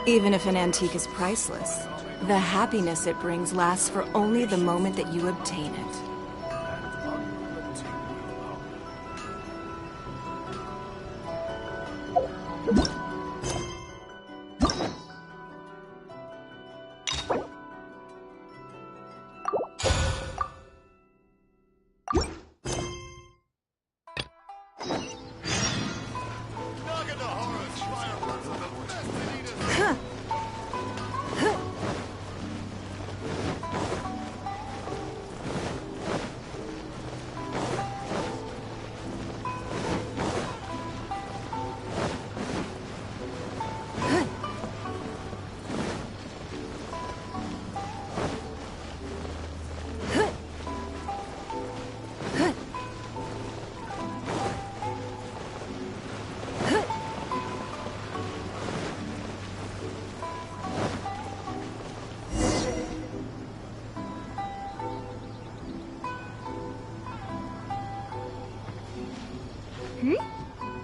Even if an antique is priceless, the happiness it brings lasts for only the moment that you obtain it.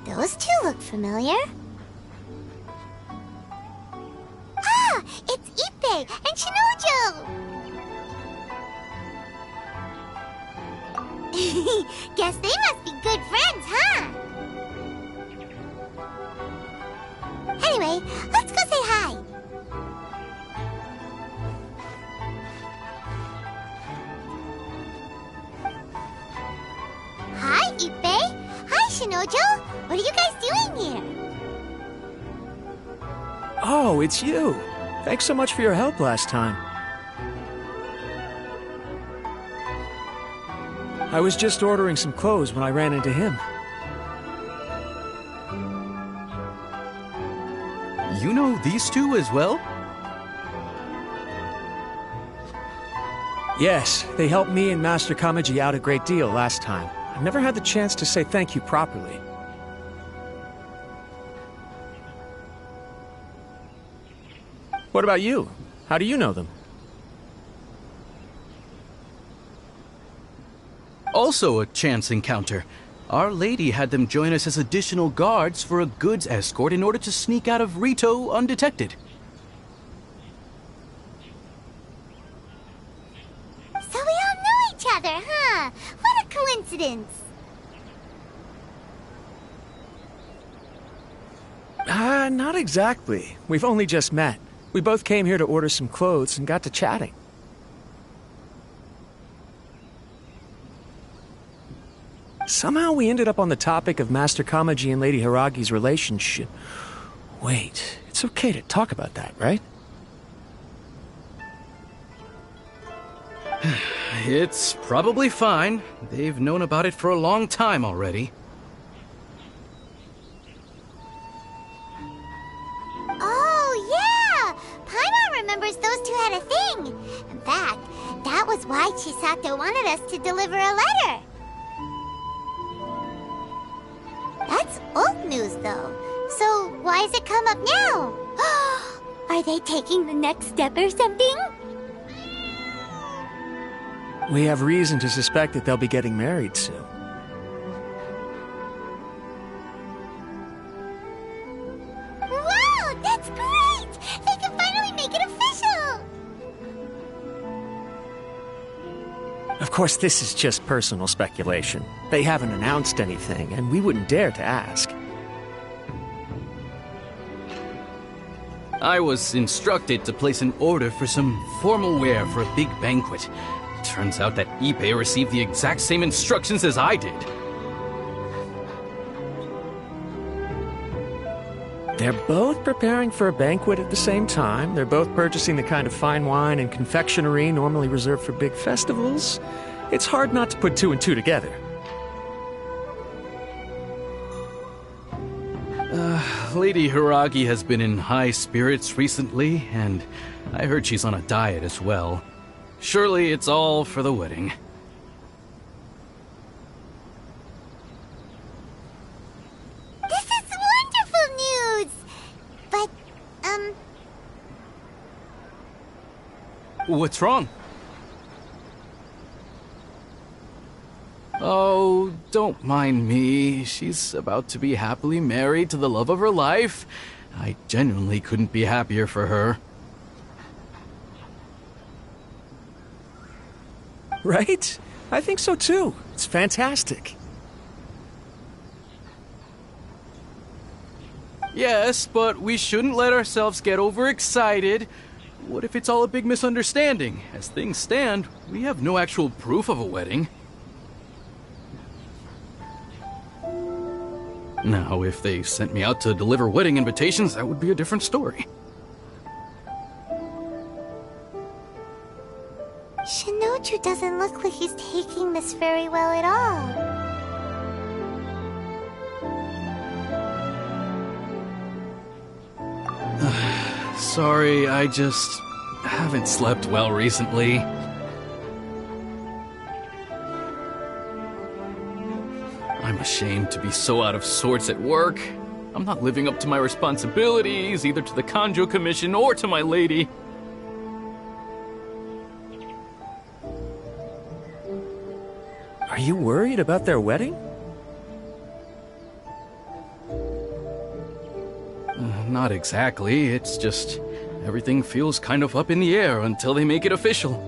Those two look familiar. Ah! It's Ippei and Shinojo! Guess they must be good friends, huh? Anyway, let's go say hi. Hi, Ippei. Hi, Shinojo. What are you guys doing here? Oh, it's you. Thanks so much for your help last time. I was just ordering some clothes when I ran into him. You know these two as well? Yes, they helped me and Master Kamaji out a great deal last time. I've never had the chance to say thank you properly. What about you? How do you know them? Also a chance encounter. Our Lady had them join us as additional guards for a goods escort in order to sneak out of Rito undetected. So we all know each other, huh? What a coincidence! Not exactly. We've only just met. We both came here to order some clothes and got to chatting. Somehow we ended up on the topic of Master Kamaji and Lady Hiragi's relationship. Wait, it's okay to talk about that, right? It's probably fine. They've known about it for a long time already. Oh, yeah! Paimon remembers those two had a thing. In fact, that was why Chisato wanted us to deliver a letter. That's old news, though. So why has it come up now? Are they taking the next step or something? We have reason to suspect that they'll be getting married soon. Wow, that's great! They can finally make it official! Of course, this is just personal speculation. They haven't announced anything, and we wouldn't dare to ask. I was instructed to place an order for some formal wear for a big banquet. Turns out that Ippei received the exact same instructions as I did. They're both preparing for a banquet at the same time. They're both purchasing the kind of fine wine and confectionery normally reserved for big festivals. It's hard not to put two and two together. Lady Hiragi has been in high spirits recently, and I heard she's on a diet as well. Surely it's all for the wedding. This is wonderful news! But, What's wrong? Oh, don't mind me. She's about to be happily married to the love of her life. I genuinely couldn't be happier for her. Right? I think so too. It's fantastic. Yes, but we shouldn't let ourselves get overexcited. What if it's all a big misunderstanding? As things stand, we have no actual proof of a wedding. Now, if they sent me out to deliver wedding invitations, that would be a different story. Shinoju doesn't look like he's taking this very well at all. Sorry, I just haven't slept well recently. I'm ashamed to be so out of sorts at work. I'm not living up to my responsibilities, either to the Kanjo Commission or to my lady. Are you worried about their wedding? Not exactly. It's just everything feels kind of up in the air until they make it official.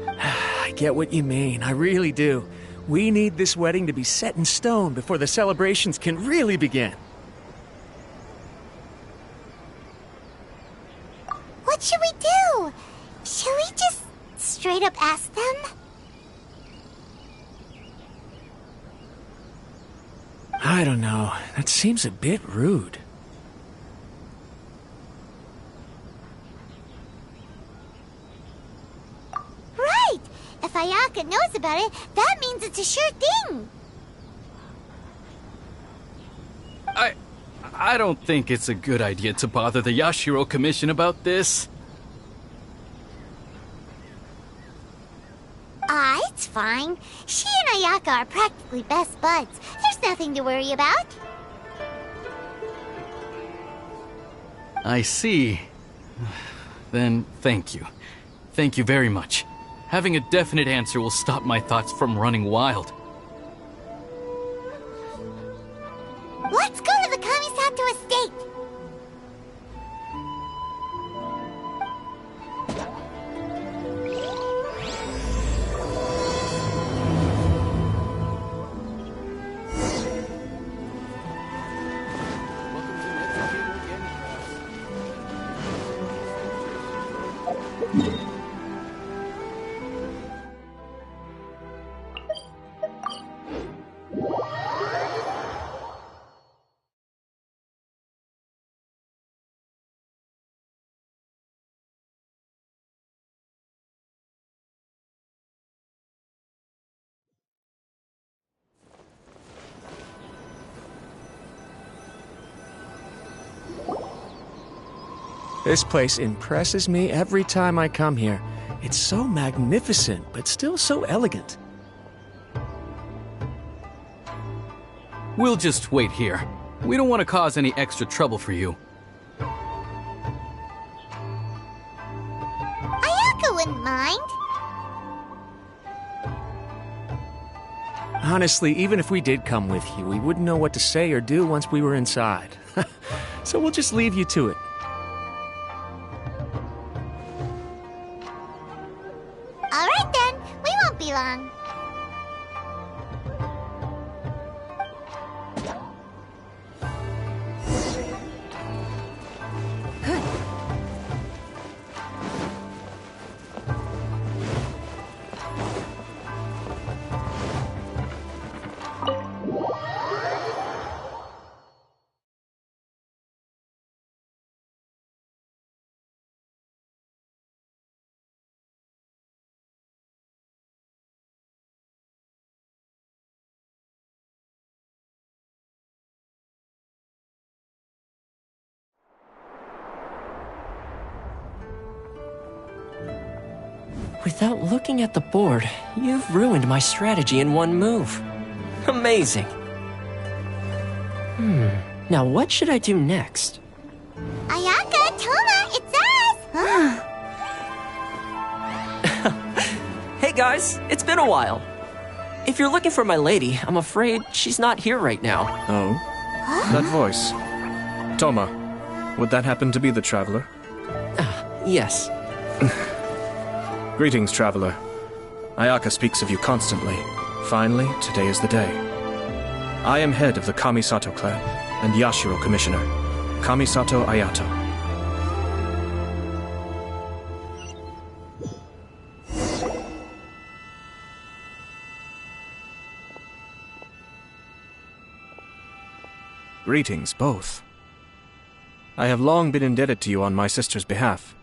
I get what you mean. I really do. We need this wedding to be set in stone before the celebrations can really begin. What should we do? Should we just straight up ask them? I don't know. That seems a bit rude. Right! If Ayaka knows about it, that means it's a sure thing! I don't think it's a good idea to bother the Yashiro Commission about this. It's fine. She and Ayaka are practically best buds. There's nothing to worry about. I see. Then thank you. Thank you very much. Having a definite answer will stop my thoughts from running wild. Let's go to the Kamisato estate! This place impresses me every time I come here. It's so magnificent, but still so elegant. We'll just wait here. We don't want to cause any extra trouble for you. Ayaka wouldn't mind. Honestly, even if we did come with you, we wouldn't know what to say or do once we were inside. So we'll just leave you to it. Alright then, we won't be long. Without looking at the board, you've ruined my strategy in one move. Amazing. Now what should I do next? Ayaka, Toma, it's us! Hey guys, it's been a while. If you're looking for my lady, I'm afraid she's not here right now. Oh? That voice. Toma, would that happen to be the traveler? Yes. Greetings, traveler. Ayaka speaks of you constantly. Finally, today is the day. I am head of the Kamisato clan and Yashiro commissioner, Kamisato Ayato. Greetings, both. I have long been indebted to you on my sister's behalf.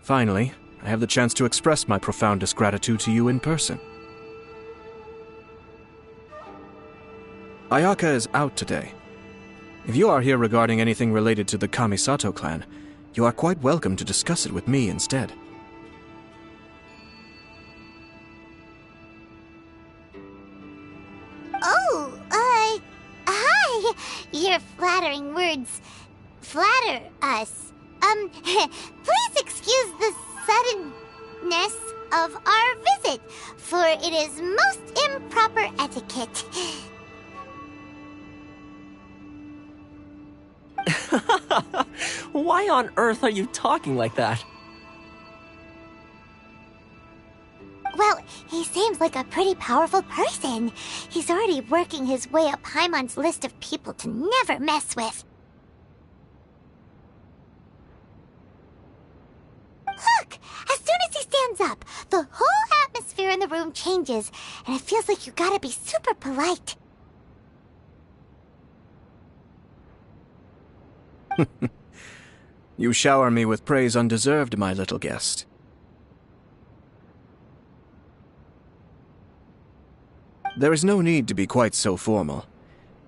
Finally, I have the chance to express my profoundest gratitude to you in person. Ayaka is out today. If you are here regarding anything related to the Kamisato clan, you are quite welcome to discuss it with me instead. Oh, hi! Your flattering words flatter us. Please excuse the suddenness of our visit, for it is most improper etiquette. Why on earth are you talking like that? Well, he seems like a pretty powerful person. He's already working his way up Paimon's list of people to never mess with. Look! As soon as he stands up, the whole atmosphere in the room changes, and it feels like you gotta be super polite. You shower me with praise undeserved, my little guest. There is no need to be quite so formal.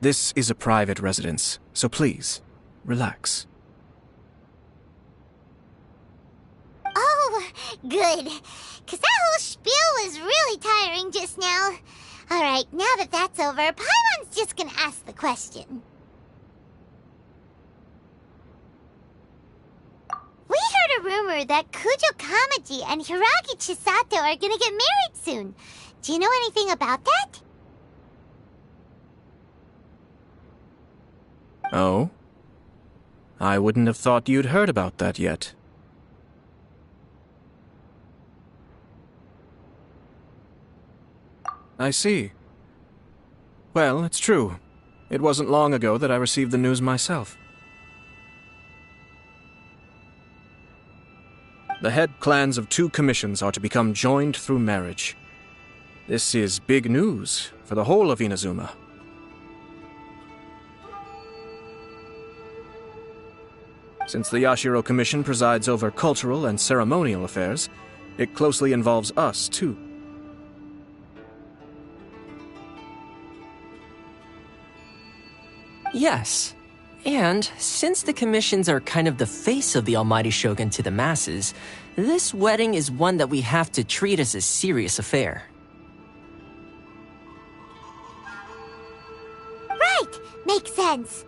This is a private residence, so please, relax. Oh, good. 'Cause that whole spiel was really tiring just now. Alright, now that that's over, Paimon's just gonna ask the question. We heard a rumor that Kujo Kamaji and Hiragi Chisato are gonna get married soon. Do you know anything about that? Oh? I wouldn't have thought you'd heard about that yet. I see. Well, it's true. It wasn't long ago that I received the news myself. The head clans of 2 commissions are to become joined through marriage. This is big news for the whole of Inazuma. Since the Yashiro Commission presides over cultural and ceremonial affairs, it closely involves us, too. Yes. And since the commissions are kind of the face of the Almighty Shogun to the masses, this wedding is one that we have to treat as a serious affair. Right! Makes sense.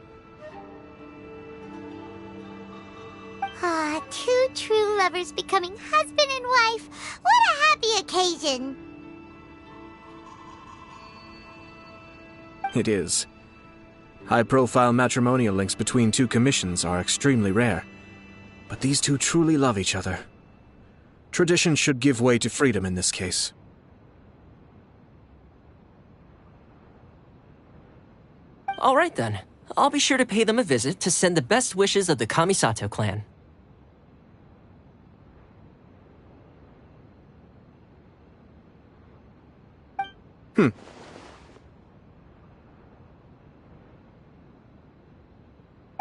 Ah, 2 true lovers becoming husband and wife. What a happy occasion. It is. High-profile matrimonial links between 2 commissions are extremely rare. But these 2 truly love each other. Tradition should give way to freedom in this case. All right then. I'll be sure to pay them a visit to send the best wishes of the Kamisato clan.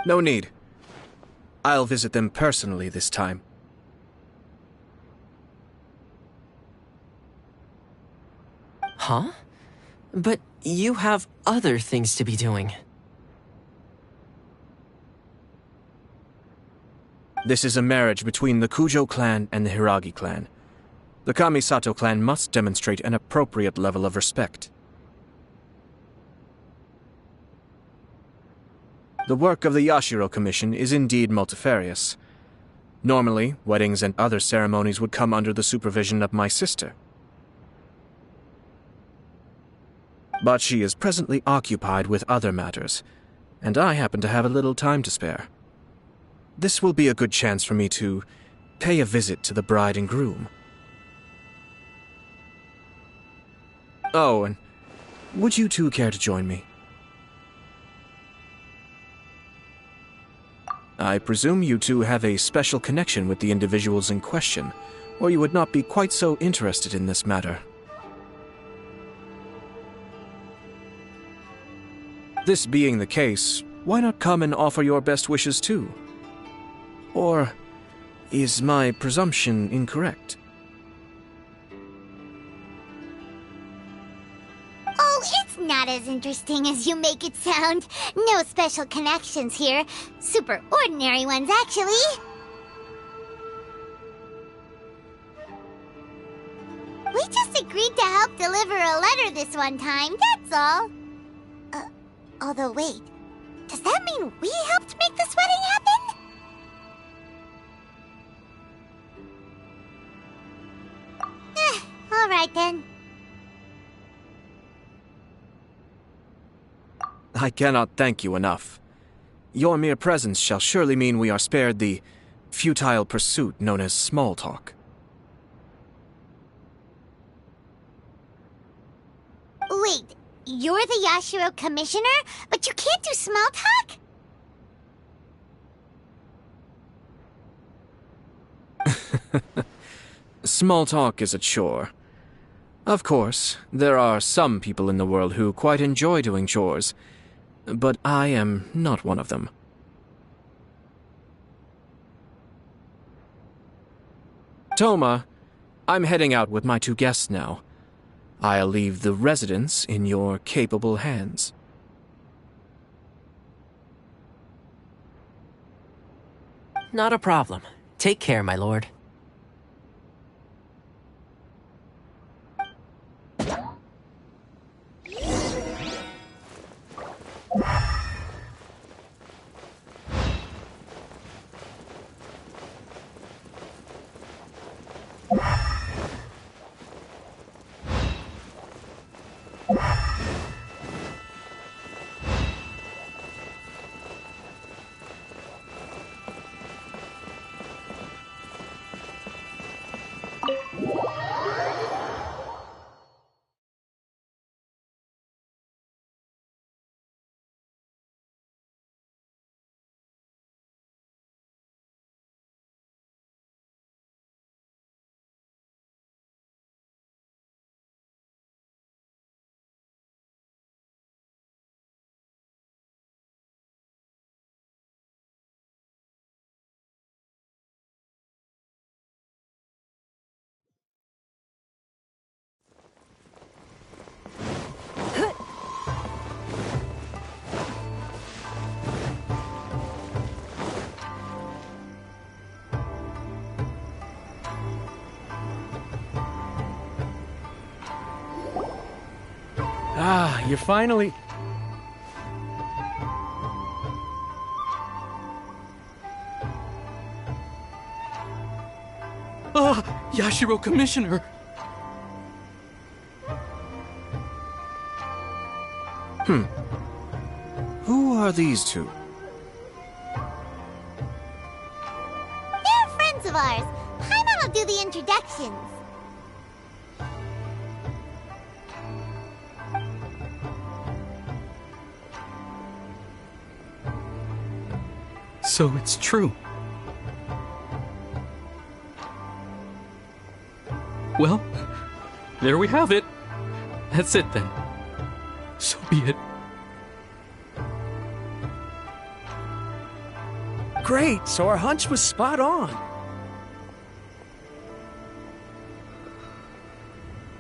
No need. I'll visit them personally this time. Huh? But you have other things to be doing. This is a marriage between the Kujo clan and the Hiragi clan. The Kamisato clan must demonstrate an appropriate level of respect. The work of the Yashiro Commission is indeed multifarious. Normally, weddings and other ceremonies would come under the supervision of my sister. but she is presently occupied with other matters, and I happen to have a little time to spare. This will be a good chance for me to pay a visit to the bride and groom. Oh, and would you two care to join me? I presume you two have a special connection with the individuals in question, or you would not be quite so interested in this matter. This being the case, why not come and offer your best wishes too? Or is my presumption incorrect? Oh, it's not as interesting as you make it sound. No special connections here. Super ordinary ones, actually. We just agreed to help deliver a letter this one time, that's all. Although wait, does that mean we helped make this wedding happen? Alright then. I cannot thank you enough. Your mere presence shall surely mean we are spared the futile pursuit known as small talk. Wait, you're the Yashiro commissioner, but you can't do small talk? Small talk is a chore. Of course, there are some people in the world who quite enjoy doing chores, but I am not one of them. Toma, I'm heading out with my two guests now. I'll leave the residence in your capable hands. Not a problem. Take care, my lord. Ah, you're finally... Yashiro Commissioner! Who are these two? They're friends of ours. Paimon will do the introductions. So it's true. Well, there we have it. That's it then. So be it. Great, so our hunch was spot on.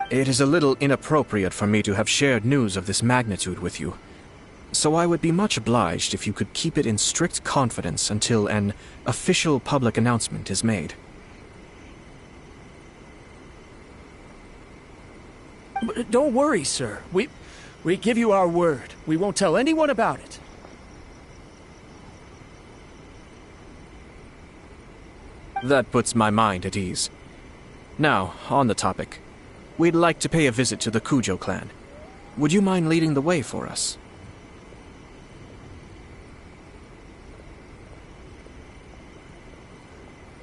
It is a little inappropriate for me to have shared news of this magnitude with you, so I would be much obliged if you could keep it in strict confidence until an official public announcement is made. Don't worry, sir. We give you our word. We won't tell anyone about it. That puts my mind at ease. Now, on the topic. We'd like to pay a visit to the Kujo clan. would you mind leading the way for us?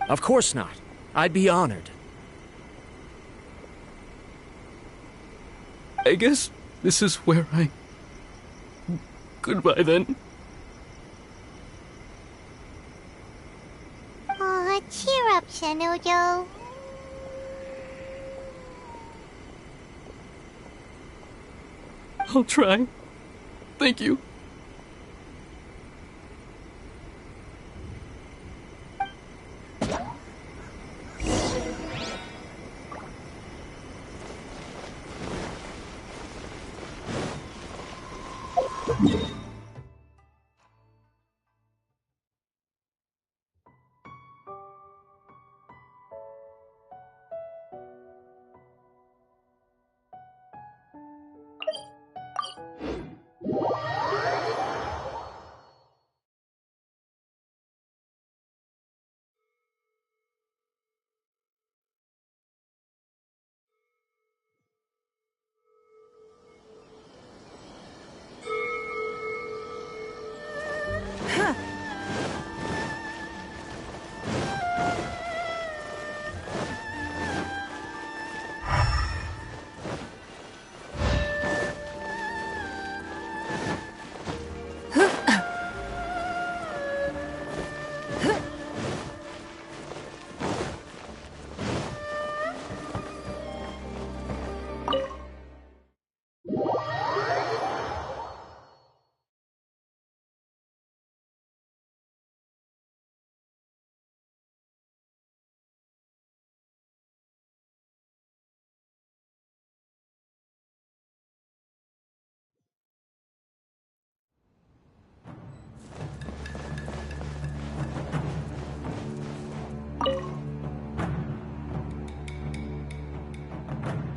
Of course not. I'd be honored. I guess this is where I... Goodbye, then. Aw, cheer up, Shanojo. I'll try. Thank you.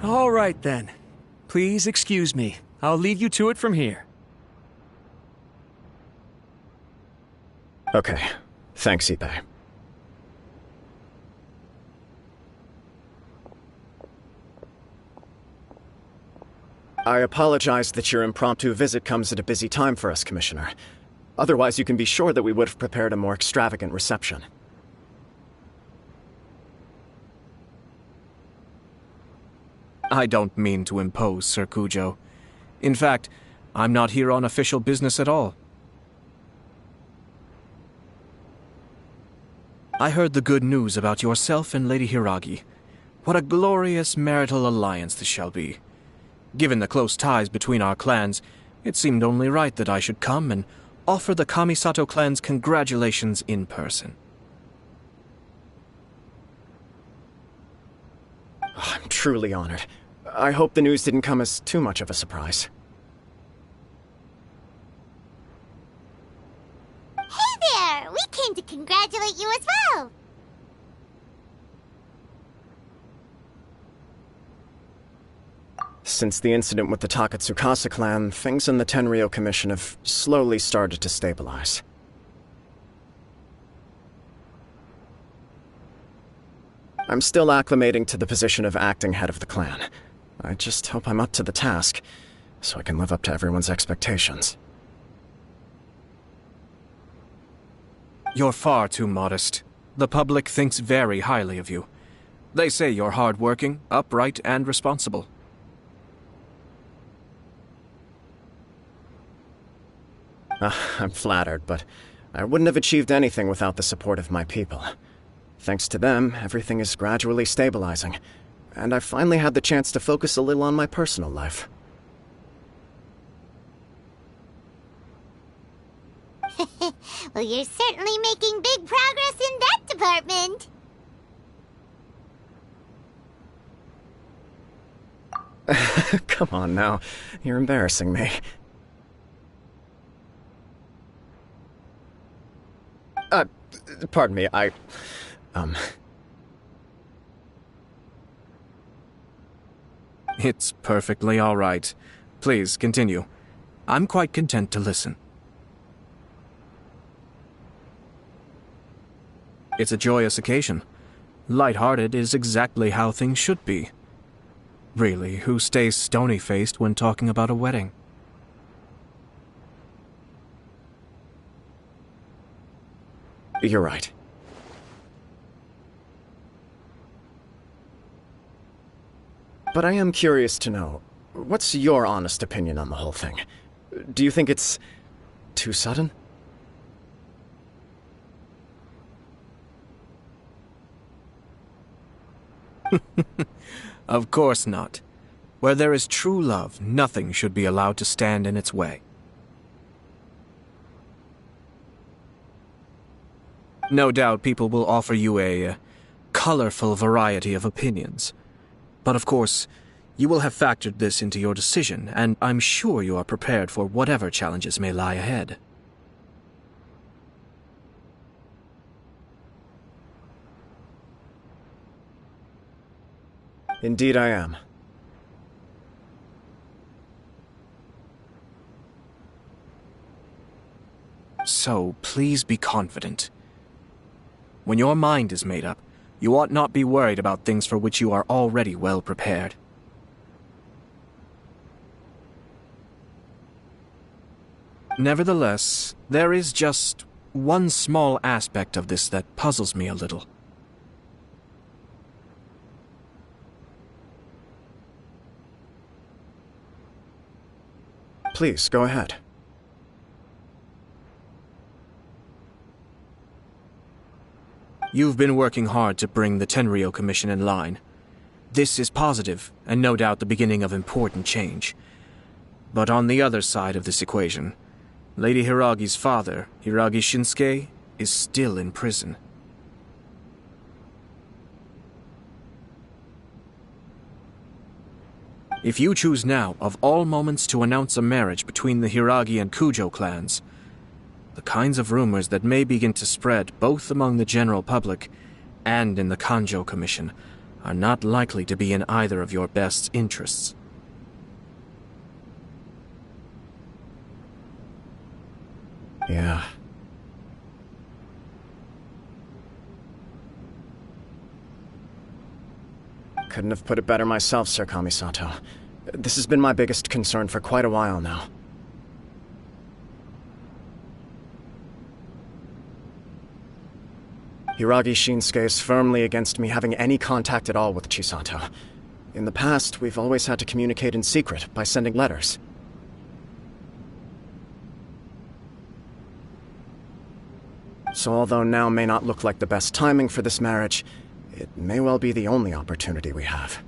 All right, then. Please excuse me. I'll leave you to it from here. Okay. Thanks, Ippei. I apologize that your impromptu visit comes at a busy time for us, Commissioner. Otherwise, you can be sure that we would have prepared a more extravagant reception. I don't mean to impose, Sir Kujo. In fact, I'm not here on official business at all. I heard the good news about yourself and Lady Hiragi. What a glorious marital alliance this shall be. Given the close ties between our clans, it seemed only right that I should come and offer the Kamisato clan's congratulations in person. I'm truly honored. I hope the news didn't come as too much of a surprise. Hey there! We came to congratulate you as well! Since the incident with the Takatsukasa clan, things in the Tenryou Commission have slowly started to stabilize. I'm still acclimating to the position of acting head of the clan. I just hope I'm up to the task, so I can live up to everyone's expectations. You're far too modest. The public thinks very highly of you. They say you're hardworking, upright, and responsible. I'm flattered, but I wouldn't have achieved anything without the support of my people. Thanks to them, everything is gradually stabilizing, and I've finally had the chance to focus a little on my personal life. Well, you're certainly making big progress in that department. Come on now, you're embarrassing me. Pardon me, It's perfectly all right. Please, continue. I'm quite content to listen. It's a joyous occasion. Light-hearted is exactly how things should be. Really, who stays stony-faced when talking about a wedding? You're right. But I am curious to know, what's your honest opinion on the whole thing? Do you think it's too sudden? Of course not. Where there is true love, nothing should be allowed to stand in its way. No doubt people will offer you a colorful variety of opinions. But of course, you will have factored this into your decision, and I'm sure you are prepared for whatever challenges may lie ahead. Indeed I am. So, please be confident. When your mind is made up, you ought not be worried about things for which you are already well prepared. Nevertheless, there is just one small aspect of this that puzzles me a little. Please, go ahead. You've been working hard to bring the Tenryou Commission in line. This is positive, and no doubt the beginning of important change. But on the other side of this equation, Lady Hiragi's father, Hiragi Shinsuke, is still in prison. If you choose now, of all moments, to announce a marriage between the Hiragi and Kujo clans, the kinds of rumors that may begin to spread both among the general public and in the Kanjo Commission are not likely to be in either of your best interests. Yeah. Couldn't have put it better myself, Sir Kamisato. This has been my biggest concern for quite a while now. Hiragi Shinsuke is firmly against me having any contact at all with Chisato. In the past, we've always had to communicate in secret by sending letters. So although now may not look like the best timing for this marriage, it may well be the only opportunity we have.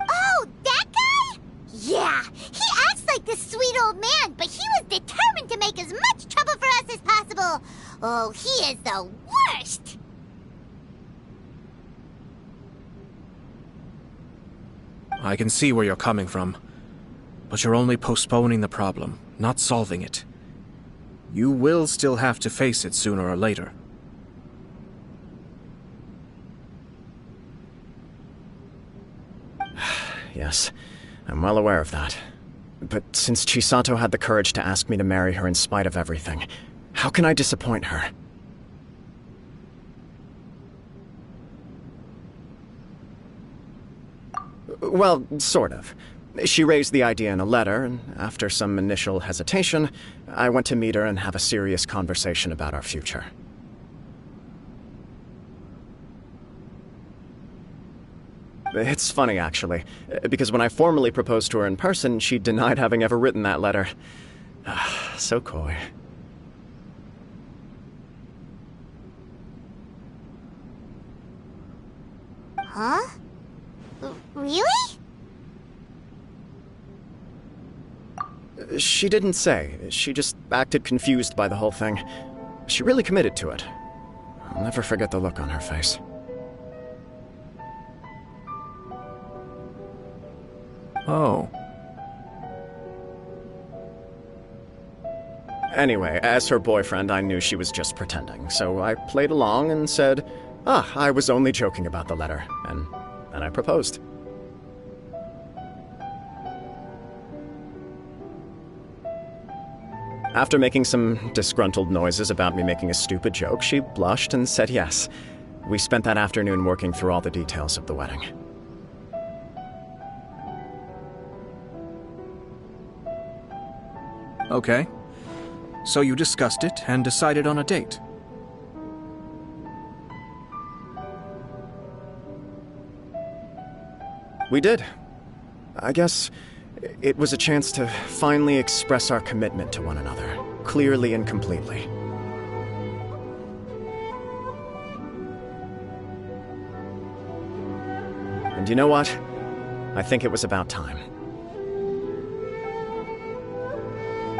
Oh, that guy? Yeah, he acts like this sweet old man, but he was determined to make as much trouble for us as possible. Oh, he is the worst! I can see where you're coming from, but you're only postponing the problem, not solving it. You will still have to face it sooner or later. Yes, I'm well aware of that. But since Chisato had the courage to ask me to marry her in spite of everything, how can I disappoint her? Well, sort of. She raised the idea in a letter, and after some initial hesitation, I went to meet her and have a serious conversation about our future. It's funny, actually, because when I formally proposed to her in person, she denied having ever written that letter. So coy. Huh? Really? She didn't say. She just acted confused by the whole thing. She really committed to it. I'll never forget the look on her face. Oh. Anyway, as her boyfriend, I knew she was just pretending, so I played along and said, I was only joking about the letter, and then I proposed. After making some disgruntled noises about me making a stupid joke, she blushed and said yes. We spent that afternoon working through all the details of the wedding. Okay. So you discussed it and decided on a date. We did. I guess it was a chance to finally express our commitment to one another, clearly and completely. And you know what? I think it was about time.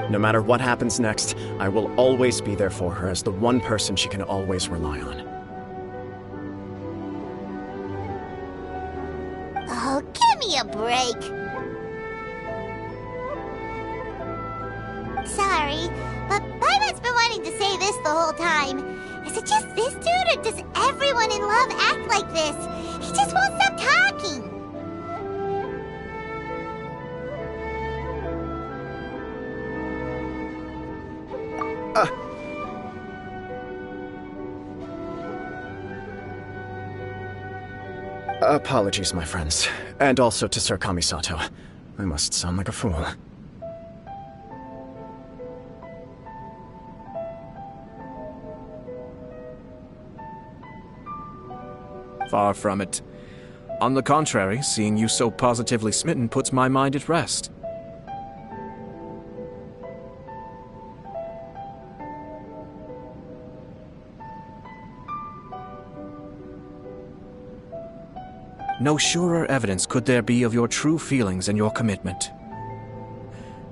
No matter what happens next, I will always be there for her as the one person she can always rely on. Oh, give me a break. Sorry, but Baiba's been wanting to say this the whole time. Is it just this dude, or does everyone in love act like this? He just won't stop talking. Apologies, my friends. And also to Sir Kamisato. I must sound like a fool. Far from it. On the contrary, seeing you so positively smitten puts my mind at rest. No surer evidence could there be of your true feelings and your commitment.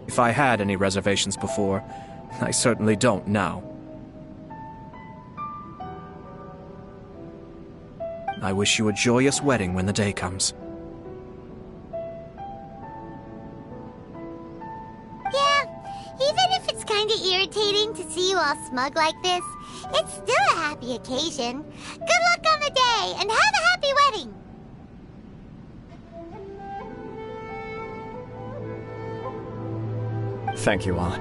If I had any reservations before, I certainly don't now. I wish you a joyous wedding when the day comes. Yeah, even if it's kinda irritating to see you all smug like this, it's still a happy occasion. Good luck on the day, and have a happy wedding! Thank you all.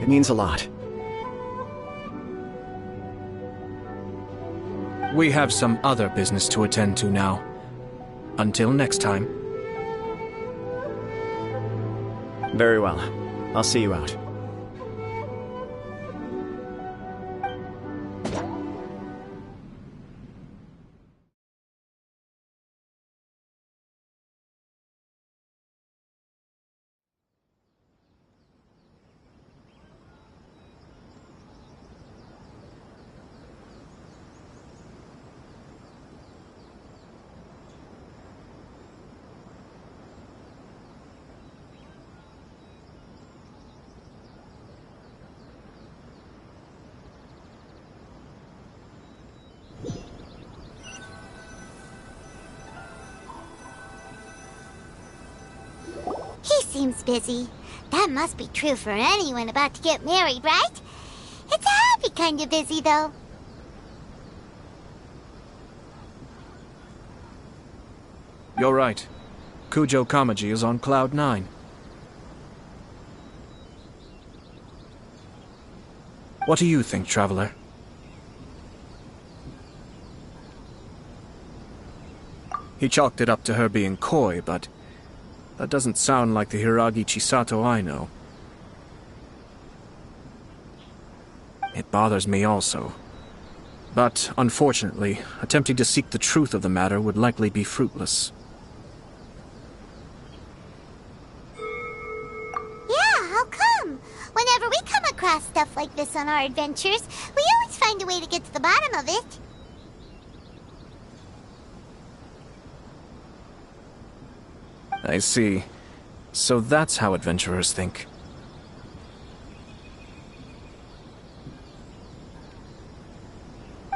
It means a lot. We have some other business to attend to now. Until next time. Very well. I'll see you out. He seems busy. That must be true for anyone about to get married, right? It's a happy kind of busy, though. You're right. Kujo Kamaji is on Cloud 9. What do you think, Traveler? He chalked it up to her being coy, but that doesn't sound like the Hiragi Chisato I know. It bothers me also. But, unfortunately, attempting to seek the truth of the matter would likely be fruitless. Yeah, how come? Whenever we come across stuff like this on our adventures, we always find a way to get to the bottom of it. I see. So that's how adventurers think.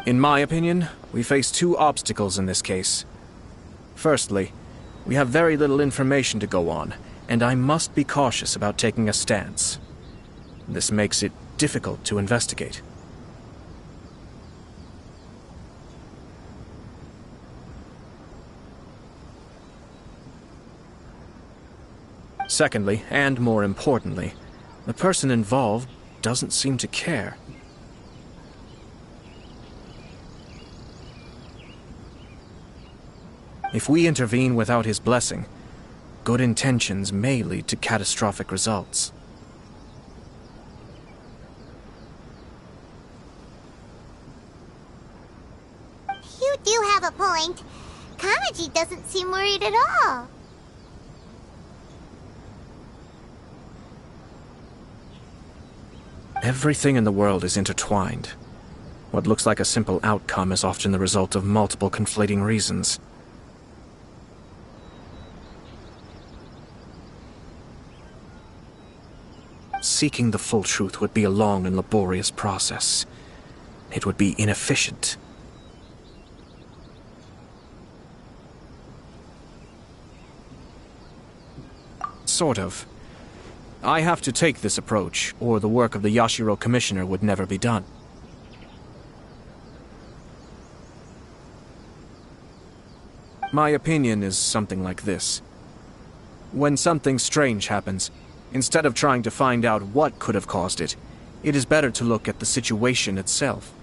In my opinion, we face two obstacles in this case. Firstly, we have very little information to go on, and I must be cautious about taking a stance. This makes it difficult to investigate. Secondly, and more importantly, the person involved doesn't seem to care. If we intervene without his blessing, good intentions may lead to catastrophic results. You do have a point. Kamaji doesn't seem worried at all. Everything in the world is intertwined. What looks like a simple outcome is often the result of multiple conflating reasons. Seeking the full truth would be a long and laborious process. It would be inefficient. Sort of. I have to take this approach, or the work of the Yashiro Commissioner would never be done. My opinion is something like this. When something strange happens, instead of trying to find out what could have caused it, it is better to look at the situation itself.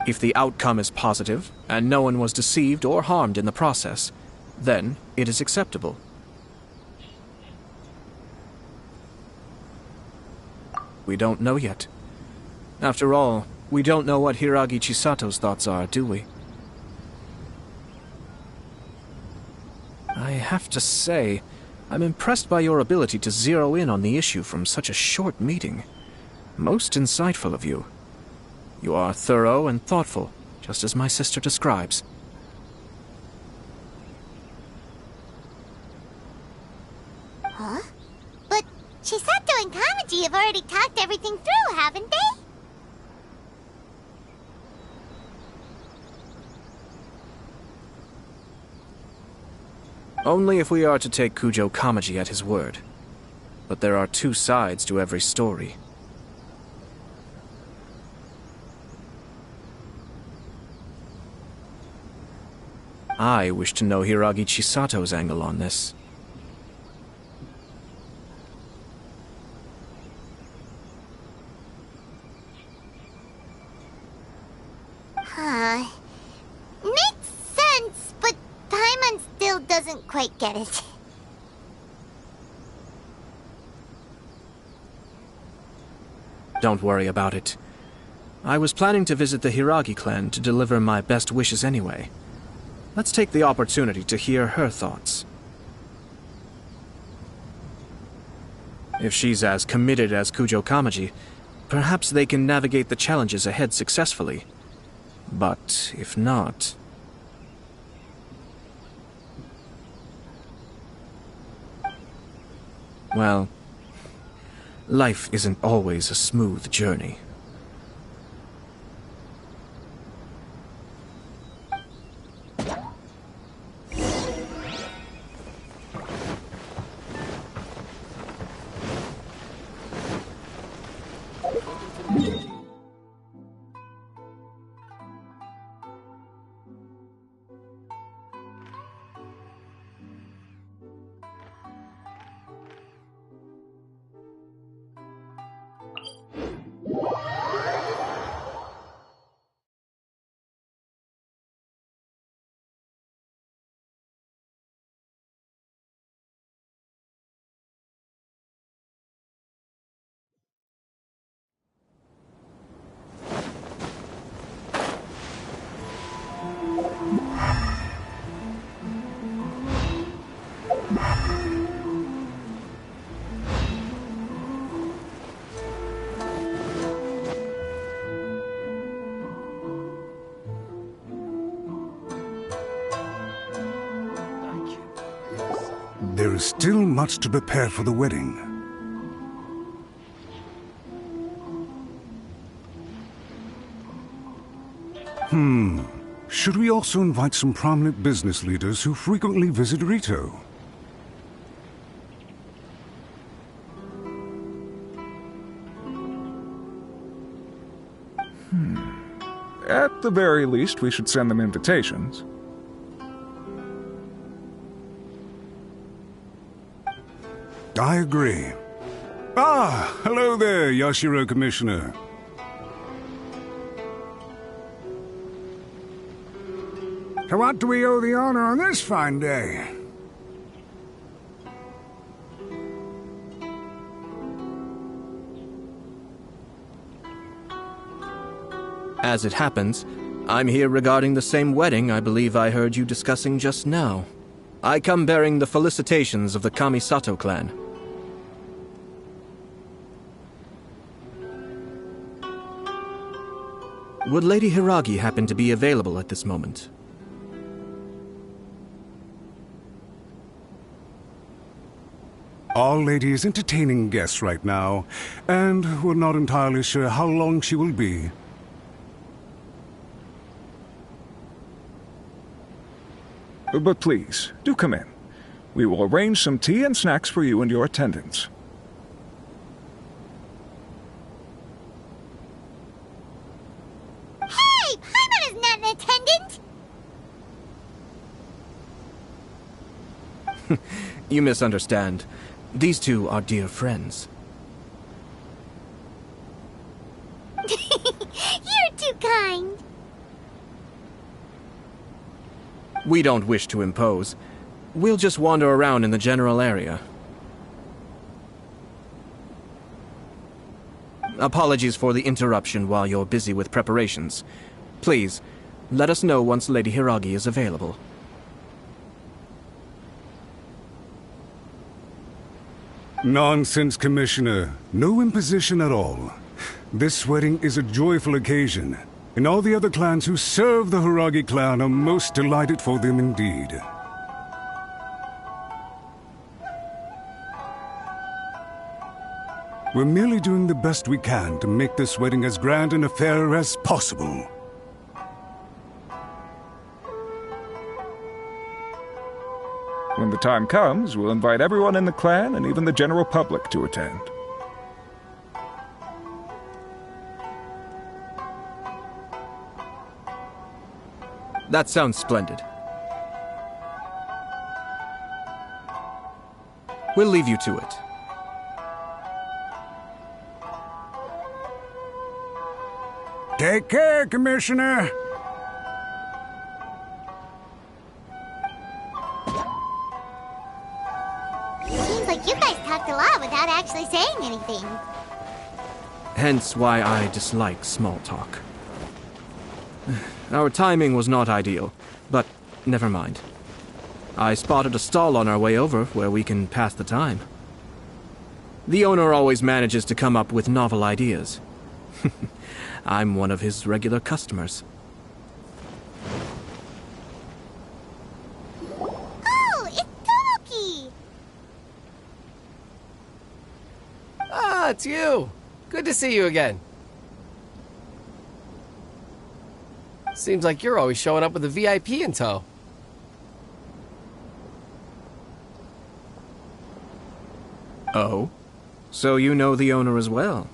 If the outcome is positive, and no one was deceived or harmed in the process, then it is acceptable. We don't know yet. After all, we don't know what Hiragi Chisato's thoughts are, do we? I have to say, I'm impressed by your ability to zero in on the issue from such a short meeting. Most insightful of you. You are thorough and thoughtful, just as my sister describes. Huh? But Chisato and Kamaji have already talked everything through, haven't they? Only if we are to take Kujo Kamaji at his word. But there are two sides to every story. I wish to know Hiragi Chisato's angle on this. Makes sense, but Paimon still doesn't quite get it. Don't worry about it. I was planning to visit the Hiragi clan to deliver my best wishes anyway. Let's take the opportunity to hear her thoughts. If she's as committed as Kujo Kamaji, perhaps they can navigate the challenges ahead successfully. But if not... well, life isn't always a smooth journey. There is still much to prepare for the wedding. Should we also invite some prominent business leaders who frequently visit Rito? At the very least, we should send them invitations. I agree. Ah, hello there, Yashiro Commissioner. To what do we owe the honor on this fine day? As it happens, I'm here regarding the same wedding I believe I heard you discussing just now. I come bearing the felicitations of the Kamisato clan. Would Lady Hiragi happen to be available at this moment? Our lady is entertaining guests right now, and we're not entirely sure how long she will be. But please, do come in. We will arrange some tea and snacks for you and your attendants. Hey! Paimon is not an attendant! You misunderstand. These two are dear friends. You're too kind. We don't wish to impose. We'll just wander around in the general area. Apologies for the interruption while you're busy with preparations. Please, let us know once Lady Hiragi is available. Nonsense, Commissioner. No imposition at all. This wedding is a joyful occasion, and all the other clans who serve the Hiragi clan are most delighted for them indeed. We're merely doing the best we can to make this wedding as grand an affair as possible. When the time comes, we'll invite everyone in the clan and even the general public to attend. That sounds splendid. We'll leave you to it. Take care, Commissioner. Seems like you guys talked a lot without actually saying anything. Hence why I dislike small talk. Our timing was not ideal, but never mind. I spotted a stall on our way over where we can pass the time. The owner always manages to come up with novel ideas. I'm one of his regular customers. Oh, it's Tomoki! Ah, it's you! Good to see you again. Seems like you're always showing up with a VIP in tow. Oh? So you know the owner as well?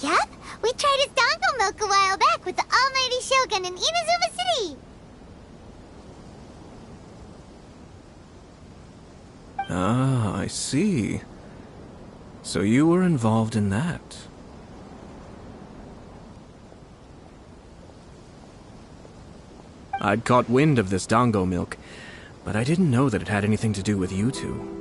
Yep, we tried his dango milk a while back with the almighty Shogun in Inazuma City. Ah, I see. So you were involved in that. I'd caught wind of this dango milk, but I didn't know that it had anything to do with you two.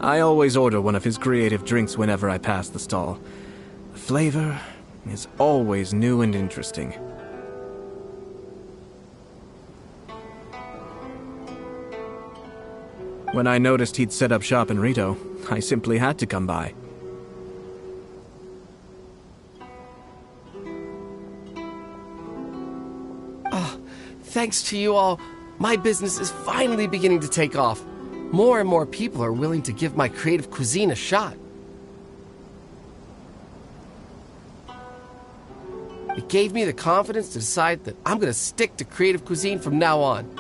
I always order one of his creative drinks whenever I pass the stall. The flavor is always new and interesting. When I noticed he'd set up shop in Rito, I simply had to come by. Thanks to you all, my business is finally beginning to take off. More and more people are willing to give my creative cuisine a shot. It gave me the confidence to decide that I'm going to stick to creative cuisine from now on.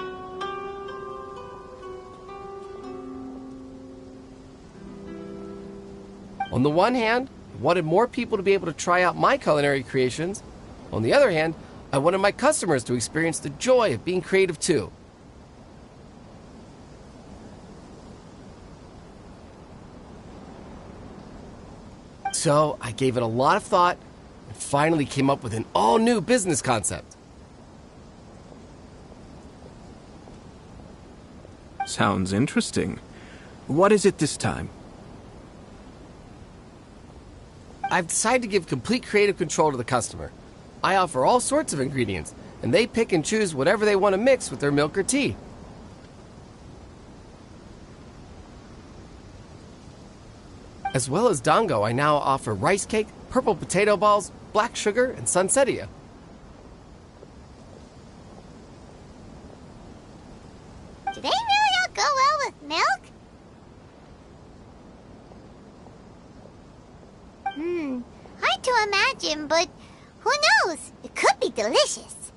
On the one hand, I wanted more people to be able to try out my culinary creations. On the other hand, I wanted my customers to experience the joy of being creative too. So I gave it a lot of thought and finally came up with an all-new business concept. Sounds interesting. What is it this time? I've decided to give complete creative control to the customer. I offer all sorts of ingredients, and they pick and choose whatever they want to mix with their milk or tea. As well as Dango, I now offer rice cake, purple potato balls, black sugar, and sunsettia. Do they really all go well with milk? Hard to imagine, but who knows? It could be delicious.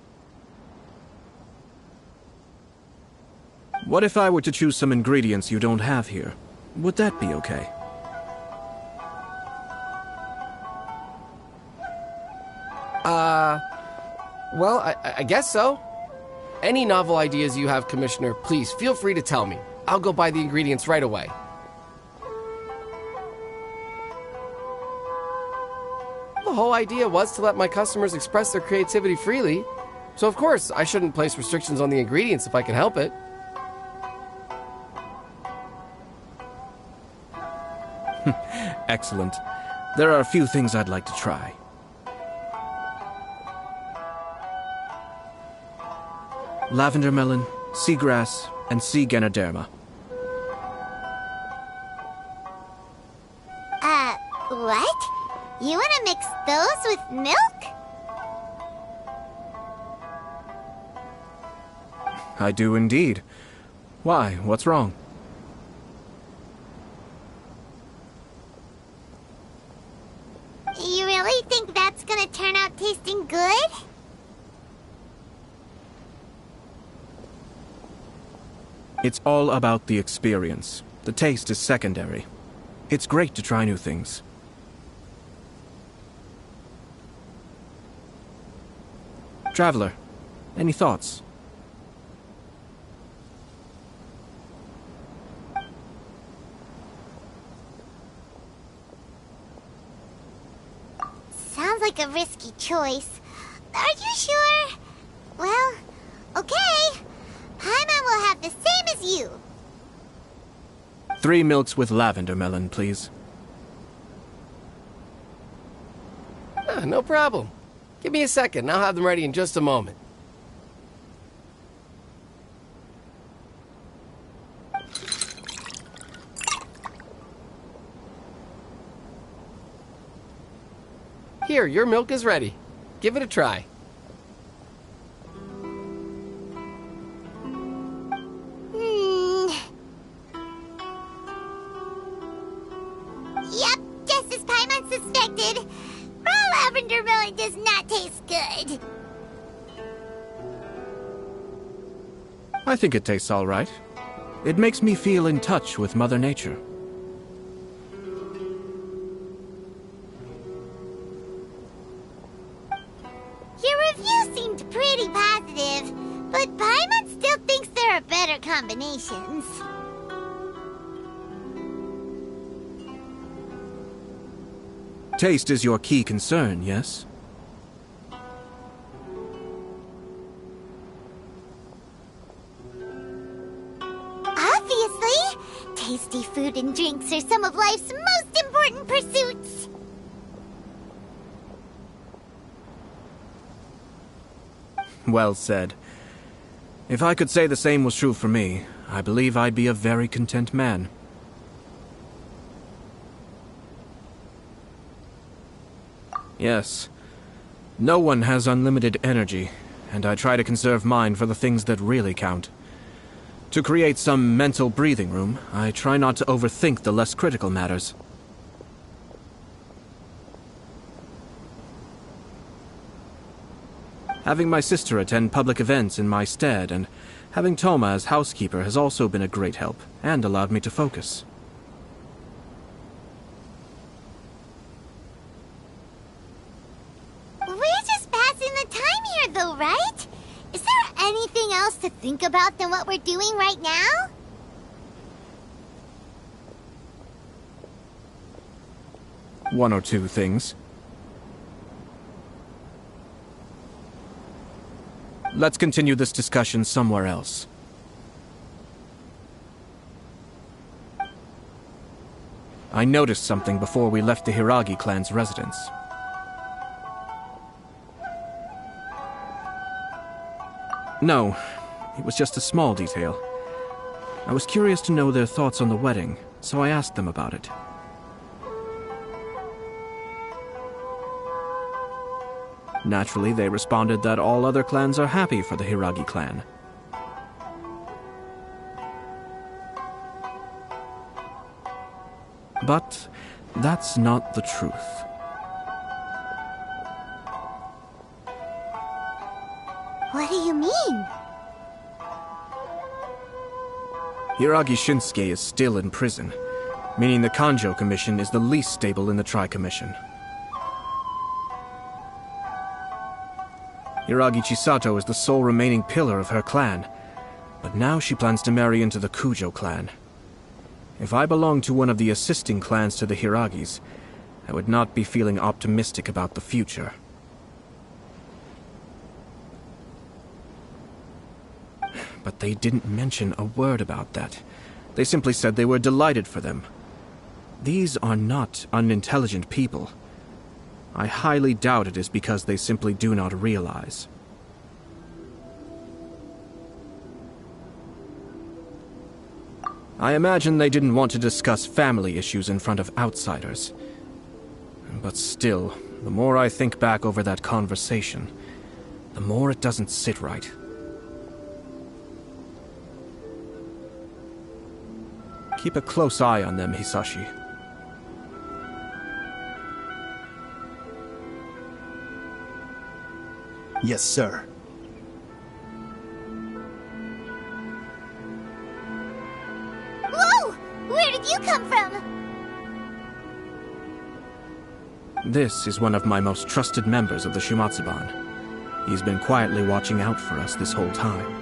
What if I were to choose some ingredients you don't have here? Would that be okay? Well, I guess so. Any novel ideas you have, Commissioner, please feel free to tell me. I'll go buy the ingredients right away. The whole idea was to let my customers express their creativity freely. So of course, I shouldn't place restrictions on the ingredients if I can help it. Excellent. There are a few things I'd like to try. Lavender melon, seagrass, and sea Ganoderma. What? You want to mix those with milk? I do indeed. Why? What's wrong? You really think that's gonna turn out tasting good? It's all about the experience. The taste is secondary. It's great to try new things. Traveler, any thoughts? Sounds like a risky choice. Are you sure? Well, okay. Paimon will have the same as you. 3 milks with lavender melon, please. No problem. Give me a second, I'll have them ready in just a moment. Here, your milk is ready. Give it a try. Yep, just as Paimon suspected. Raw lavender melon does not taste good. I think it tastes all right. It makes me feel in touch with Mother Nature. Your review seemed pretty positive, but Paimon still thinks there are better combinations. Taste is your key concern, yes? Obviously! Tasty food and drinks are some of life's most important pursuits. Well said. If I could say the same was true for me, I believe I'd be a very content man. Yes. No one has unlimited energy, and I try to conserve mine for the things that really count. To create some mental breathing room, I try not to overthink the less critical matters. Having my sister attend public events in my stead and having Toma as housekeeper has also been a great help and allowed me to focus. We're just passing the time here though, right? Is there anything else to think about than what we're doing right now? one or two things. Let's continue this discussion somewhere else. I noticed something before we left the Hiragi clan's residence. No, it was just a small detail. I was curious to know their thoughts on the wedding, so I asked them about it. Naturally, they responded that all other clans are happy for the Hiragi clan. But that's not the truth. What do you mean? Hiragi Shinsuke is still in prison, meaning the Kanjo Commission is the least stable in the Tri-Commission. Hiragi Chisato is the sole remaining pillar of her clan, but now she plans to marry into the Kujo clan. If I belonged to one of the assisting clans to the Hiragis, I would not be feeling optimistic about the future. But they didn't mention a word about that. They simply said they were delighted for them. These are not unintelligent people. I highly doubt it is because they simply do not realize. I imagine they didn't want to discuss family issues in front of outsiders. But still, the more I think back over that conversation, the more it doesn't sit right. Keep a close eye on them, Hisashi. Yes, sir. Whoa! Where did you come from? This is one of my most trusted members of the Shumatsuban. He's been quietly watching out for us this whole time.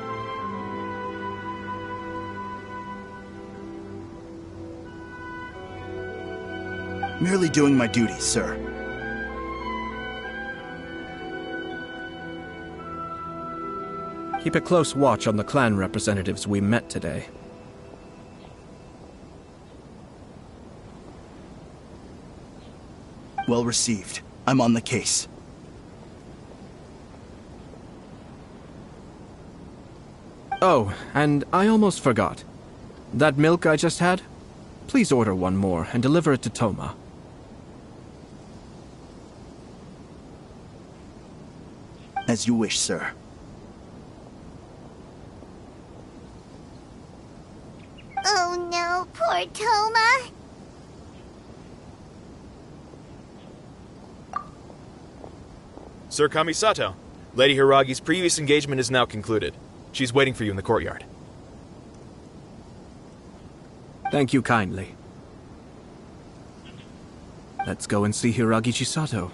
Merely doing my duty, sir. Keep a close watch on the clan representatives we met today. Well received. I'm on the case. Oh, and I almost forgot. That milk I just had? Please order one more and deliver it to Toma. As you wish, sir. Oh no, poor Toma. Sir Kamisato, Lady Hiragi's previous engagement is now concluded. She's waiting for you in the courtyard. Thank you kindly. Let's go and see Hiragi Chisato.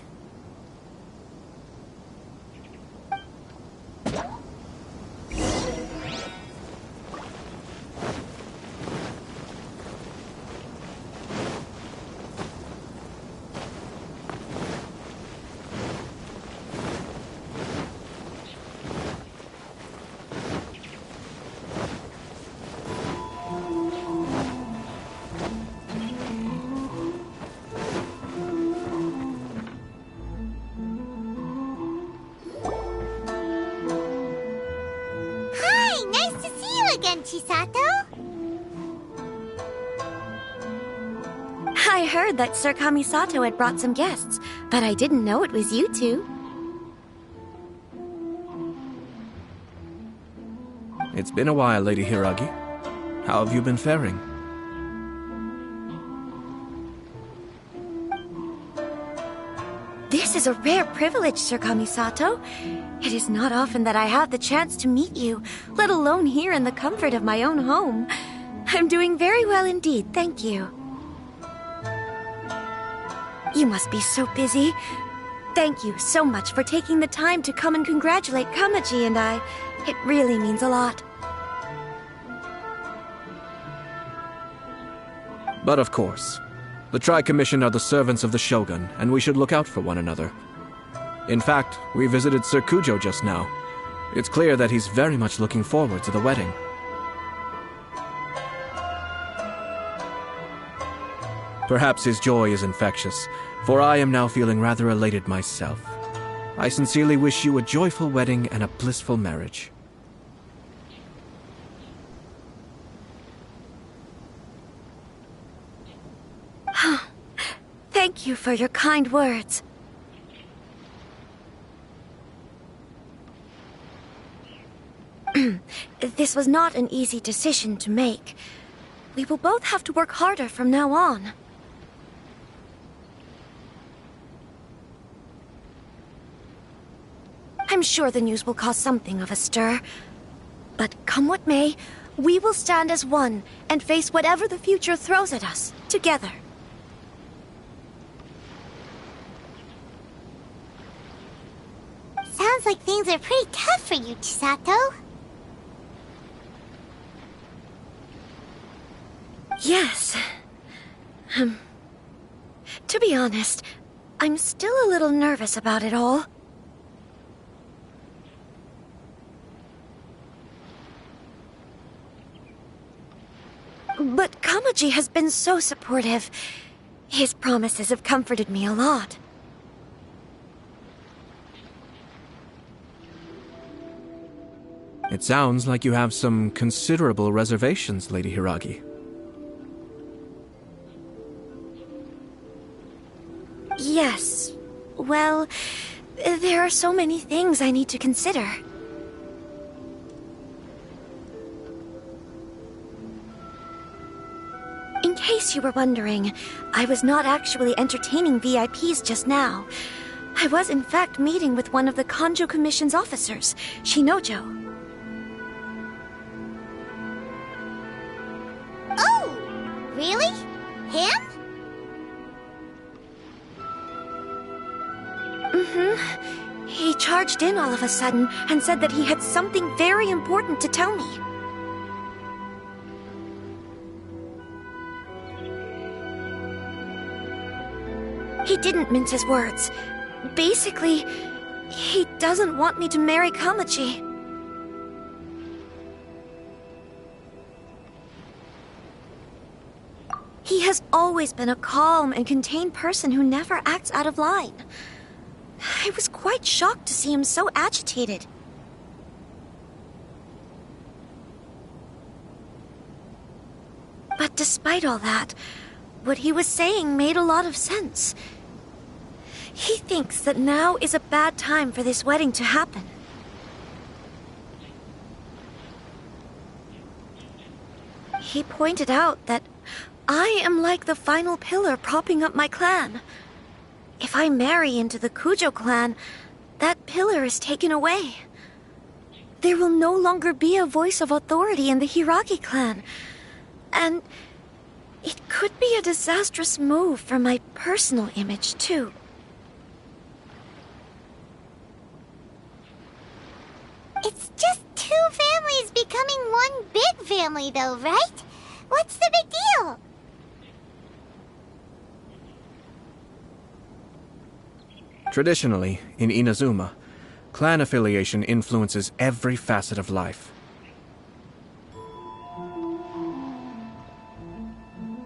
Chisato? I heard that Sir Kamisato had brought some guests, but I didn't know it was you two. It's been a while, Lady Hiragi. How have you been faring? This is a rare privilege, Sir Kamisato. It is not often that I have the chance to meet you, let alone here in the comfort of my own home. I'm doing very well indeed, thank you. You must be so busy. Thank you so much for taking the time to come and congratulate Kamaji and I. It really means a lot. But of course, The Tri-Commission are the servants of the Shogun, and we should look out for one another. In fact, we visited Sir Kujo just now. It's clear that he's very much looking forward to the wedding. Perhaps his joy is infectious, for I am now feeling rather elated myself. I sincerely wish you a joyful wedding and a blissful marriage. Thank you for your kind words. This was not an easy decision to make. We will both have to work harder from now on. I'm sure the news will cause something of a stir. But come what may, we will stand as one and face whatever the future throws at us, together. Sounds like things are pretty tough for you, Chisato. Yes. To be honest, I'm still a little nervous about it all. But Kamaji has been so supportive. His promises have comforted me a lot. It sounds like you have some considerable reservations, Lady Hiragi. Yes. Well, there are so many things I need to consider. In case you were wondering, I was not actually entertaining VIPs just now. I was in fact meeting with one of the Kanjo Commission's officers, Shinojo. Oh! Really? Him? Mm-hmm. He charged in all of a sudden and said that he had something very important to tell me. He didn't mince his words. Basically, he doesn't want me to marry Kamaji. He has always been a calm and contained person who never acts out of line. I was quite shocked to see him so agitated. But despite all that, what he was saying made a lot of sense. He thinks that now is a bad time for this wedding to happen. He pointed out that I am like the final pillar propping up my clan. If I marry into the Kujo clan, that pillar is taken away. There will no longer be a voice of authority in the Hiragi clan. And it could be a disastrous move for my personal image, too. It's just two families becoming one big family, though, right? What's the big deal? Traditionally, in Inazuma, clan affiliation influences every facet of life.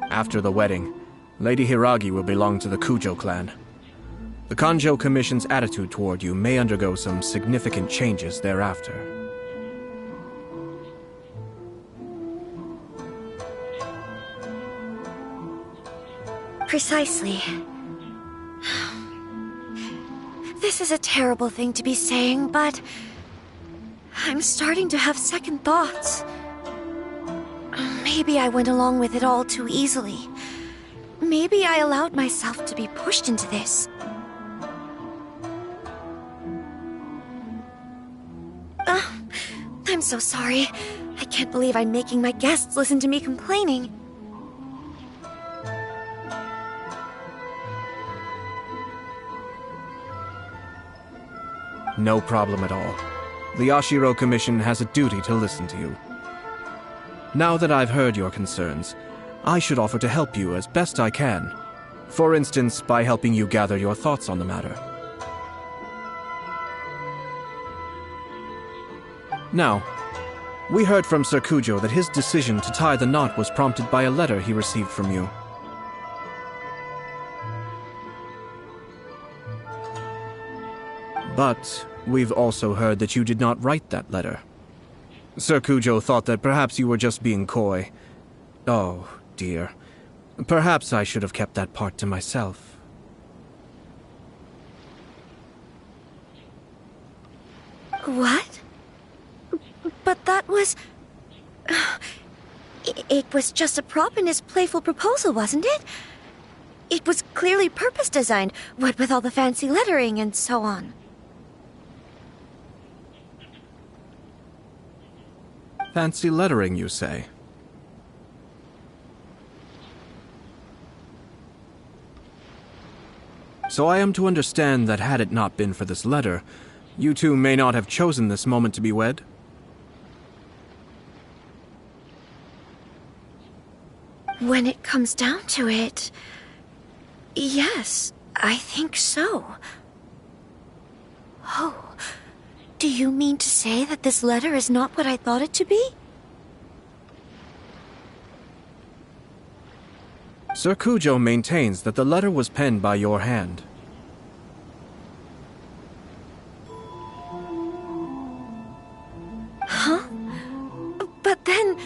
After the wedding, Lady Hiragi will belong to the Kujo clan. The Kanjo Commission's attitude toward you may undergo some significant changes thereafter. Precisely. This is a terrible thing to be saying, but I'm starting to have second thoughts. Maybe I went along with it all too easily. Maybe I allowed myself to be pushed into this. I'm so sorry. I can't believe I'm making my guests listen to me complaining. No problem at all. The Ashiro Commission has a duty to listen to you. Now that I've heard your concerns, I should offer to help you as best I can. For instance, by helping you gather your thoughts on the matter. Now, we heard from Sir Kujo that his decision to tie the knot was prompted by a letter he received from you. But we've also heard that you did not write that letter. Sir Kujo thought that perhaps you were just being coy. Oh, dear. Perhaps I should have kept that part to myself. What? But that was... It was just a prop in his playful proposal, wasn't it? It was clearly purpose-designed, what with all the fancy lettering and so on. Fancy lettering, you say? So I am to understand that had it not been for this letter, you two may not have chosen this moment to be wed? When it comes down to it... yes, I think so. Oh... do you mean to say that this letter is not what I thought it to be? Sir Kujo maintains that the letter was penned by your hand. Huh? But then...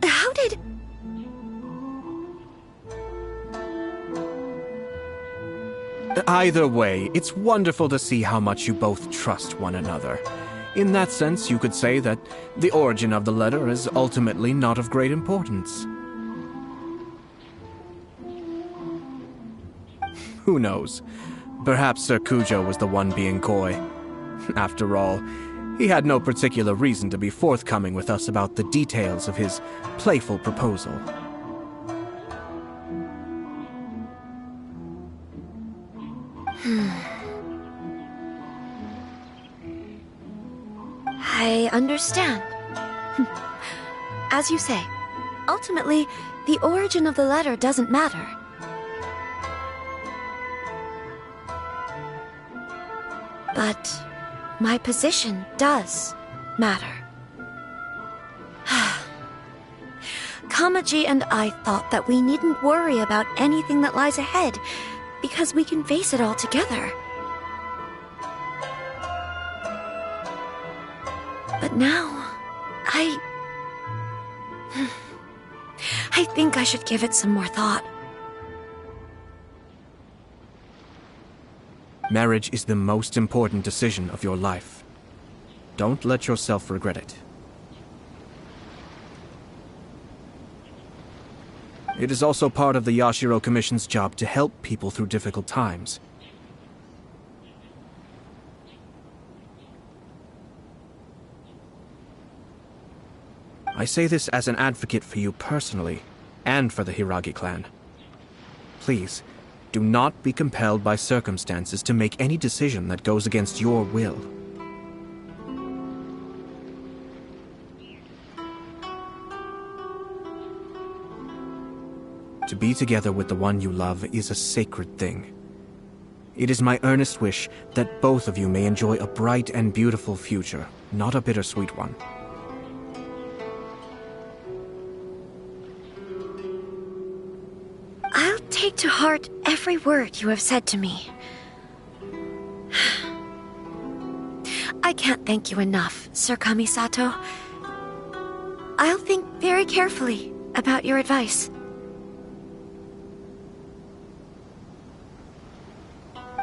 how did... Either way, it's wonderful to see how much you both trust one another. In that sense, you could say that the origin of the letter is ultimately not of great importance. Who knows? Perhaps Sir Kujo was the one being coy. After all, he had no particular reason to be forthcoming with us about the details of his playful proposal. I understand. As you say, ultimately, the origin of the letter doesn't matter. But my position does matter. Kamaji and I thought that we needn't worry about anything that lies ahead, because we can face it all together. But now, I think I should give it some more thought. Marriage is the most important decision of your life. Don't let yourself regret it. It is also part of the Yashiro Commission's job to help people through difficult times. I say this as an advocate for you personally, and for the Hiragi clan. Please, do not be compelled by circumstances to make any decision that goes against your will. To be together with the one you love is a sacred thing. It is my earnest wish that both of you may enjoy a bright and beautiful future, not a bittersweet one. I'll take to heart every word you have said to me. I can't thank you enough, Sir Kamisato. I'll think very carefully about your advice.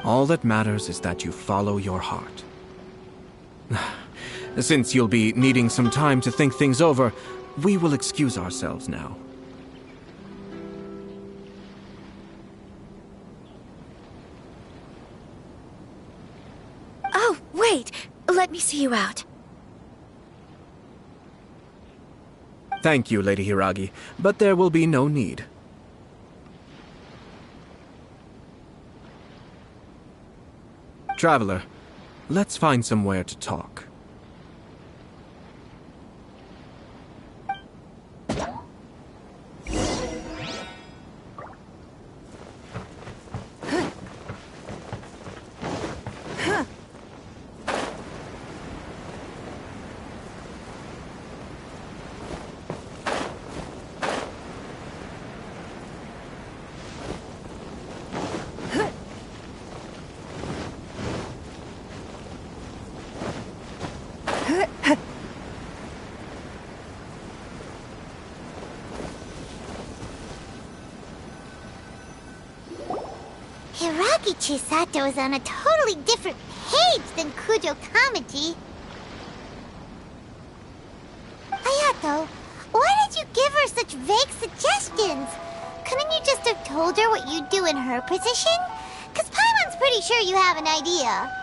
All that matters is that you follow your heart. Since you'll be needing some time to think things over, we will excuse ourselves now. Oh, wait! Let me see you out. Thank you, Lady Hiragi, but there will be no need. Traveler, let's find somewhere to talk. Hiragi Chisato is on a totally different page than Kujo Kamaji. Hayato, why did you give her such vague suggestions? Couldn't you just have told her what you'd do in her position? Because Paimon's pretty sure you have an idea.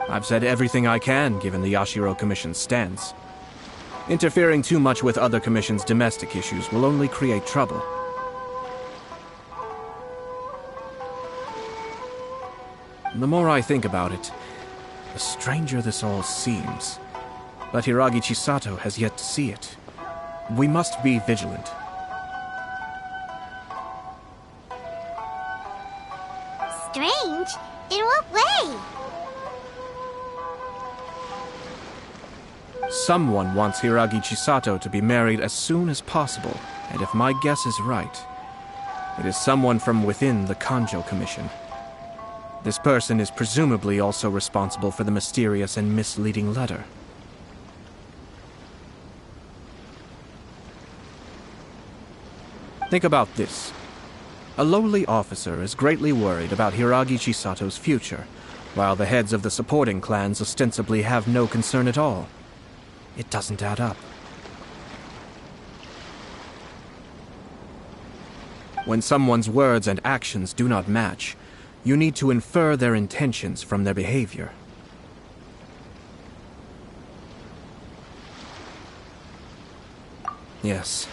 I've said everything I can, given the Yashiro Commission's stance. Interfering too much with other commissions' domestic issues will only create trouble. The more I think about it, the stranger this all seems. But Hiragi Chisato has yet to see it. We must be vigilant. Strange? In what way? Someone wants Hiragi Chisato to be married as soon as possible, and if my guess is right, it is someone from within the Kanjo Commission. This person is presumably also responsible for the mysterious and misleading letter. Think about this. A lowly officer is greatly worried about Hiragi Chisato's future, while the heads of the supporting clans ostensibly have no concern at all. It doesn't add up. When someone's words and actions do not match, you need to infer their intentions from their behavior. Yes,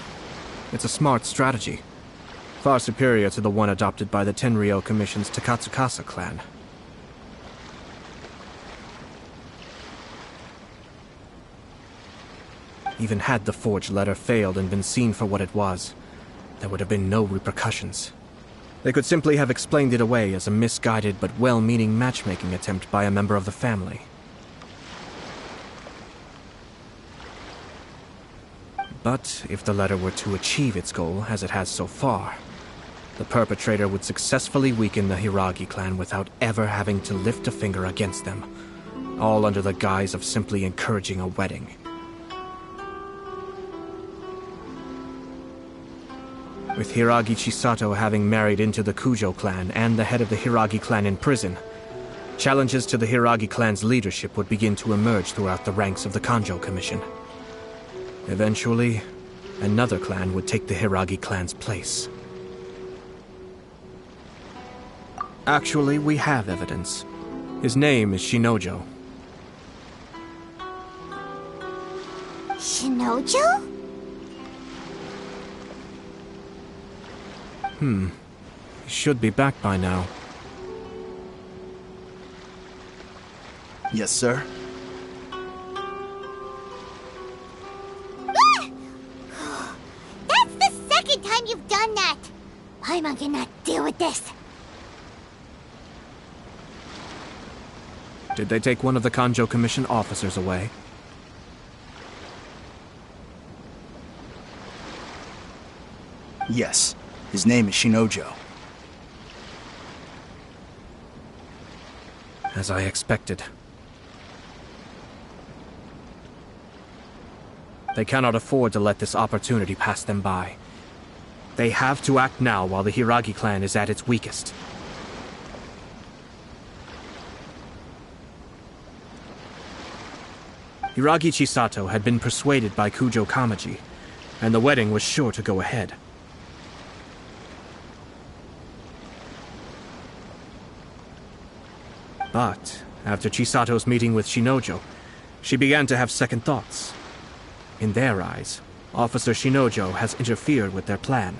it's a smart strategy. Far superior to the one adopted by the Tenryou Commission's Takatsukasa clan. Even had the forged letter failed and been seen for what it was, there would have been no repercussions. They could simply have explained it away as a misguided but well-meaning matchmaking attempt by a member of the family. But if the letter were to achieve its goal, as it has so far, the perpetrator would successfully weaken the Hiragi clan without ever having to lift a finger against them, all under the guise of simply encouraging a wedding. With Hiragi Chisato having married into the Kujo clan and the head of the Hiragi clan in prison, challenges to the Hiragi clan's leadership would begin to emerge throughout the ranks of the Kanjo Commission. Eventually, another clan would take the Hiragi clan's place. Actually, we have evidence. His name is Shinojo. Shinojo? He should be back by now. Yes, sir. That's the second time you've done that! Paimon cannot deal with this. Did they take one of the Kanjo Commission officers away? Yes. His name is Shinojo. As I expected. They cannot afford to let this opportunity pass them by. They have to act now while the Hiragi clan is at its weakest. Hiragi Chisato had been persuaded by Kujo Kamaji, and the wedding was sure to go ahead. But after Chisato's meeting with Shinojo, she began to have second thoughts. In their eyes, Officer Shinojo has interfered with their plan.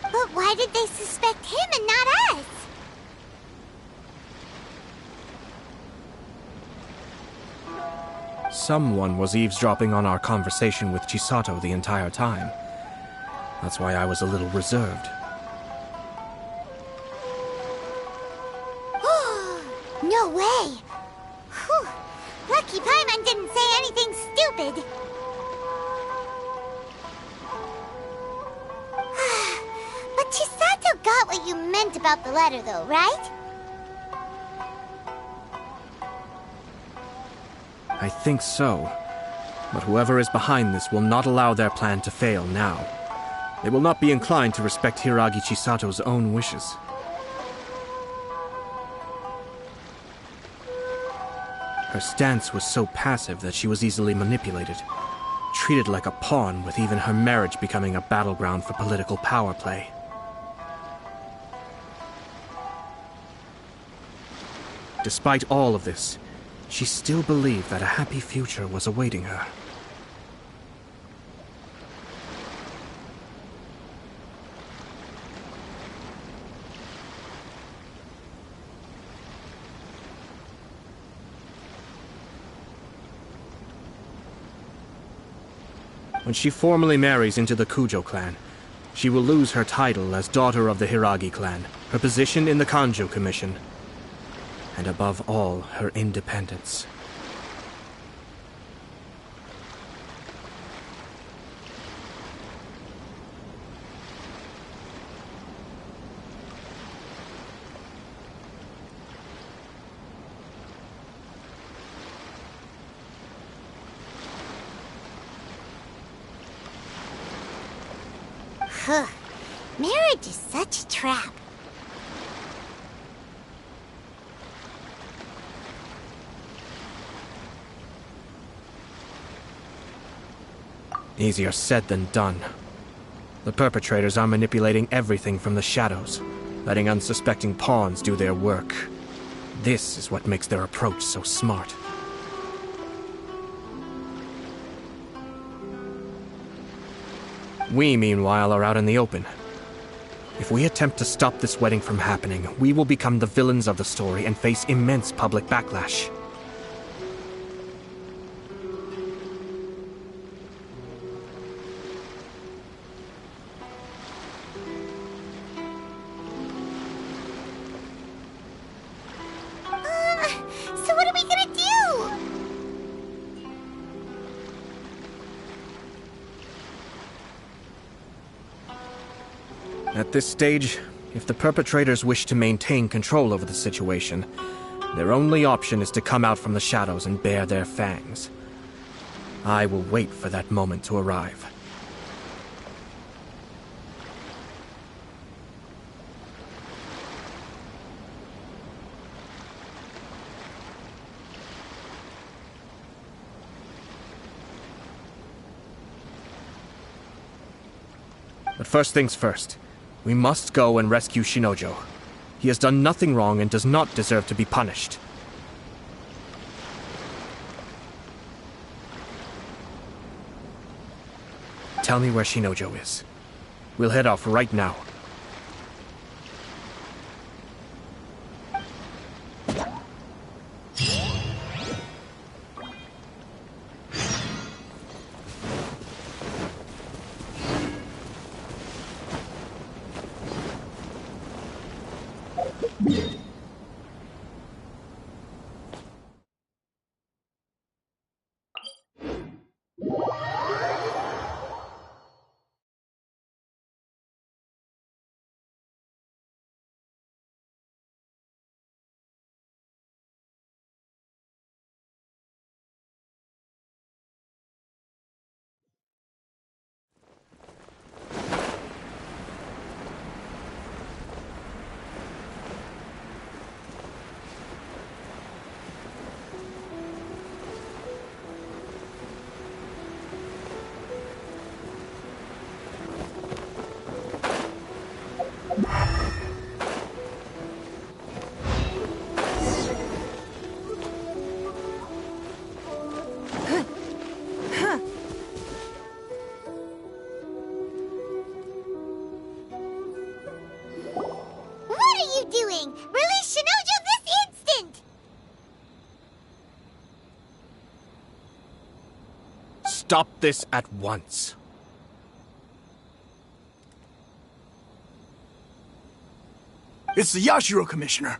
But why did they suspect him and not us? Someone was eavesdropping on our conversation with Chisato the entire time. That's why I was a little reserved. No way! Whew. Lucky Paimon didn't say anything stupid. But Chisato not what you meant about the letter, though, right? I think so. But whoever is behind this will not allow their plan to fail now. They will not be inclined to respect Hiragi Chisato's own wishes. Her stance was so passive that she was easily manipulated, treated like a pawn, with even her marriage becoming a battleground for political power play. Despite all of this, she still believed that a happy future was awaiting her. When she formally marries into the Kujo clan, she will lose her title as daughter of the Hiragi clan, her position in the Kanjo Commission, and above all, her independence. Marriage is such a trap. Easier said than done. The perpetrators are manipulating everything from the shadows, letting unsuspecting pawns do their work. This is what makes their approach so smart. We, meanwhile, are out in the open. If we attempt to stop this wedding from happening, we will become the villains of the story and face immense public backlash. So what are we gonna do? At this stage, if the perpetrators wish to maintain control over the situation, their only option is to come out from the shadows and bare their fangs. I will wait for that moment to arrive. But first things first. We must go and rescue Shinojo. He has done nothing wrong and does not deserve to be punished. Tell me where Shinojo is. We'll head off right now. Doing? Release Shinojo this instant! Stop this at once. It's the Yashiro Commissioner.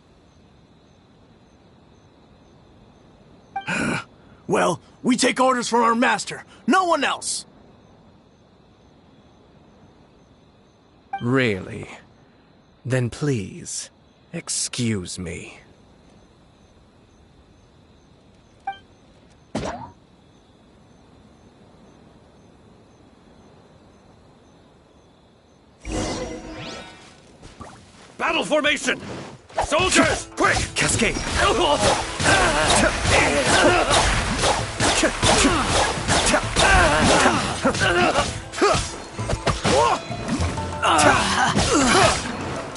Well, we take orders from our master. No one else. Really? Then please, excuse me. Battle formation! Soldiers, quick! Cascade!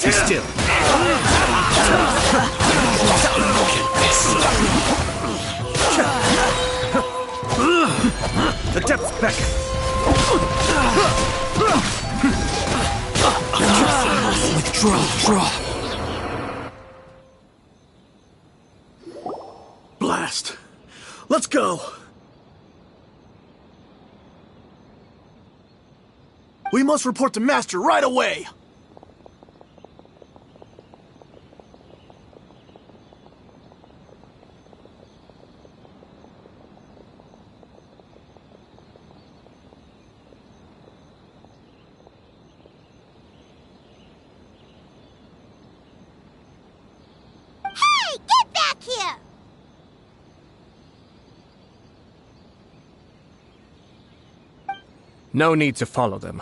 Too still. The depths beckon. Withdraw. Blast. Let's go. We must report to Master right away. Hey, get back here! No need to follow them.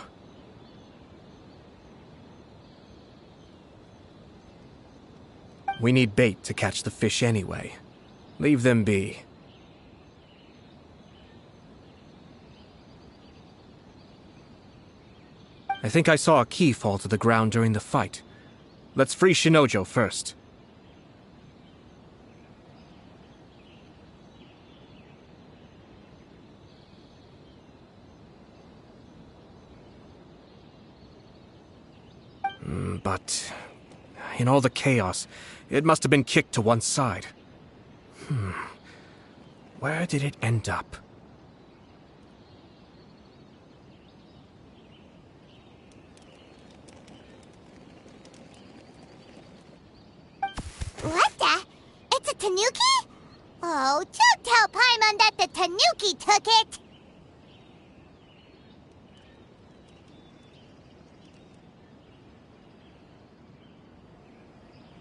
We need bait to catch the fish anyway. Leave them be. I think I saw a key fall to the ground during the fight. Let's free Shinojo first. But in all the chaos, it must have been kicked to one side. Where did it end up? What the? It's a tanuki? Oh, don't tell Paimon that the tanuki took it!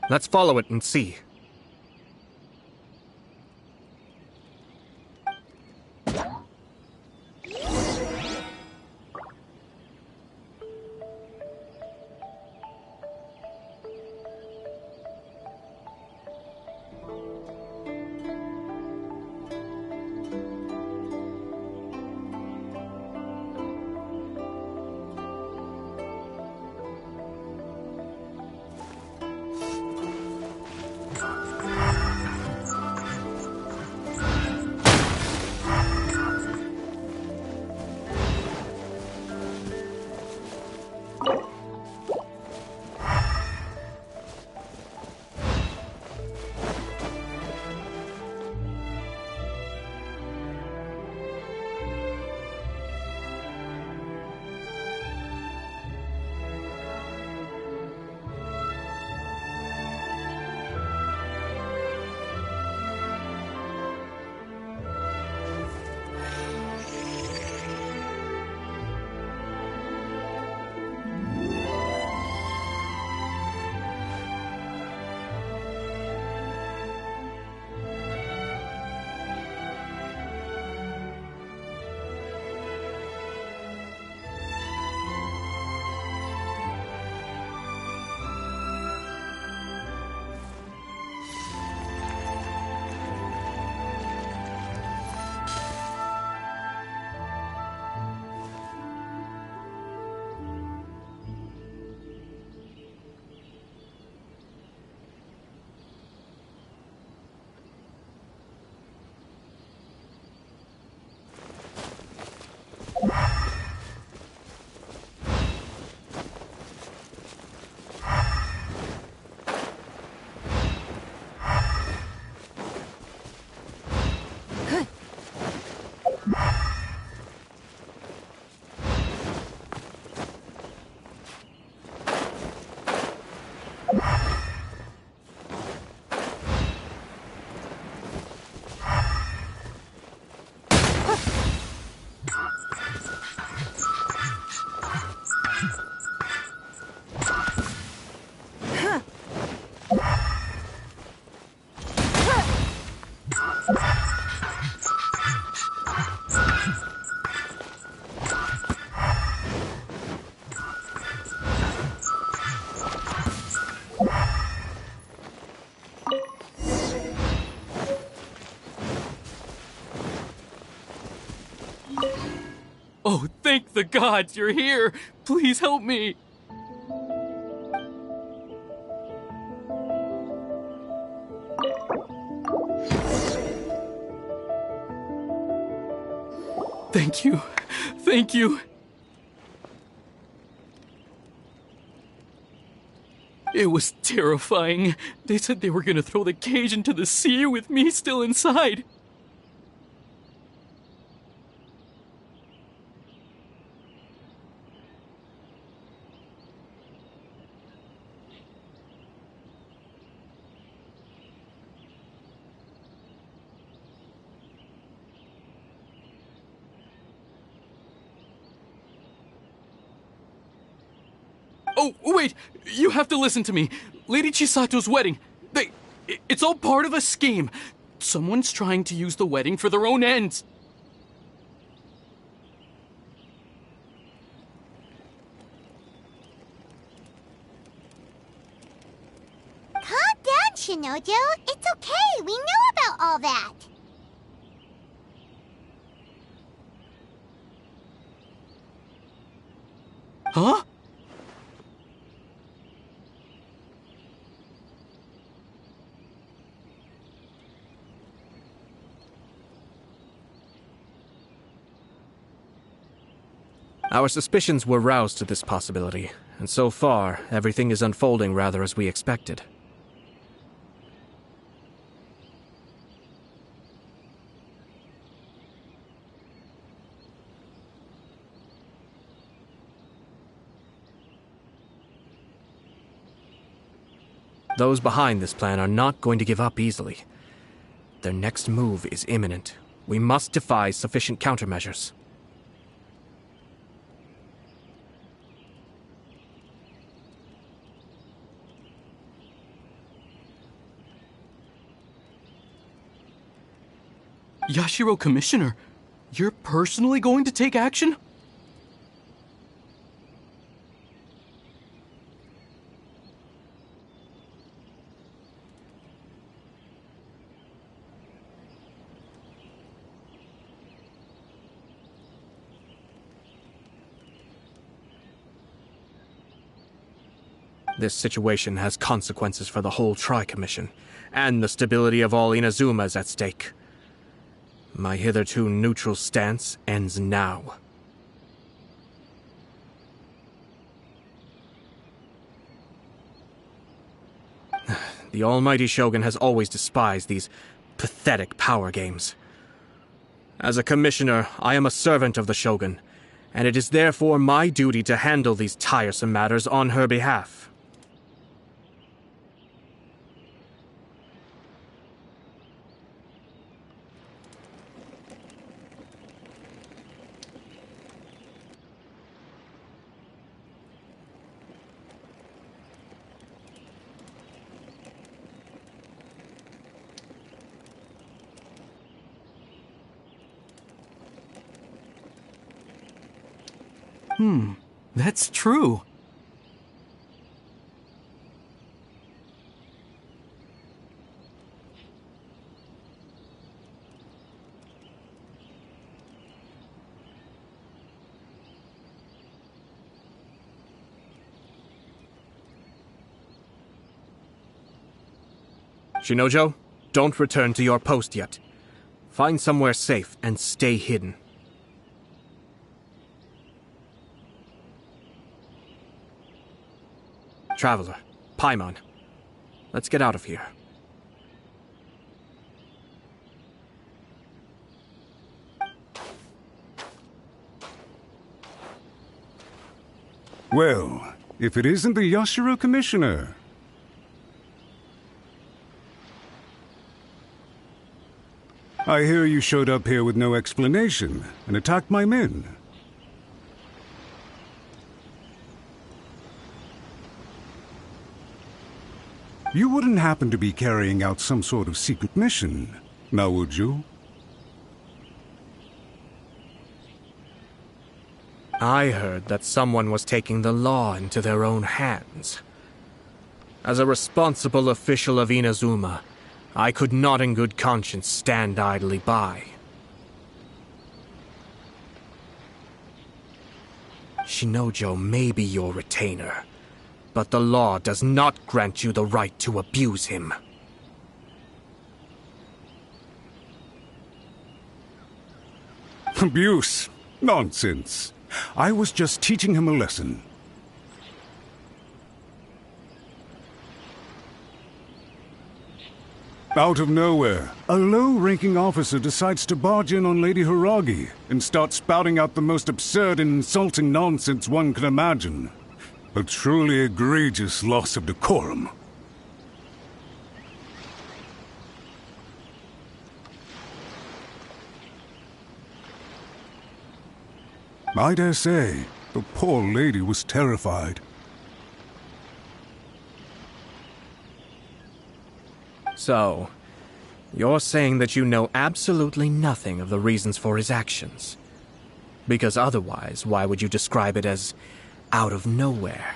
Let's follow it and see. Thank the gods you're here! Please help me! Thank you. Thank you. It was terrifying. They said they were gonna throw the cage into the sea with me still inside. Oh, wait! You have to listen to me. Lady Chisato's wedding. It's all part of a scheme. Someone's trying to use the wedding for their own ends. Calm down, Shinojo. It's okay. We know about all that. Huh? Our suspicions were roused to this possibility, and so far, everything is unfolding rather as we expected. Those behind this plan are not going to give up easily. Their next move is imminent. We must devise sufficient countermeasures. Yashiro Commissioner, you're personally going to take action? This situation has consequences for the whole Tri-Commission, and the stability of all Inazuma is at stake. My hitherto neutral stance ends now. The almighty Shogun has always despised these pathetic power games. As a commissioner, I am a servant of the Shogun, and it is therefore my duty to handle these tiresome matters on her behalf. That's true. Shinojo, don't return to your post yet. Find somewhere safe and stay hidden. Traveler, Paimon, let's get out of here. Well, if it isn't the Yashiro Commissioner. I hear you showed up here with no explanation and attacked my men. You wouldn't happen to be carrying out some sort of secret mission, now would you? I heard that someone was taking the law into their own hands. As a responsible official of Inazuma, I could not in good conscience stand idly by. Shinojo may be your retainer, but the law does not grant you the right to abuse him. Abuse? Nonsense. I was just teaching him a lesson. Out of nowhere, a low-ranking officer decides to barge in on Lady Hiragi and start spouting out the most absurd and insulting nonsense one can imagine. A truly egregious loss of decorum. I dare say, the poor lady was terrified. So, you're saying that you know absolutely nothing of the reasons for his actions? Because otherwise, why would you describe it as out of nowhere?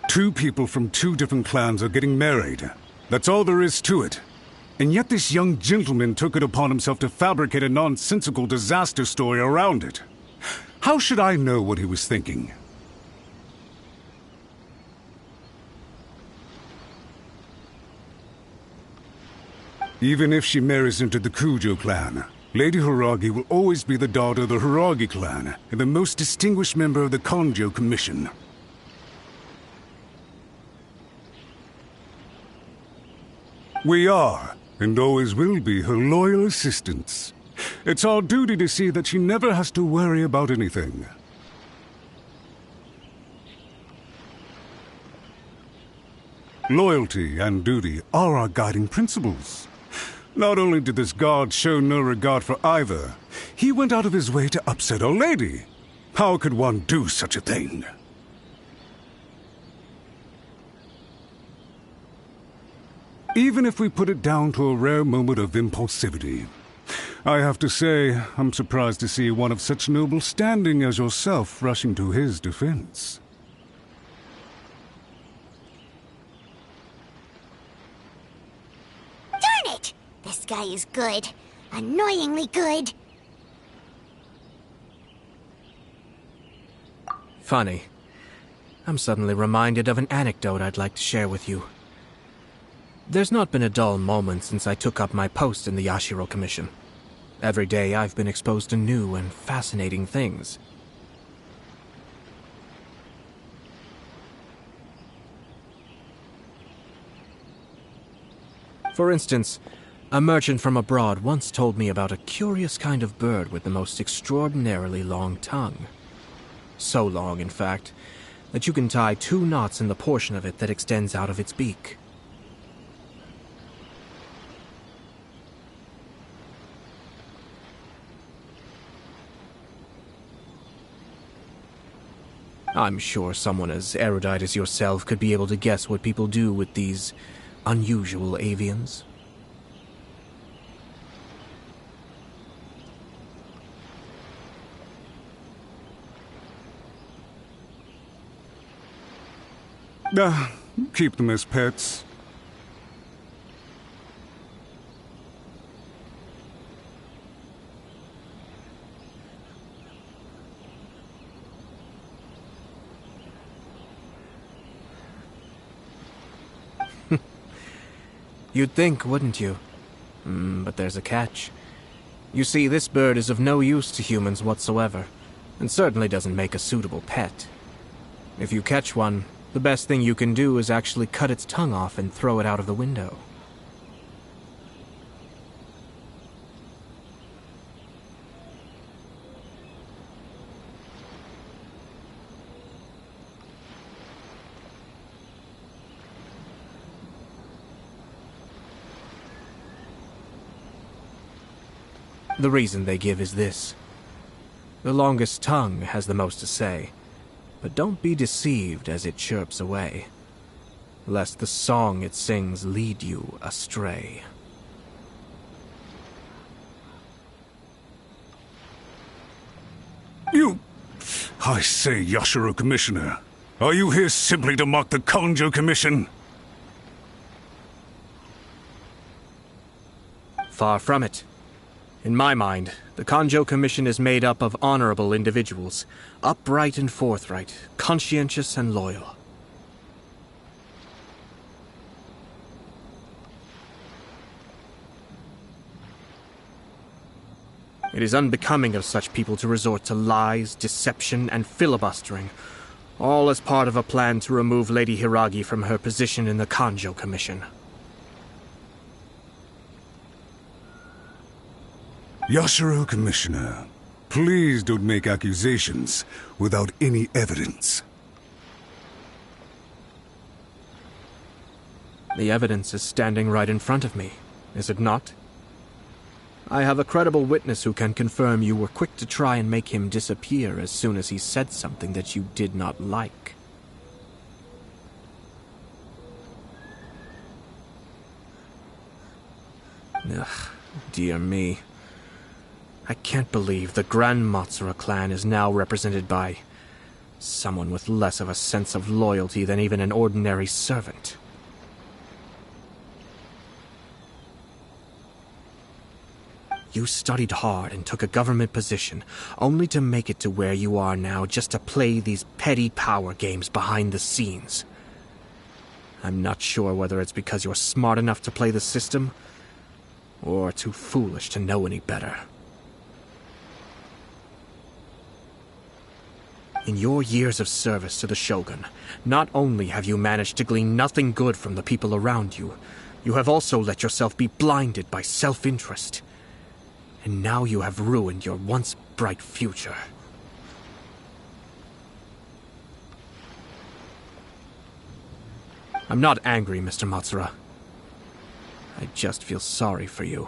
Two people from two different clans are getting married. That's all there is to it. And yet this young gentleman took it upon himself to fabricate a nonsensical disaster story around it. How should I know what he was thinking? Even if she marries into the Kujo clan, Lady Hiragi will always be the daughter of the Hiragi clan and the most distinguished member of the Konjo Commission. We are, and always will be, her loyal assistants. It's our duty to see that she never has to worry about anything. Loyalty and duty are our guiding principles. Not only did this guard show no regard for either, he went out of his way to upset our lady. How could one do such a thing? Even if we put it down to a rare moment of impulsivity, I have to say, I'm surprised to see one of such noble standing as yourself rushing to his defense. Darn it! This guy is good. Annoyingly good. Funny. I'm suddenly reminded of an anecdote I'd like to share with you. There's not been a dull moment since I took up my post in the Yashiro Commission. Every day I've been exposed to new and fascinating things. For instance, a merchant from abroad once told me about a curious kind of bird with the most extraordinarily long tongue. So long, in fact, that you can tie 2 knots in the portion of it that extends out of its beak. I'm sure someone as erudite as yourself could be able to guess what people do with these unusual avians. Keep them as pets. You'd think, wouldn't you? But there's a catch. You see, this bird is of no use to humans whatsoever, and certainly doesn't make a suitable pet. If you catch one, the best thing you can do is actually cut its tongue off and throw it out of the window. The reason they give is this. The longest tongue has the most to say, but don't be deceived as it chirps away, lest the song it sings lead you astray. I say, Yashiro Commissioner, are you here simply to mock the Konjo Commission? Far from it. In my mind, the Kanjo Commission is made up of honorable individuals, upright and forthright, conscientious and loyal. It is unbecoming of such people to resort to lies, deception, and filibustering, all as part of a plan to remove Lady Hiragi from her position in the Kanjo Commission. Yashiro, Commissioner, please don't make accusations without any evidence. The evidence is standing right in front of me, is it not? I have a credible witness who can confirm you were quick to try and make him disappear as soon as he said something that you did not like. Ugh, dear me. I can't believe the Grand Matsura clan is now represented by someone with less of a sense of loyalty than even an ordinary servant. You studied hard and took a government position, only to make it to where you are now just to play these petty power games behind the scenes. I'm not sure whether it's because you're smart enough to play the system, or too foolish to know any better. In your years of service to the Shogun, not only have you managed to glean nothing good from the people around you, you have also let yourself be blinded by self-interest. And now you have ruined your once bright future. I'm not angry, Mr. Matsura. I just feel sorry for you.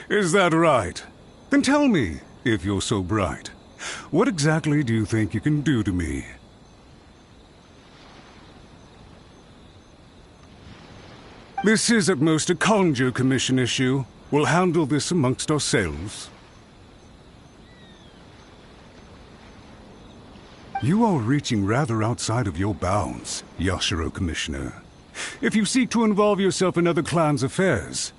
Is that right? Then tell me, if you're so bright, what exactly do you think you can do to me? This is at most a Kanjo Commission issue. We'll handle this amongst ourselves. You are reaching rather outside of your bounds, Yashiro, Commissioner. If you seek to involve yourself in other clans' affairs,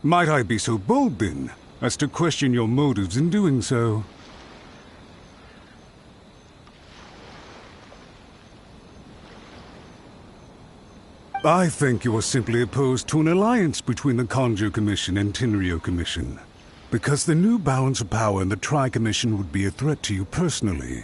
might I be so bold, then, as to question your motives in doing so? I think you are simply opposed to an alliance between the Kanjo Commission and Tenryo Commission, because the new balance of power in the Tri-Commission would be a threat to you personally.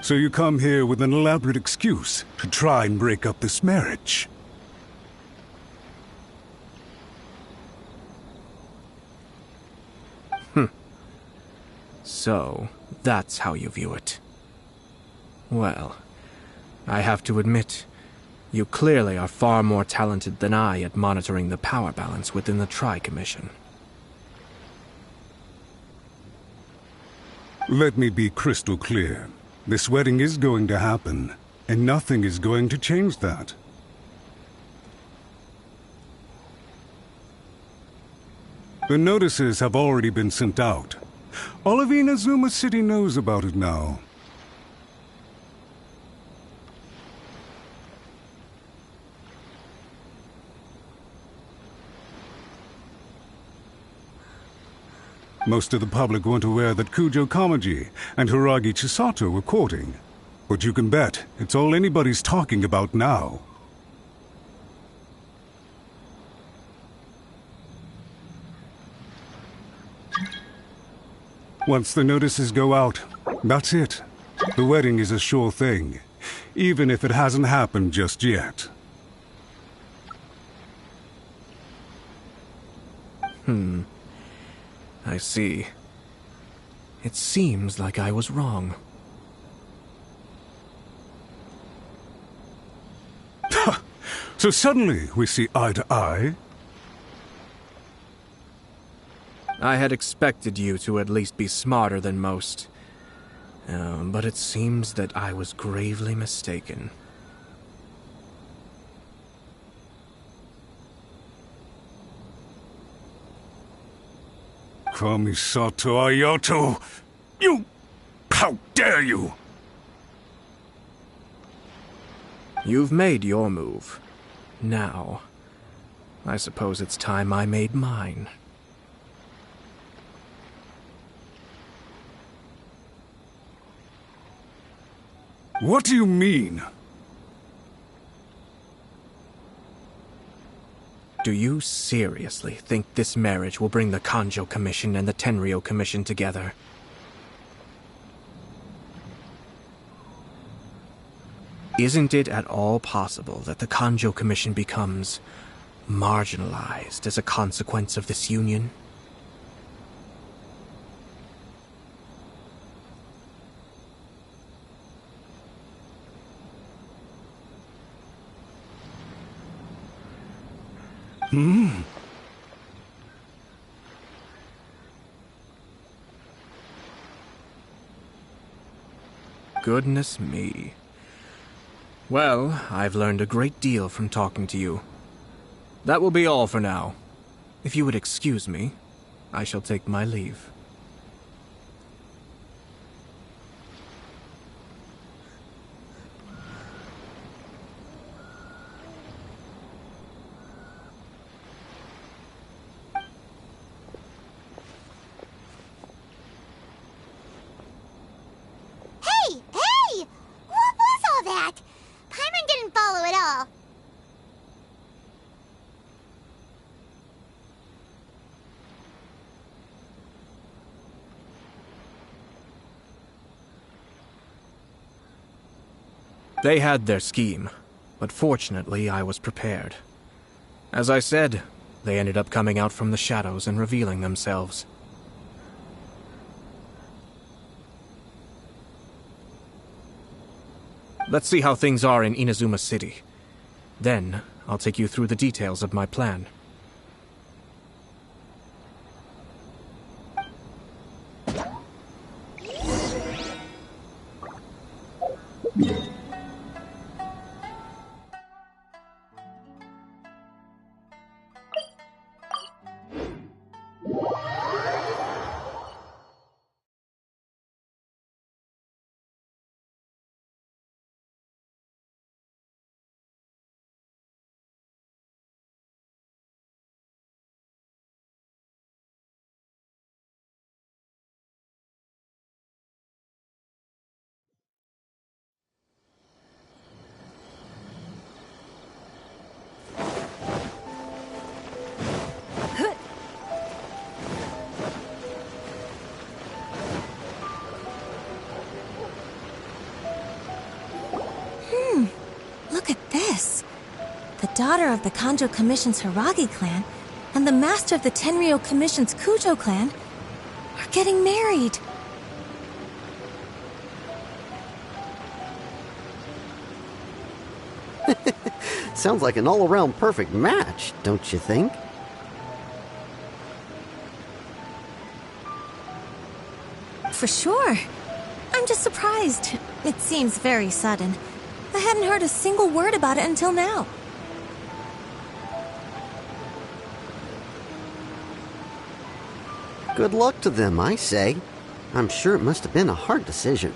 So you come here with an elaborate excuse to try and break up this marriage. So, that's how you view it. Well, I have to admit, you clearly are far more talented than I at monitoring the power balance within the Tri-Commission. Let me be crystal clear. This wedding is going to happen, and nothing is going to change that. The notices have already been sent out. All of Inazuma City knows about it now. Most of the public weren't aware that Kujo Kamaji and Hiragi Chisato were courting. But you can bet it's all anybody's talking about now. Once the notices go out, that's it. The wedding is a sure thing, even if it hasn't happened just yet. I see. It seems like I was wrong. So suddenly we see eye to eye? I had expected you to at least be smarter than most. But it seems that I was gravely mistaken. Kamisato Ayato! You... How dare you! You've made your move. Now, I suppose it's time I made mine. What do you mean? Do you seriously think this marriage will bring the Kanjo Commission and the Tenryo Commission together? Isn't it at all possible that the Kanjo Commission becomes marginalized as a consequence of this union? Goodness me. Well, I've learned a great deal from talking to you. That will be all for now. If you would excuse me, I shall take my leave. Hey! What was all that? Paimon didn't follow at all. They had their scheme, but fortunately I was prepared. As I said, they ended up coming out from the shadows and revealing themselves. Let's see how things are in Inazuma City. Then, I'll take you through the details of my plan. Look at this. The daughter of the Kanjo Commission's Hiragi clan and the master of the Tenryo Commission's Kujo clan are getting married. Sounds like an all-around perfect match, don't you think? For sure. I'm just surprised. It seems very sudden. I hadn't heard a single word about it until now. Good luck to them, I say. I'm sure it must have been a hard decision.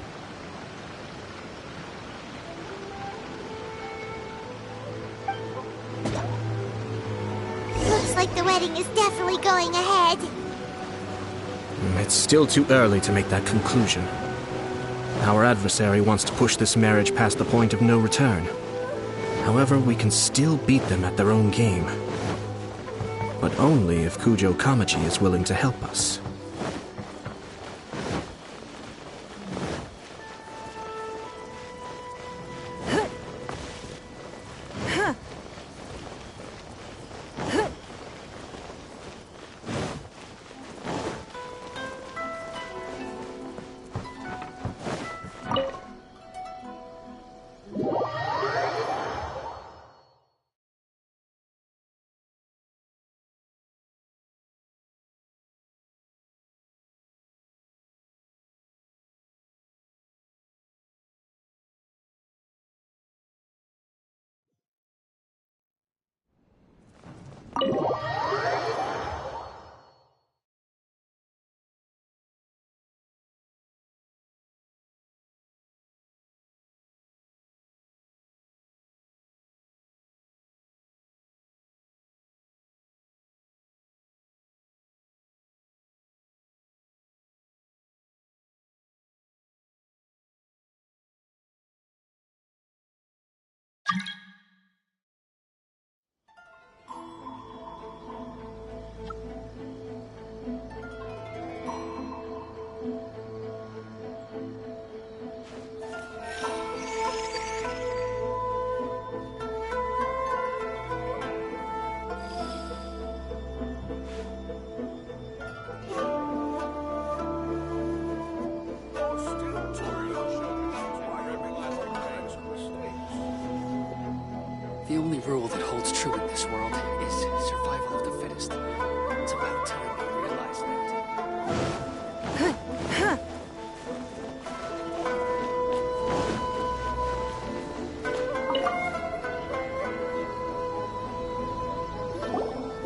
Looks like the wedding is definitely going ahead. It's still too early to make that conclusion. Our adversary wants to push this marriage past the point of no return. However, we can still beat them at their own game. But only if Kujo Kamachi is willing to help us.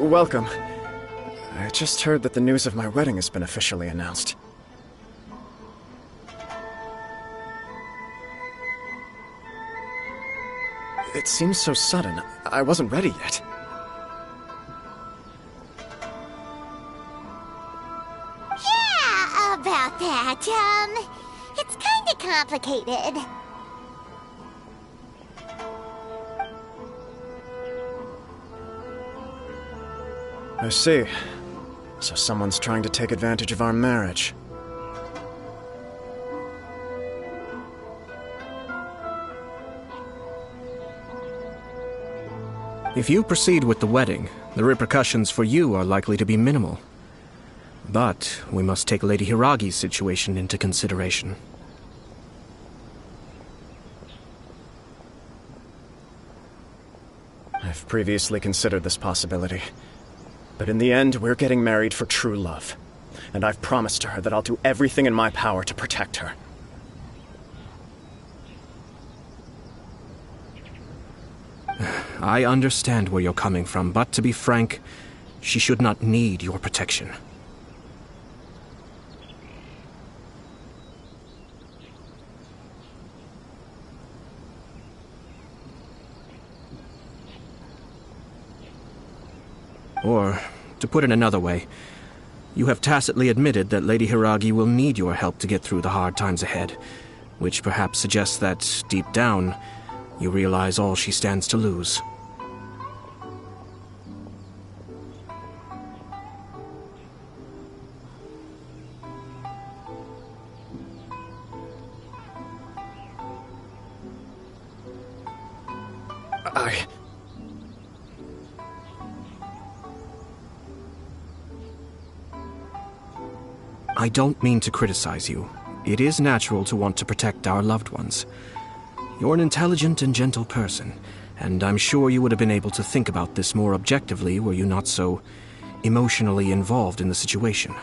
welcome. I just heard that the news of my wedding has been officially announced. It seems so sudden. I wasn't ready yet. Yeah, about that. It's kinda complicated. I see. So someone's trying to take advantage of our marriage. If you proceed with the wedding, the repercussions for you are likely to be minimal. But we must take Lady Hiragi's situation into consideration. I've previously considered this possibility. But in the end, we're getting married for true love. And I've promised her that I'll do everything in my power to protect her. I understand where you're coming from, but to be frank, she should not need your protection. Or, to put it another way, you have tacitly admitted that Lady Hiragi will need your help to get through the hard times ahead, which perhaps suggests that, deep down, you realize all she stands to lose. I don't mean to criticize you. It is natural to want to protect our loved ones. You're an intelligent and gentle person, and I'm sure you would have been able to think about this more objectively were you not so emotionally involved in the situation.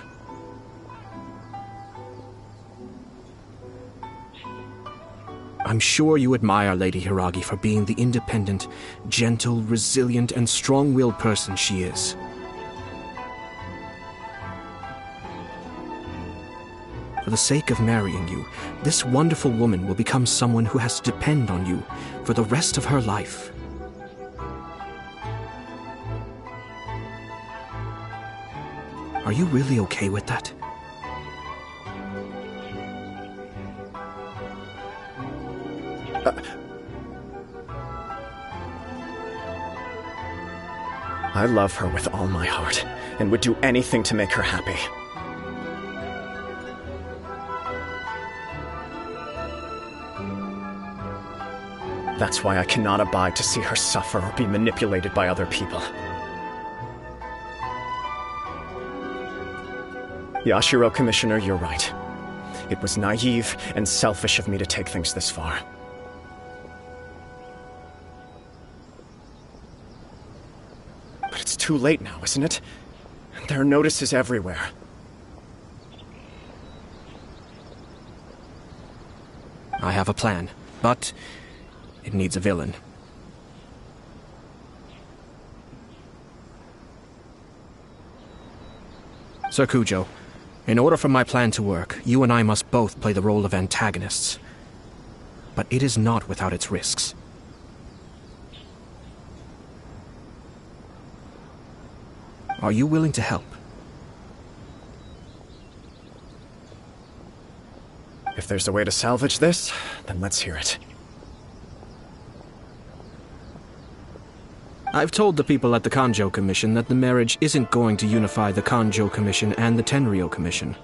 I'm sure you admire Lady Hiragi for being the independent, gentle, resilient, and strong-willed person she is. For the sake of marrying you, this wonderful woman will become someone who has to depend on you for the rest of her life. Are you really okay with that? I love her with all my heart, and would do anything to make her happy. That's why I cannot abide to see her suffer or be manipulated by other people. Yashiro, Commissioner, you're right. It was naive and selfish of me to take things this far. But it's too late now, isn't it? There are notices everywhere. I have a plan, but it needs a villain. Sir Kujo, in order for my plan to work, you and I must both play the role of antagonists. But it is not without its risks. Are you willing to help? If there's a way to salvage this, then let's hear it. I've told the people at the Kanjo Commission that the marriage isn't going to unify the Kanjo Commission and the Tenryou Commission.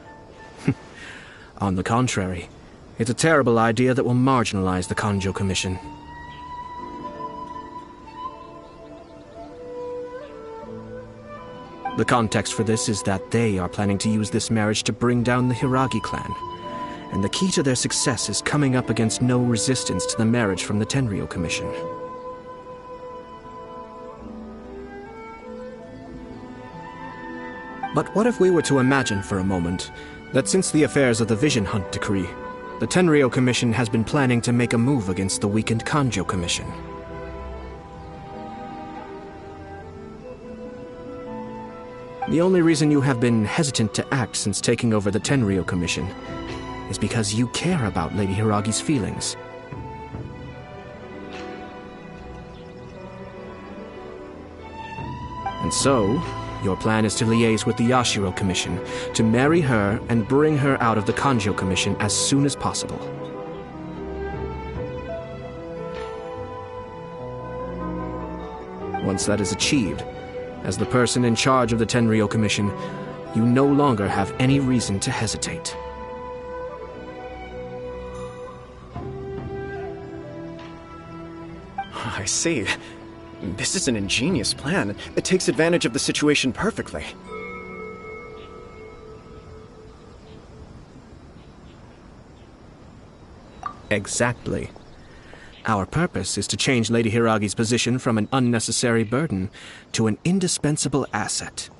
On the contrary, it's a terrible idea that will marginalize the Kanjo Commission. The context for this is that they are planning to use this marriage to bring down the Hiragi clan, and the key to their success is coming up against no resistance to the marriage from the Tenryou Commission. But what if we were to imagine for a moment that since the affairs of the Vision Hunt Decree, the Tenryou Commission has been planning to make a move against the weakened Kanjo Commission? The only reason you have been hesitant to act since taking over the Tenryou Commission is because you care about Lady Hiragi's feelings. And so, your plan is to liaise with the Yashiro Commission, to marry her and bring her out of the Kanjo Commission as soon as possible. Once that is achieved, as the person in charge of the Tenryou Commission, you no longer have any reason to hesitate. I see. This is an ingenious plan. It takes advantage of the situation perfectly. Exactly. Our purpose is to change Lady Hiragi's position from an unnecessary burden to an indispensable asset.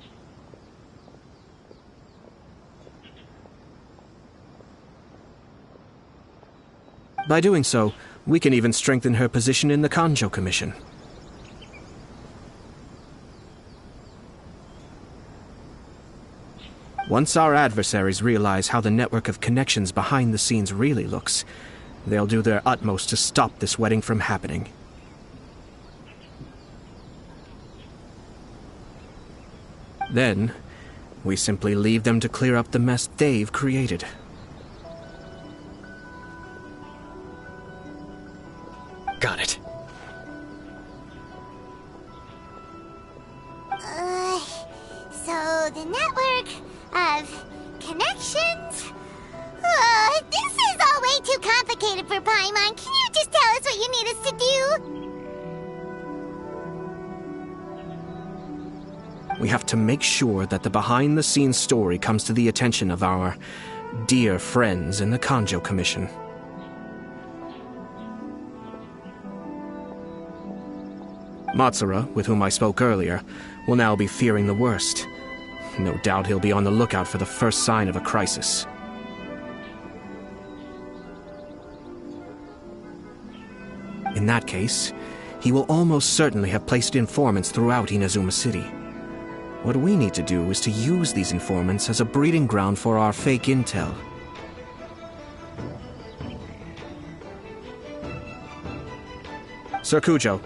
By doing so, we can even strengthen her position in the Kanjo Commission. Once our adversaries realize how the network of connections behind the scenes really looks, they'll do their utmost to stop this wedding from happening. Then, we simply leave them to clear up the mess they've created. Got it. So the network of connections? This is all way too complicated for Paimon. Can you just tell us what you need us to do? We have to make sure that the behind-the-scenes story comes to the attention of our dear friends in the Kanjo Commission. Matsura, with whom I spoke earlier, will now be fearing the worst. No doubt he'll be on the lookout for the first sign of a crisis. In that case, he will almost certainly have placed informants throughout Inazuma City. What we need to do is to use these informants as a breeding ground for our fake intel. Sir Kujo,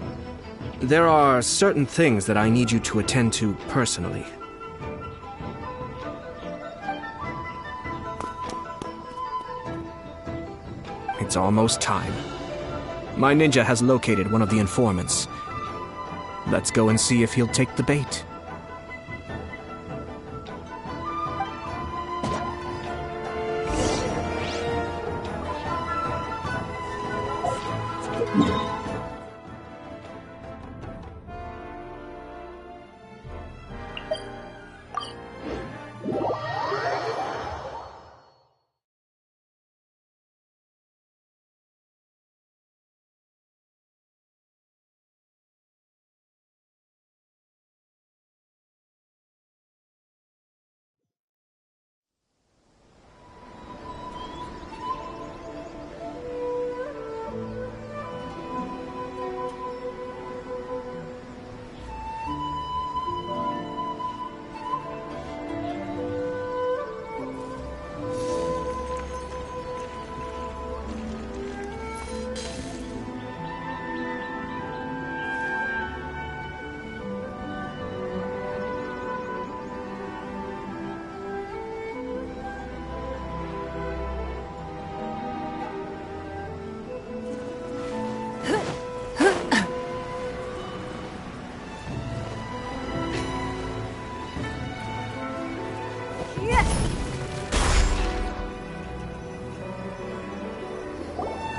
there are certain things that I need you to attend to personally. It's almost time. My ninja has located one of the informants. Let's go and see if he'll take the bait.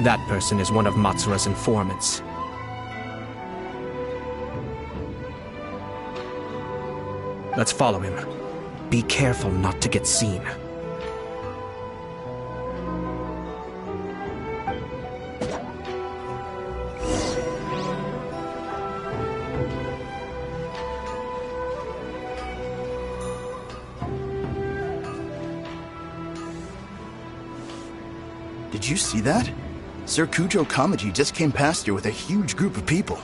That person is one of Matsura's informants. Let's follow him. Be careful not to get seen. Did you see that? Sir Kujo Kamaji just came past here with a huge group of people.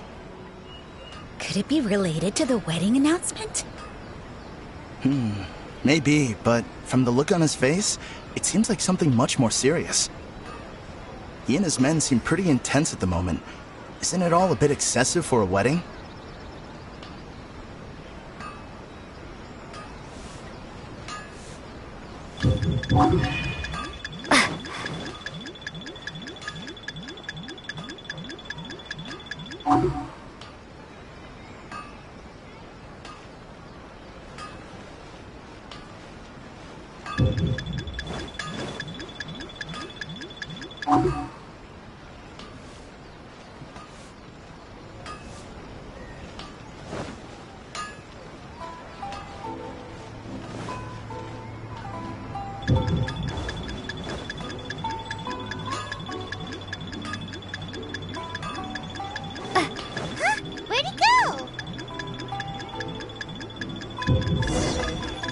Could it be related to the wedding announcement? Maybe, but from the look on his face, it seems like something much more serious. He and his men seem pretty intense at the moment. Isn't it all a bit excessive for a wedding? Where'd he go?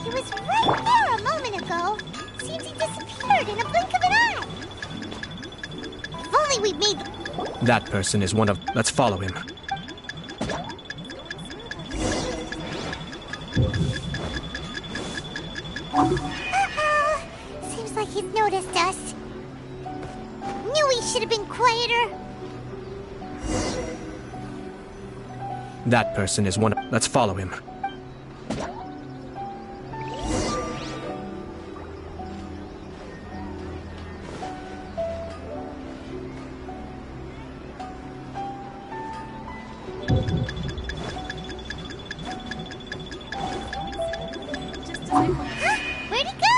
He was right there a moment ago. Seems he disappeared in a blink of an eye. If only we'd made the... That person is one of... Let's follow him. Seems like he's noticed us. Knew he should have been quieter. That person is one of... Let's follow him. Where'd he go?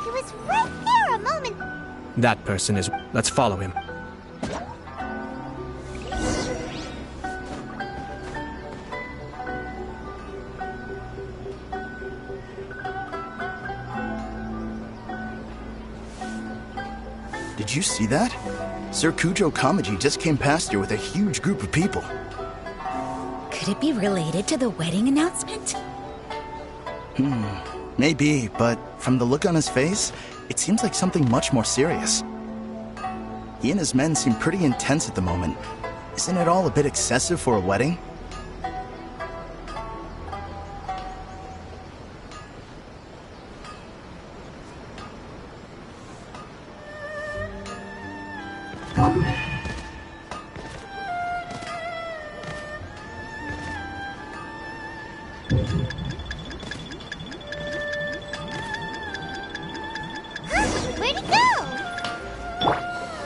He was right there a moment. That person is... Let's follow him. Did you see that? Sir Kujo Kamaji just came past here with a huge group of people. Could it be related to the wedding announcement? Maybe, but from the look on his face, it seems like something much more serious. He and his men seem pretty intense at the moment. Isn't it all a bit excessive for a wedding? Where'd he go?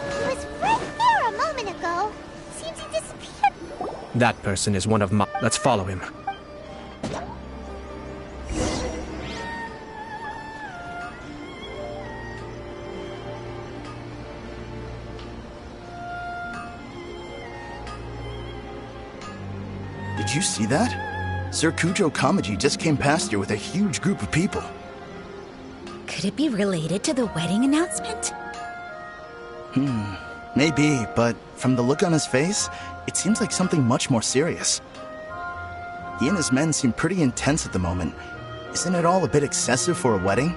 He was right there a moment ago. Seems he disappeared. That person is one of my... Let's follow him. Did you see that? Sir Kujo Kamaji just came past here with a huge group of people. Could it be related to the wedding announcement? Maybe, but from the look on his face, it seems like something much more serious. He and his men seem pretty intense at the moment. Isn't it all a bit excessive for a wedding?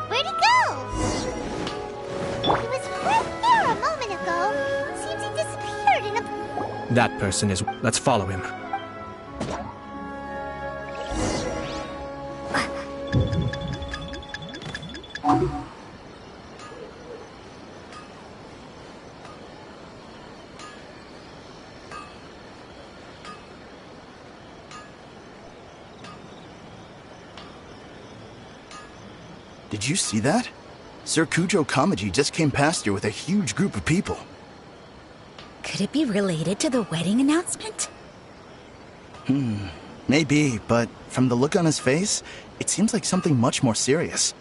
Where'd he go? He was right there a moment ago. Seems he disappeared in a... That person is... Let's follow him. Did you see that? Sir Kujo Kamaji just came past here with a huge group of people. Could it be related to the wedding announcement? Maybe, but from the look on his face, it seems like something much more serious.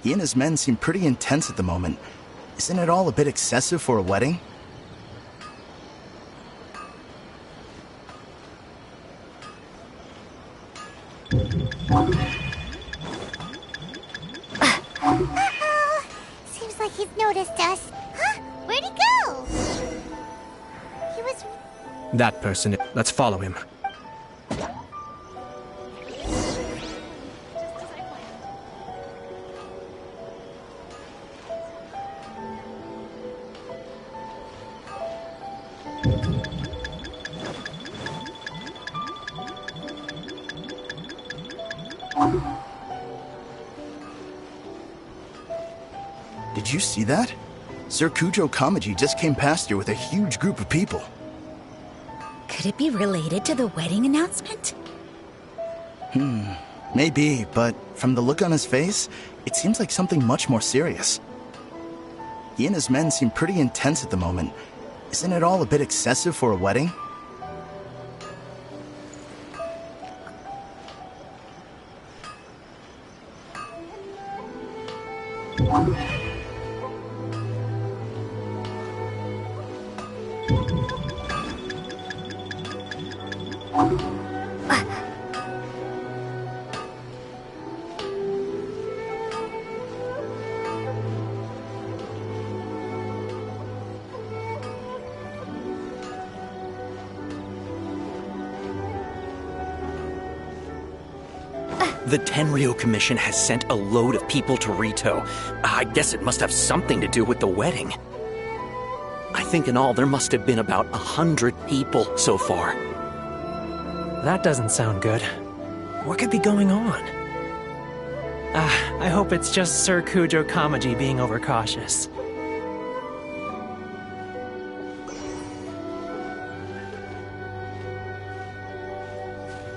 He and his men seem pretty intense at the moment. Isn't it all a bit excessive for a wedding? Seems like he's noticed us. Huh? Where'd he go? He was... That person... Let's follow him. Did you see that? Sir Kujo Kamaji just came past here with a huge group of people. Could it be related to the wedding announcement? Maybe, but from the look on his face, it seems like something much more serious. He and his men seem pretty intense at the moment. Isn't it all a bit excessive for a wedding? The Tenryo Commission has sent a load of people to Rito. I guess it must have something to do with the wedding. I think in all there must have been about 100 people so far. That doesn't sound good. What could be going on? I hope it's just Sir Kujo Kamaji being overcautious.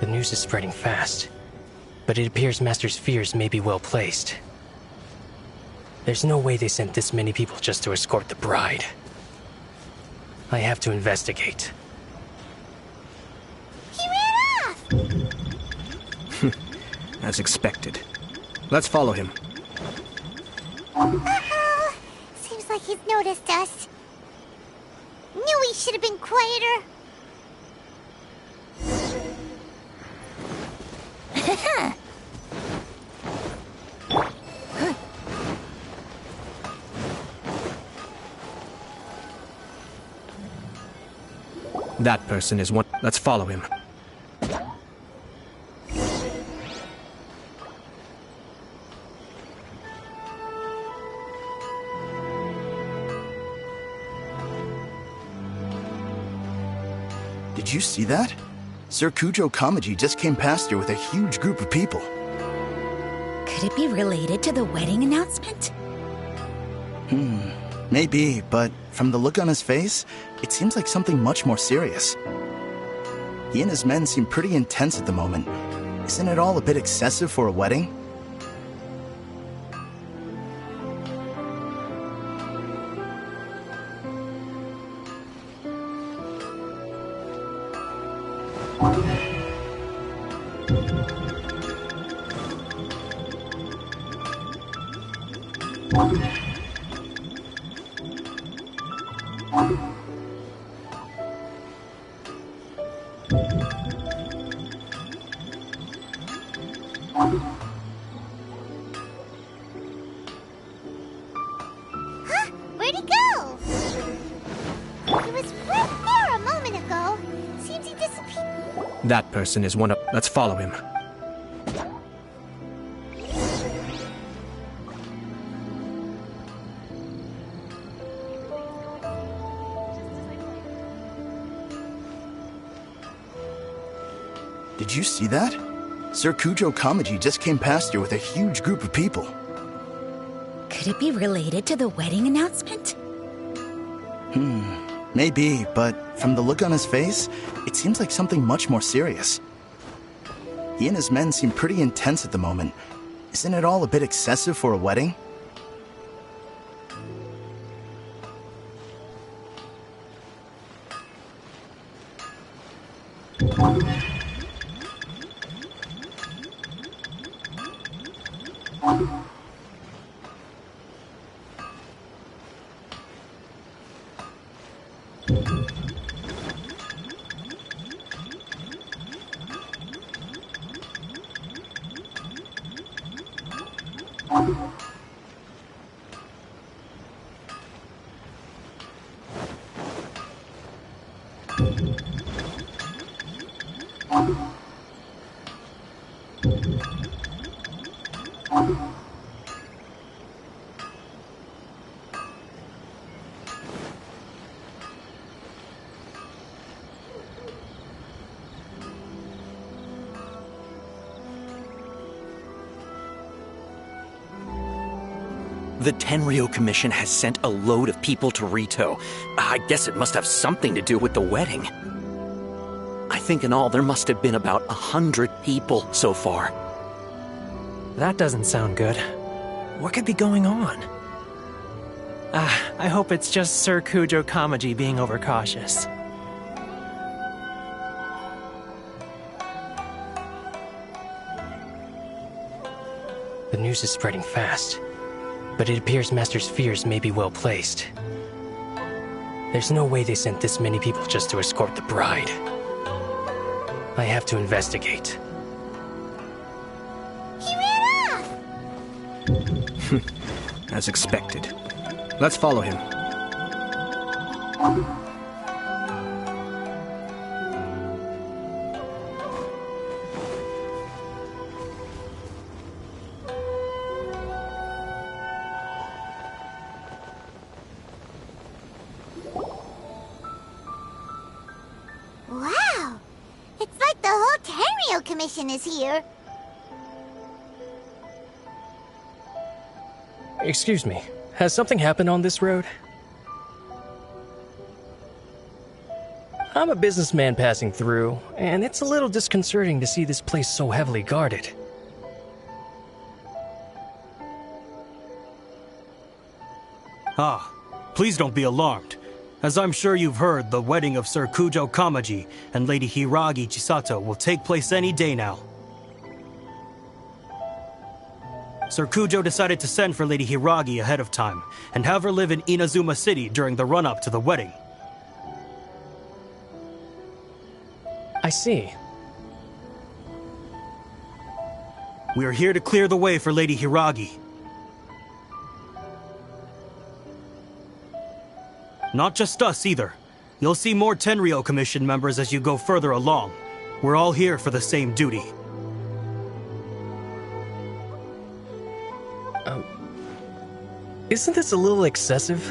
The news is spreading fast, but it appears Master's fears may be well placed. There's no way they sent this many people just to escort the bride. I have to investigate. He ran off! As expected. Let's follow him. Uh-oh. Seems like he's noticed us. Knew he should have been quieter. That person is one. Let's follow him. Did you see that? Sir Kujo Kamaji just came past here with a huge group of people. Could it be related to the wedding announcement? Maybe, but from the look on his face, it seems like something much more serious. He and his men seem pretty intense at the moment. Isn't it all a bit excessive for a wedding? Huh? Where'd he go? He was right there a moment ago. Seems he disappeared. That person is one of. Let's follow him. Did you see that? Sir Kujo Kamaji just came past here with a huge group of people. Could it be related to the wedding announcement? Maybe, but from the look on his face, it seems like something much more serious. He and his men seem pretty intense at the moment. Isn't it all a bit excessive for a wedding? The Tenryo Commission has sent a load of people to Rito. I guess it must have something to do with the wedding. I think in all there must have been about 100 people so far. That doesn't sound good. What could be going on? I hope it's just Sir Kujo Kamaji being overcautious. The news is spreading fast, but it appears Master's fears may be well placed. There's no way they sent this many people just to escort the bride. I have to investigate. He ran off! As expected. Let's follow him. Wow! It's like the whole Tenryo Commission is here. Excuse me, has something happened on this road? I'm a businessman passing through, and it's a little disconcerting to see this place so heavily guarded. Ah, please don't be alarmed. As I'm sure you've heard, the wedding of Sir Kujo Kamaji and Lady Hiragi Chisato will take place any day now. Sir Kujo decided to send for Lady Hiragi ahead of time and have her live in Inazuma City during the run-up to the wedding. I see. We are here to clear the way for Lady Hiragi. Not just us either. You'll see more Tenryo Commission members as you go further along. We're all here for the same duty. Isn't this a little excessive?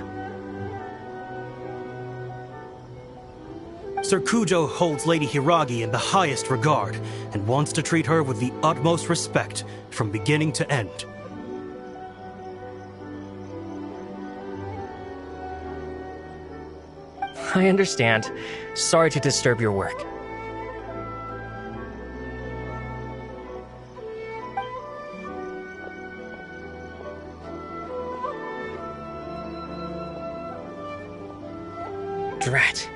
Sir Kujo holds Lady Hiragi in the highest regard and wants to treat her with the utmost respect from beginning to end. I understand. Sorry to disturb your work. Drat.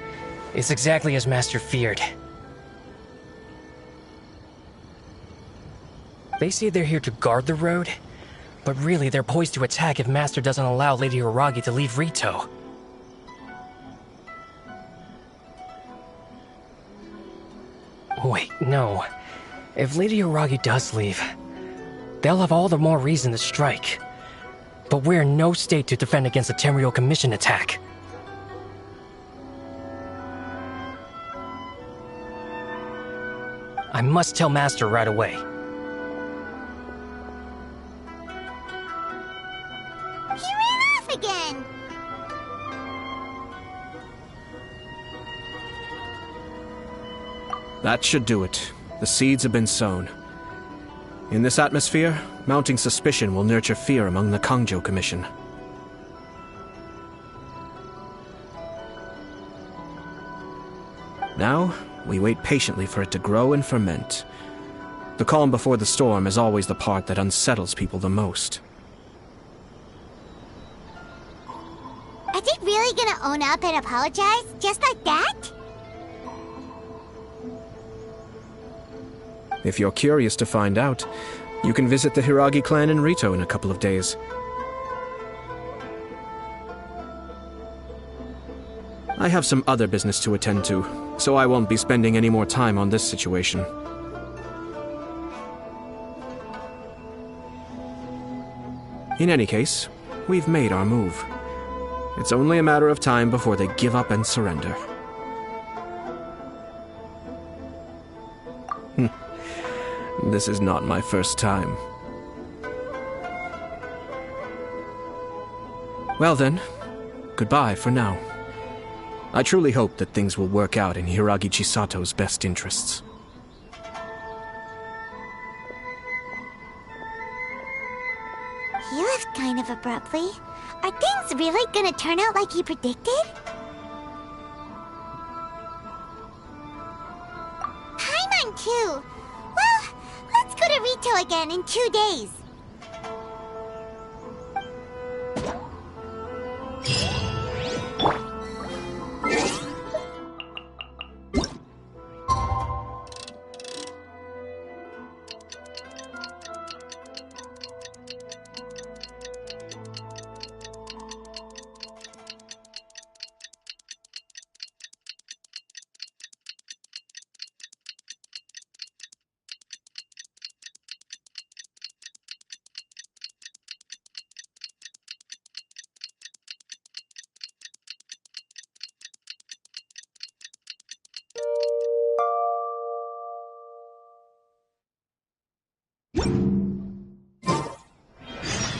It's exactly as Master feared. They say they're here to guard the road, but really they're poised to attack if Master doesn't allow Lady Hiragi to leave Rito. Wait, no. If Lady Hiragi does leave, they'll have all the more reason to strike. But we're in no state to defend against a Tenryo Commission attack. I must tell Master right away. He ran off again! That should do it. The seeds have been sown. In this atmosphere, mounting suspicion will nurture fear among the Kangjo Commission. Now, we wait patiently for it to grow and ferment. The calm before the storm is always the part that unsettles people the most. Are they really gonna own up and apologize? Just like that? If you're curious to find out, you can visit the Hiragi clan in Rito in a couple of days. I have some other business to attend to, so I won't be spending any more time on this situation. In any case, we've made our move. It's only a matter of time before they give up and surrender. This is not my first time. Well then, goodbye for now. I truly hope that things will work out in Hiragi Chisato's best interests. He left kind of abruptly. Are things really gonna turn out like he predicted? Paimon too. Well, let's go to Rito again in 2 days.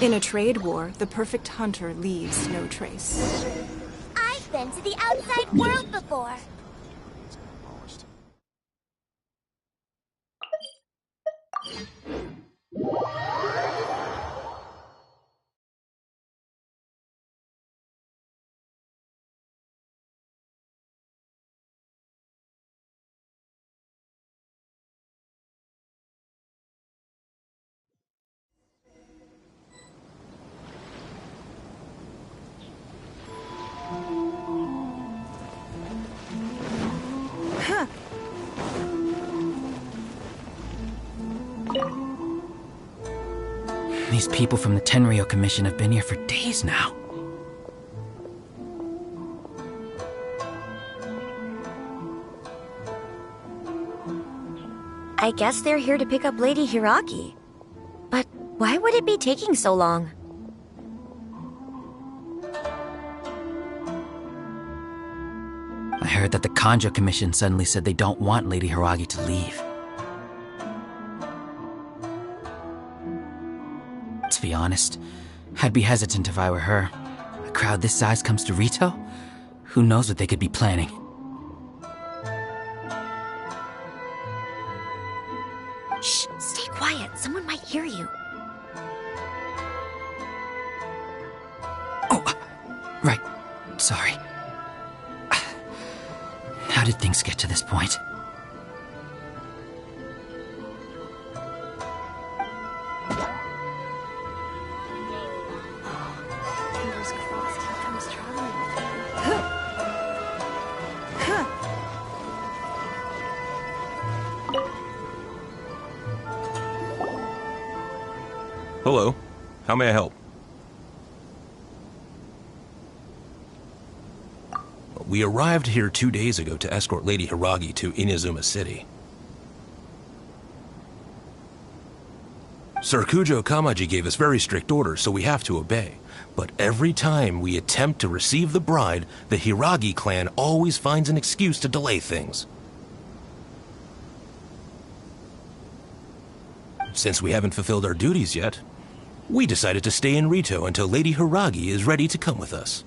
In a trade war, the perfect hunter leaves no trace. I've been to the outside world before. These people from the Tenryo Commission have been here for days now. I guess they're here to pick up Lady Hiragi. But why would it be taking so long? I heard that the Kanjo Commission suddenly said they don't want Lady Hiragi to leave. To be honest, I'd be hesitant if I were her. A crowd this size comes to Rito? Who knows what they could be planning? Shh, stay quiet. Someone might hear you. Oh, right. Sorry. How did things get to this point? Fingers crossed he comes traveling with Hello. How may I help? We arrived here 2 days ago to escort Lady Hiragi to Inazuma City. Sir Kujo Kamaji gave us very strict orders, so we have to obey. But every time we attempt to receive the bride, the Hiragi clan always finds an excuse to delay things. Since we haven't fulfilled our duties yet, we decided to stay in Rito until Lady Hiragi is ready to come with us.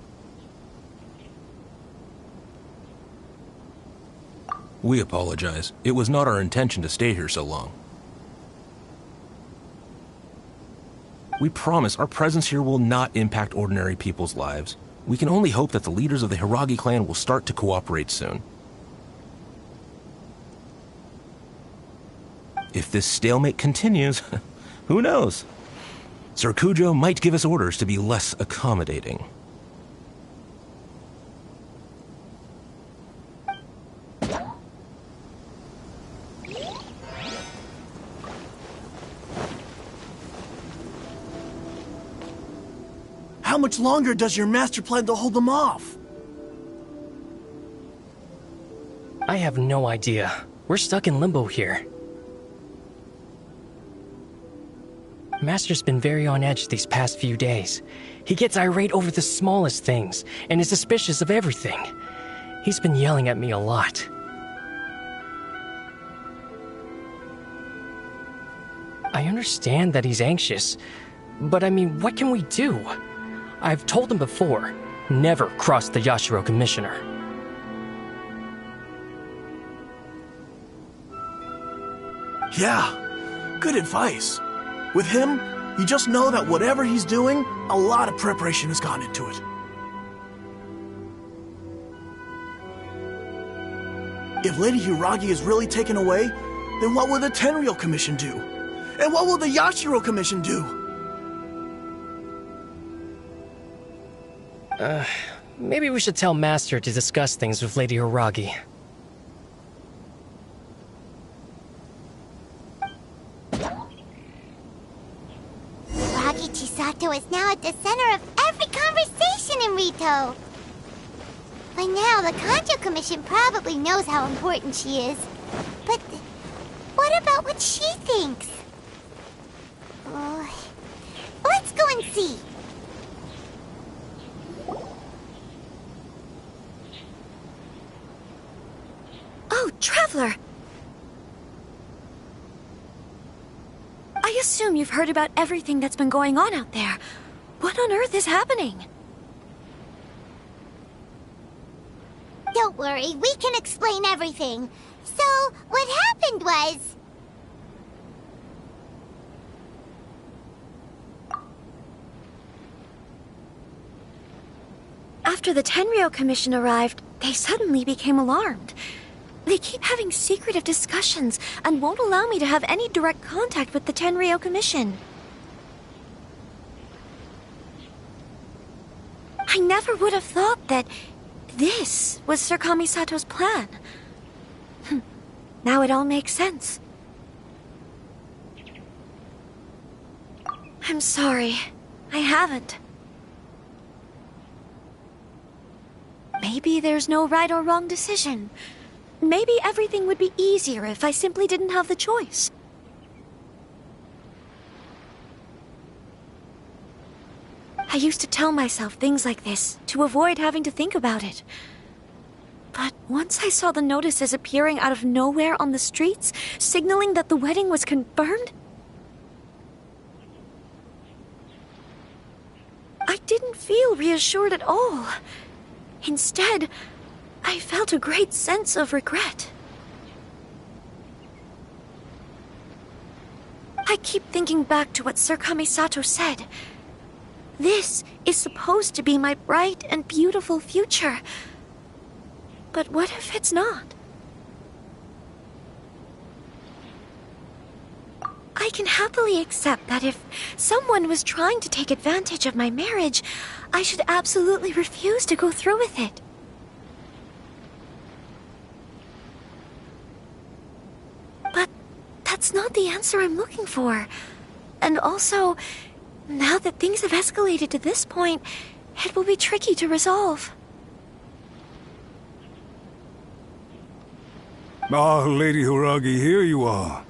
We apologize. It was not our intention to stay here so long. We promise our presence here will not impact ordinary people's lives. We can only hope that the leaders of the Hiragi clan will start to cooperate soon. If this stalemate continues, who knows? Sir Kujo might give us orders to be less accommodating. How much longer does your master plan to hold them off? I have no idea. We're stuck in limbo here. Master's been very on edge these past few days. He gets irate over the smallest things, and is suspicious of everything. He's been yelling at me a lot. I understand that he's anxious, but I mean, what can we do? I've told him before, never cross the Yashiro Commissioner. Yeah, good advice. With him, You just know that whatever he's doing, a lot of preparation has gone into it. If Lady Hiragi is really taken away, then what will the Tenryou Commission do? And what will the Yashiro Commission do? Maybe we should tell Master to discuss things with Lady Hiragi. Hiragi Chisato is now at the center of every conversation in Rito. By now, the Kanjo Commission probably knows how important she is. But what about what she thinks? Let's go and see. Oh, Traveler! I assume you've heard about everything that's been going on out there. What on earth is happening? Don't worry, we can explain everything. So, what happened was... After the Tenryou Commission arrived, they suddenly became alarmed. They keep having secretive discussions and won't allow me to have any direct contact with the Tenryou Commission. I never would have thought that this was Sir Kamisato's plan. Now it all makes sense. I'm sorry. I haven't. Maybe there's no right or wrong decision. Maybe everything would be easier if I simply didn't have the choice. I used to tell myself things like this to avoid having to think about it. But once I saw the notices appearing out of nowhere on the streets, signaling that the wedding was confirmed, I didn't feel reassured at all. Instead, I felt a great sense of regret. I keep thinking back to what Sir Kamisato said. This is supposed to be my bright and beautiful future. But what if it's not? I can happily accept that if someone was trying to take advantage of my marriage, I should absolutely refuse to go through with it. But that's not the answer I'm looking for. And also, now that things have escalated to this point, it will be tricky to resolve. Ah, Lady Hiragi, here you are.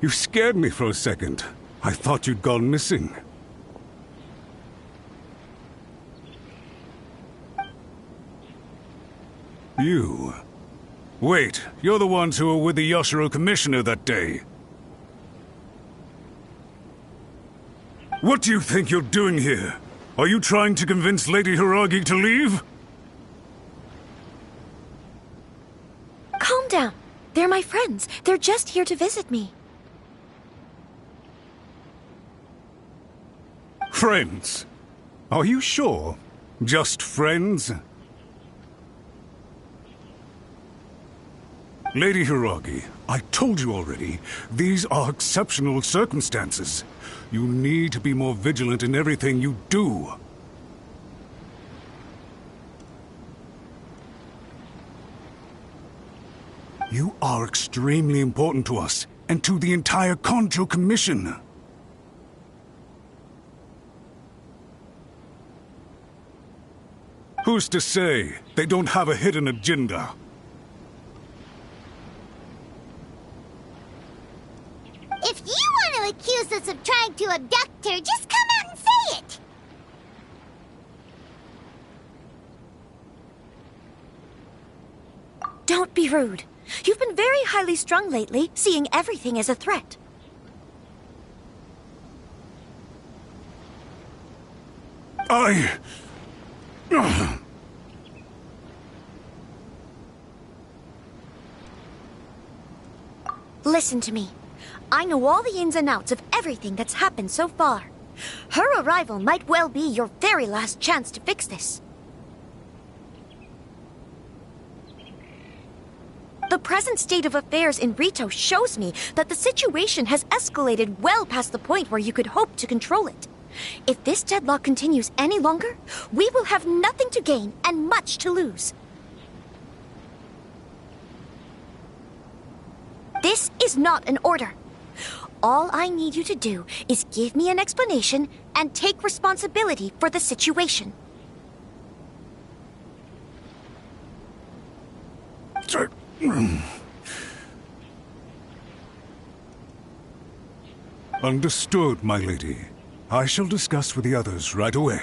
You scared me for a second. I thought you'd gone missing. You? Wait, you're the ones who were with the Yashiro Commissioner that day. What do you think you're doing here? Are you trying to convince Lady Hiragi to leave? Calm down. They're my friends. They're just here to visit me. Friends? Are you sure? Just friends? Lady Hiragi, I told you already, these are exceptional circumstances. You need to be more vigilant in everything you do. You are extremely important to us, and to the entire Kanjo Commission. Who's to say they don't have a hidden agenda? If you want to accuse us of trying to abduct her, just come out and say it! Don't be rude. You've been very highly strung lately, seeing everything as a threat. Listen to me. I know all the ins and outs of everything that's happened so far. Her arrival might well be your very last chance to fix this. The present state of affairs in Rito shows me that the situation has escalated well past the point where you could hope to control it. If this deadlock continues any longer, we will have nothing to gain and much to lose. This is not an order. All I need you to do is give me an explanation and take responsibility for the situation. Understood, my lady. I shall discuss with the others right away.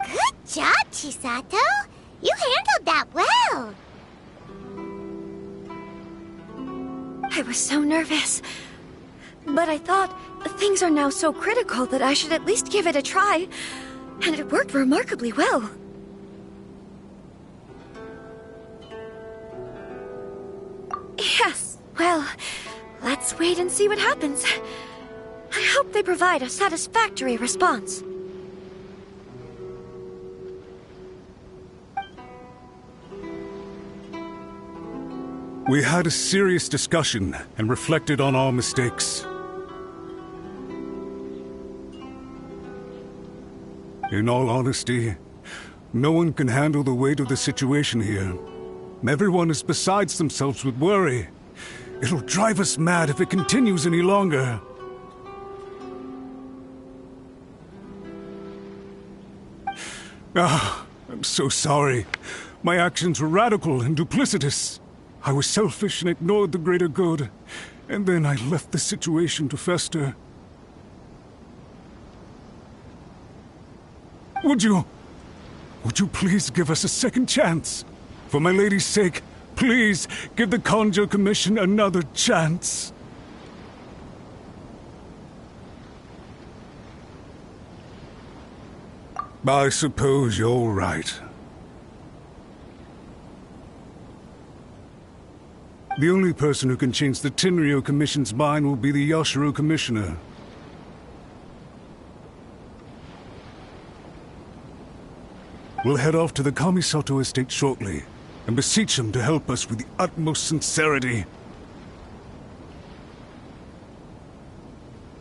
Good job, Chisato. You handled that well. I was so nervous. But I thought things are now so critical that I should at least give it a try. And it worked remarkably well. Yes, well, let's wait and see what happens. I hope they provide a satisfactory response. We had a serious discussion and reflected on our mistakes. In all honesty, no one can handle the weight of the situation here. Everyone is besides themselves with worry. It'll drive us mad if it continues any longer. I'm so sorry. My actions were radical and duplicitous. I was selfish and ignored the greater good, and then I left the situation to fester. Would you please give us a second chance? For my lady's sake, please give the Kanjo Commission another chance. I suppose you're right. The only person who can change the Tenryou Commission's mind will be the Yashiro Commissioner. We'll head off to the Kamisato estate shortly, and beseech him to help us with the utmost sincerity.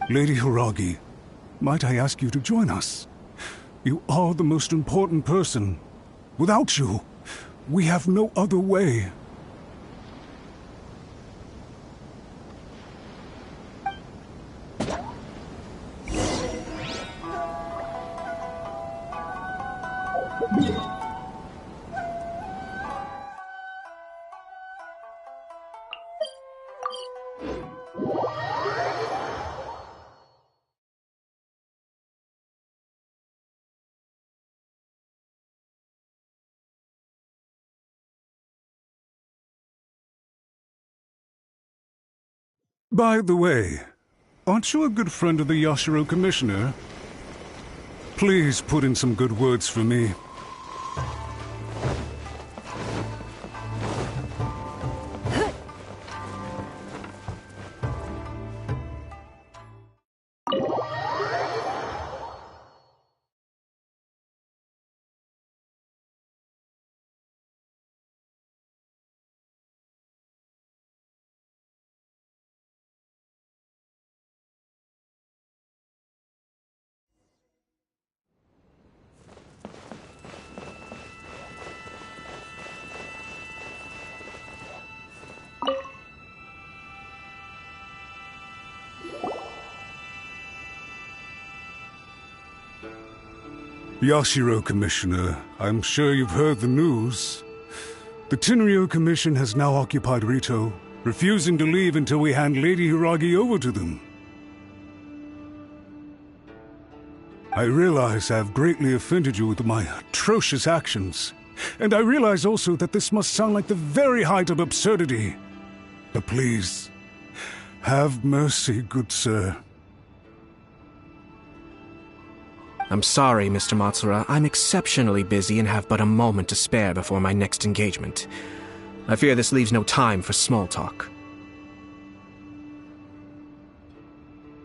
Lady Hiragi, might I ask you to join us? You are the most important person. Without you, we have no other way. By the way, aren't you a good friend of the Yashiro Commissioner? Please put in some good words for me. Yashiro Commissioner, I'm sure you've heard the news. The Tenryou Commission has now occupied Rito, refusing to leave until we hand Lady Hiragi over to them. I realize I have greatly offended you with my atrocious actions, and I realize also that this must sound like the very height of absurdity. But please, have mercy, good sir. I'm sorry, Mr. Matsura. I'm exceptionally busy and have but a moment to spare before my next engagement. I fear this leaves no time for small talk.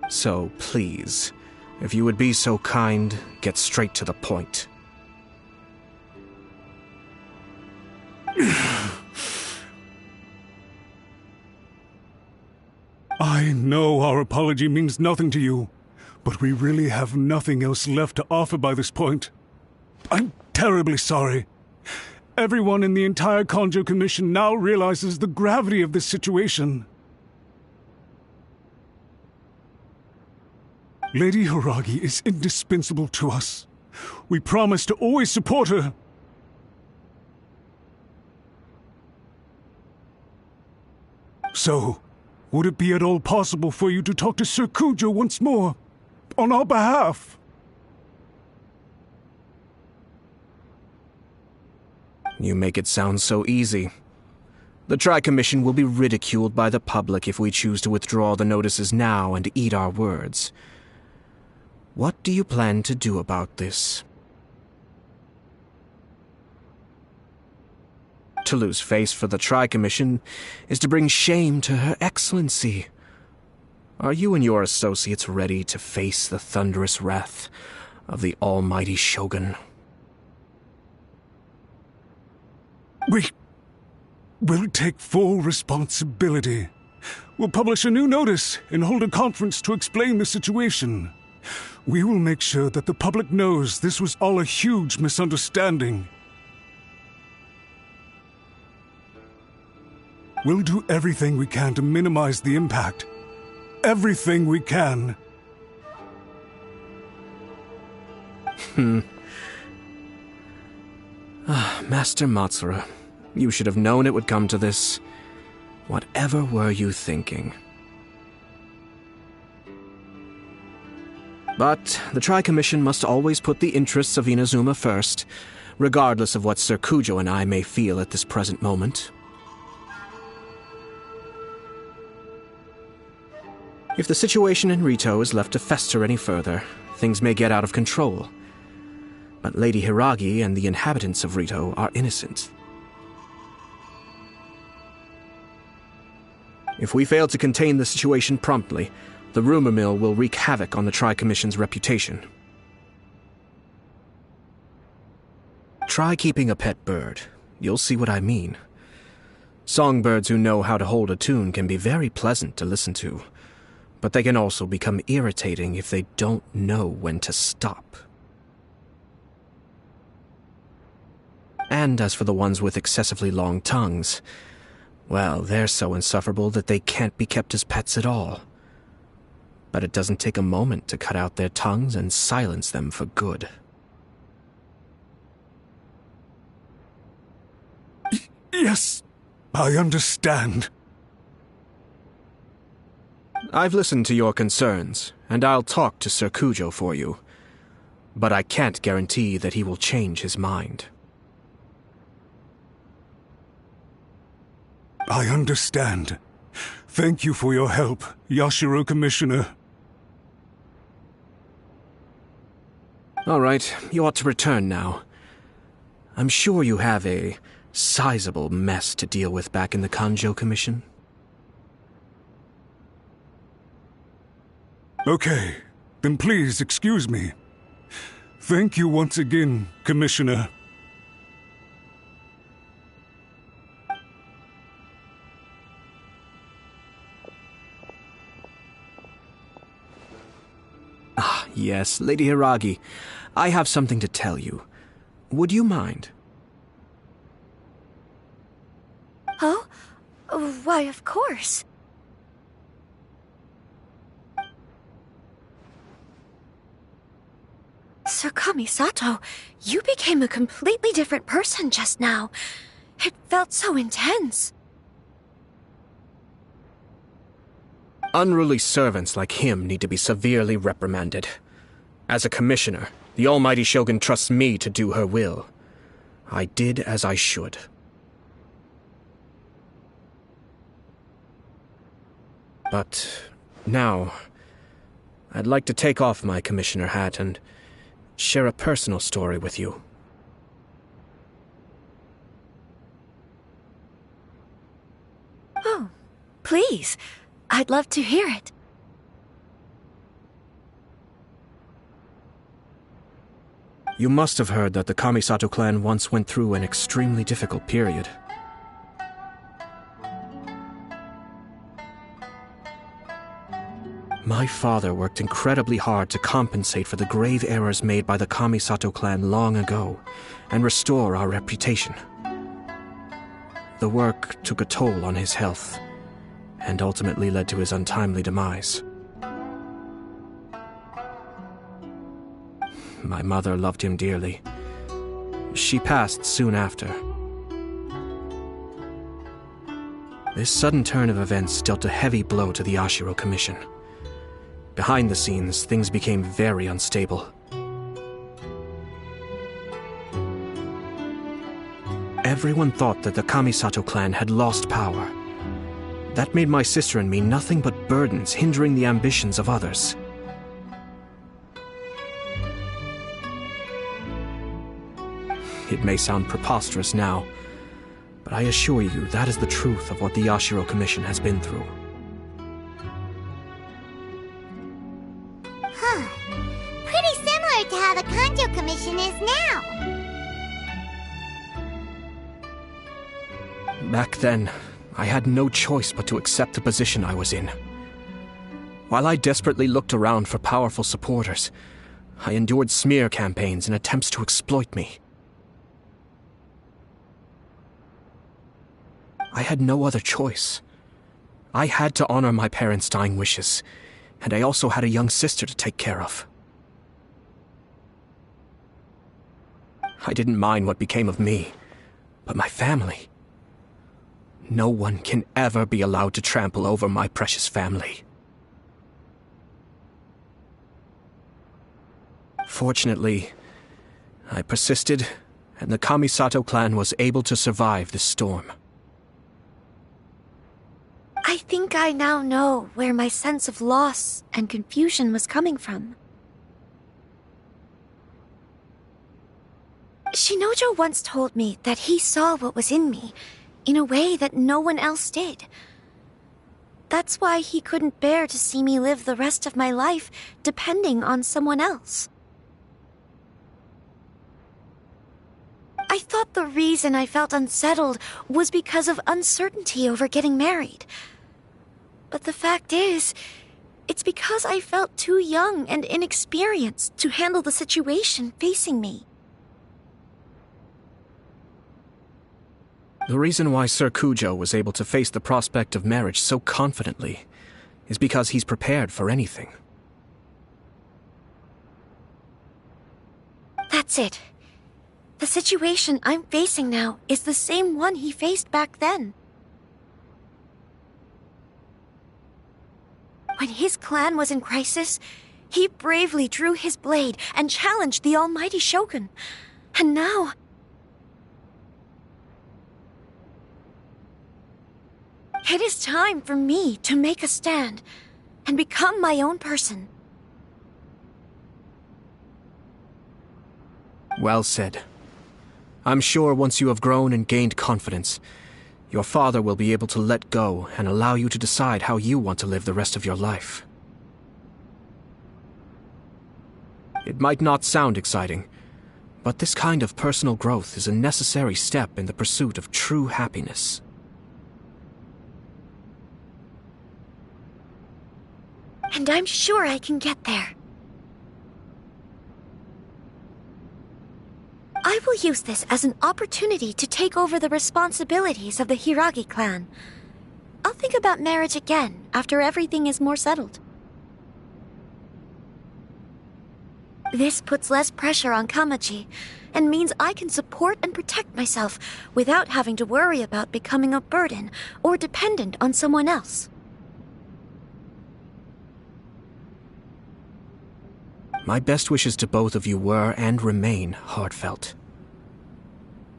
So, please, if you would be so kind, get straight to the point. I know our apology means nothing to you, but we really have nothing else left to offer by this point. I'm terribly sorry. Everyone in the entire Kanjo Commission now realizes the gravity of this situation. Lady Hiragi is indispensable to us. We promise to always support her. So, would it be at all possible for you to talk to Sir Kujo once more, on our behalf? You make it sound so easy. The Tri-Commission will be ridiculed by the public if we choose to withdraw the notices now and eat our words. What do you plan to do about this? To lose face for the Tri-Commission is to bring shame to Her Excellency. Are you and your associates ready to face the thunderous wrath of the almighty Shogun? We will take full responsibility. We'll publish a new notice and hold a conference to explain the situation. We will make sure that the public knows this was all a huge misunderstanding. We'll do everything we can to minimize the impact. Everything we can. Master Matsura, you should have known it would come to this. Whatever were you thinking? But the Tri-Commission must always put the interests of Inazuma first, regardless of what Sir Kujo and I may feel at this present moment. If the situation in Rito is left to fester any further, things may get out of control. But Lady Hiragi and the inhabitants of Rito are innocent. If we fail to contain the situation promptly, the rumor mill will wreak havoc on the Tri-Commission's reputation. Try keeping a pet bird. You'll see what I mean. Songbirds who know how to hold a tune can be very pleasant to listen to, but they can also become irritating if they don't know when to stop. And as for the ones with excessively long tongues, well, they're so insufferable that they can't be kept as pets at all. But it doesn't take a moment to cut out their tongues and silence them for good. Yes, I understand. I've listened to your concerns, and I'll talk to Sir Kujo for you. But I can't guarantee that he will change his mind. I understand. Thank you for your help, Yashiro Commissioner. All right, you ought to return now. I'm sure you have a sizable mess to deal with back in the Kanjo Commission. Okay, then please excuse me. Thank you once again, Commissioner. Ah, yes, Lady Hiragi. I have something to tell you. Would you mind? Oh? Why, of course. Sir Kamisato, you became a completely different person just now. It felt so intense. Unruly servants like him need to be severely reprimanded. As a commissioner, the almighty Shogun trusts me to do her will. I did as I should. But now, I'd like to take off my commissioner hat and share a personal story with you. Oh, please. I'd love to hear it. You must have heard that the Kamisato clan once went through an extremely difficult period. My father worked incredibly hard to compensate for the grave errors made by the Kamisato clan long ago and restore our reputation. The work took a toll on his health and ultimately led to his untimely demise. My mother loved him dearly. She passed soon after. This sudden turn of events dealt a heavy blow to the Yashiro Commission. Behind the scenes, things became very unstable. Everyone thought that the Kamisato clan had lost power. That made my sister and me nothing but burdens, hindering the ambitions of others. It may sound preposterous now, but I assure you that is the truth of what the Yashiro Commission has been through. Huh. Pretty similar to how the Kanjo Commission is now. Back then, I had no choice but to accept the position I was in. While I desperately looked around for powerful supporters, I endured smear campaigns and attempts to exploit me. I had no other choice. I had to honor my parents' dying wishes, and I also had a young sister to take care of. I didn't mind what became of me, but my family. No one can ever be allowed to trample over my precious family. Fortunately, I persisted, and the Kamisato clan was able to survive this storm. I think I now know where my sense of loss and confusion was coming from. Shinojo once told me that he saw what was in me in a way that no one else did. That's why he couldn't bear to see me live the rest of my life depending on someone else. I thought the reason I felt unsettled was because of uncertainty over getting married. But the fact is, it's because I felt too young and inexperienced to handle the situation facing me. The reason why Sir Kujo was able to face the prospect of marriage so confidently is because he's prepared for anything. That's it. The situation I'm facing now is the same one he faced back then. When his clan was in crisis, he bravely drew his blade and challenged the almighty Shogun. And now... it is time for me to make a stand and become my own person. Well said. I'm sure once you have grown and gained confidence, your father will be able to let go and allow you to decide how you want to live the rest of your life. It might not sound exciting, but this kind of personal growth is a necessary step in the pursuit of true happiness. And I'm sure I can get there. I will use this as an opportunity to take over the responsibilities of the Hiragi clan. I'll think about marriage again after everything is more settled. This puts less pressure on Kamaji, and means I can support and protect myself without having to worry about becoming a burden or dependent on someone else. My best wishes to both of you were and remain heartfelt.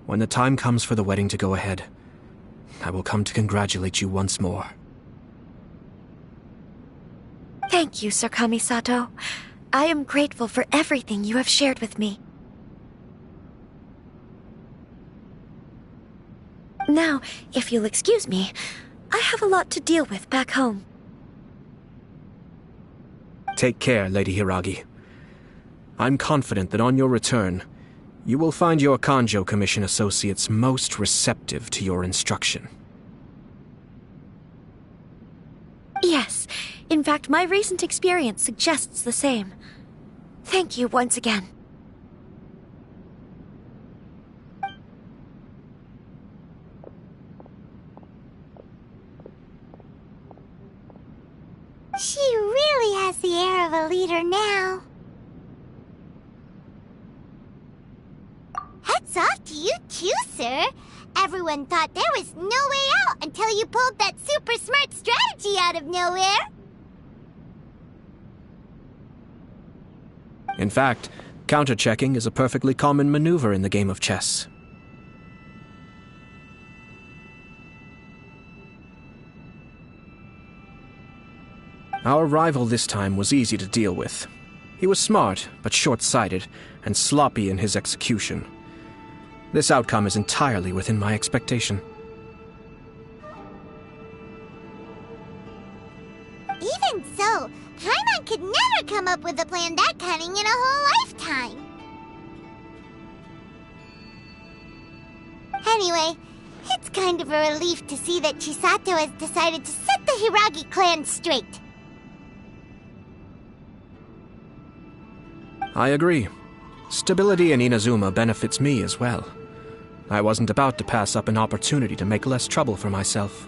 When the time comes for the wedding to go ahead, I will come to congratulate you once more. Thank you, Sir Kamisato. I am grateful for everything you have shared with me. Now, if you'll excuse me, I have a lot to deal with back home. Take care, Lady Hiragi. I'm confident that on your return, you will find your Kanjo Commission associates most receptive to your instruction. Yes, in fact, my recent experience suggests the same. Thank you once again. She really has the air of a leader now. Hats off to you too, sir. Everyone thought there was no way out until you pulled that super smart strategy out of nowhere. In fact, counter-checking is a perfectly common maneuver in the game of chess. Our rival this time was easy to deal with. He was smart, but short-sighted, and sloppy in his execution. This outcome is entirely within my expectation. Even so, Paimon could never come up with a plan that cunning in a whole lifetime. Anyway, it's kind of a relief to see that Chisato has decided to set the Hiragi clan straight. I agree. Stability in Inazuma benefits me as well. I wasn't about to pass up an opportunity to make less trouble for myself.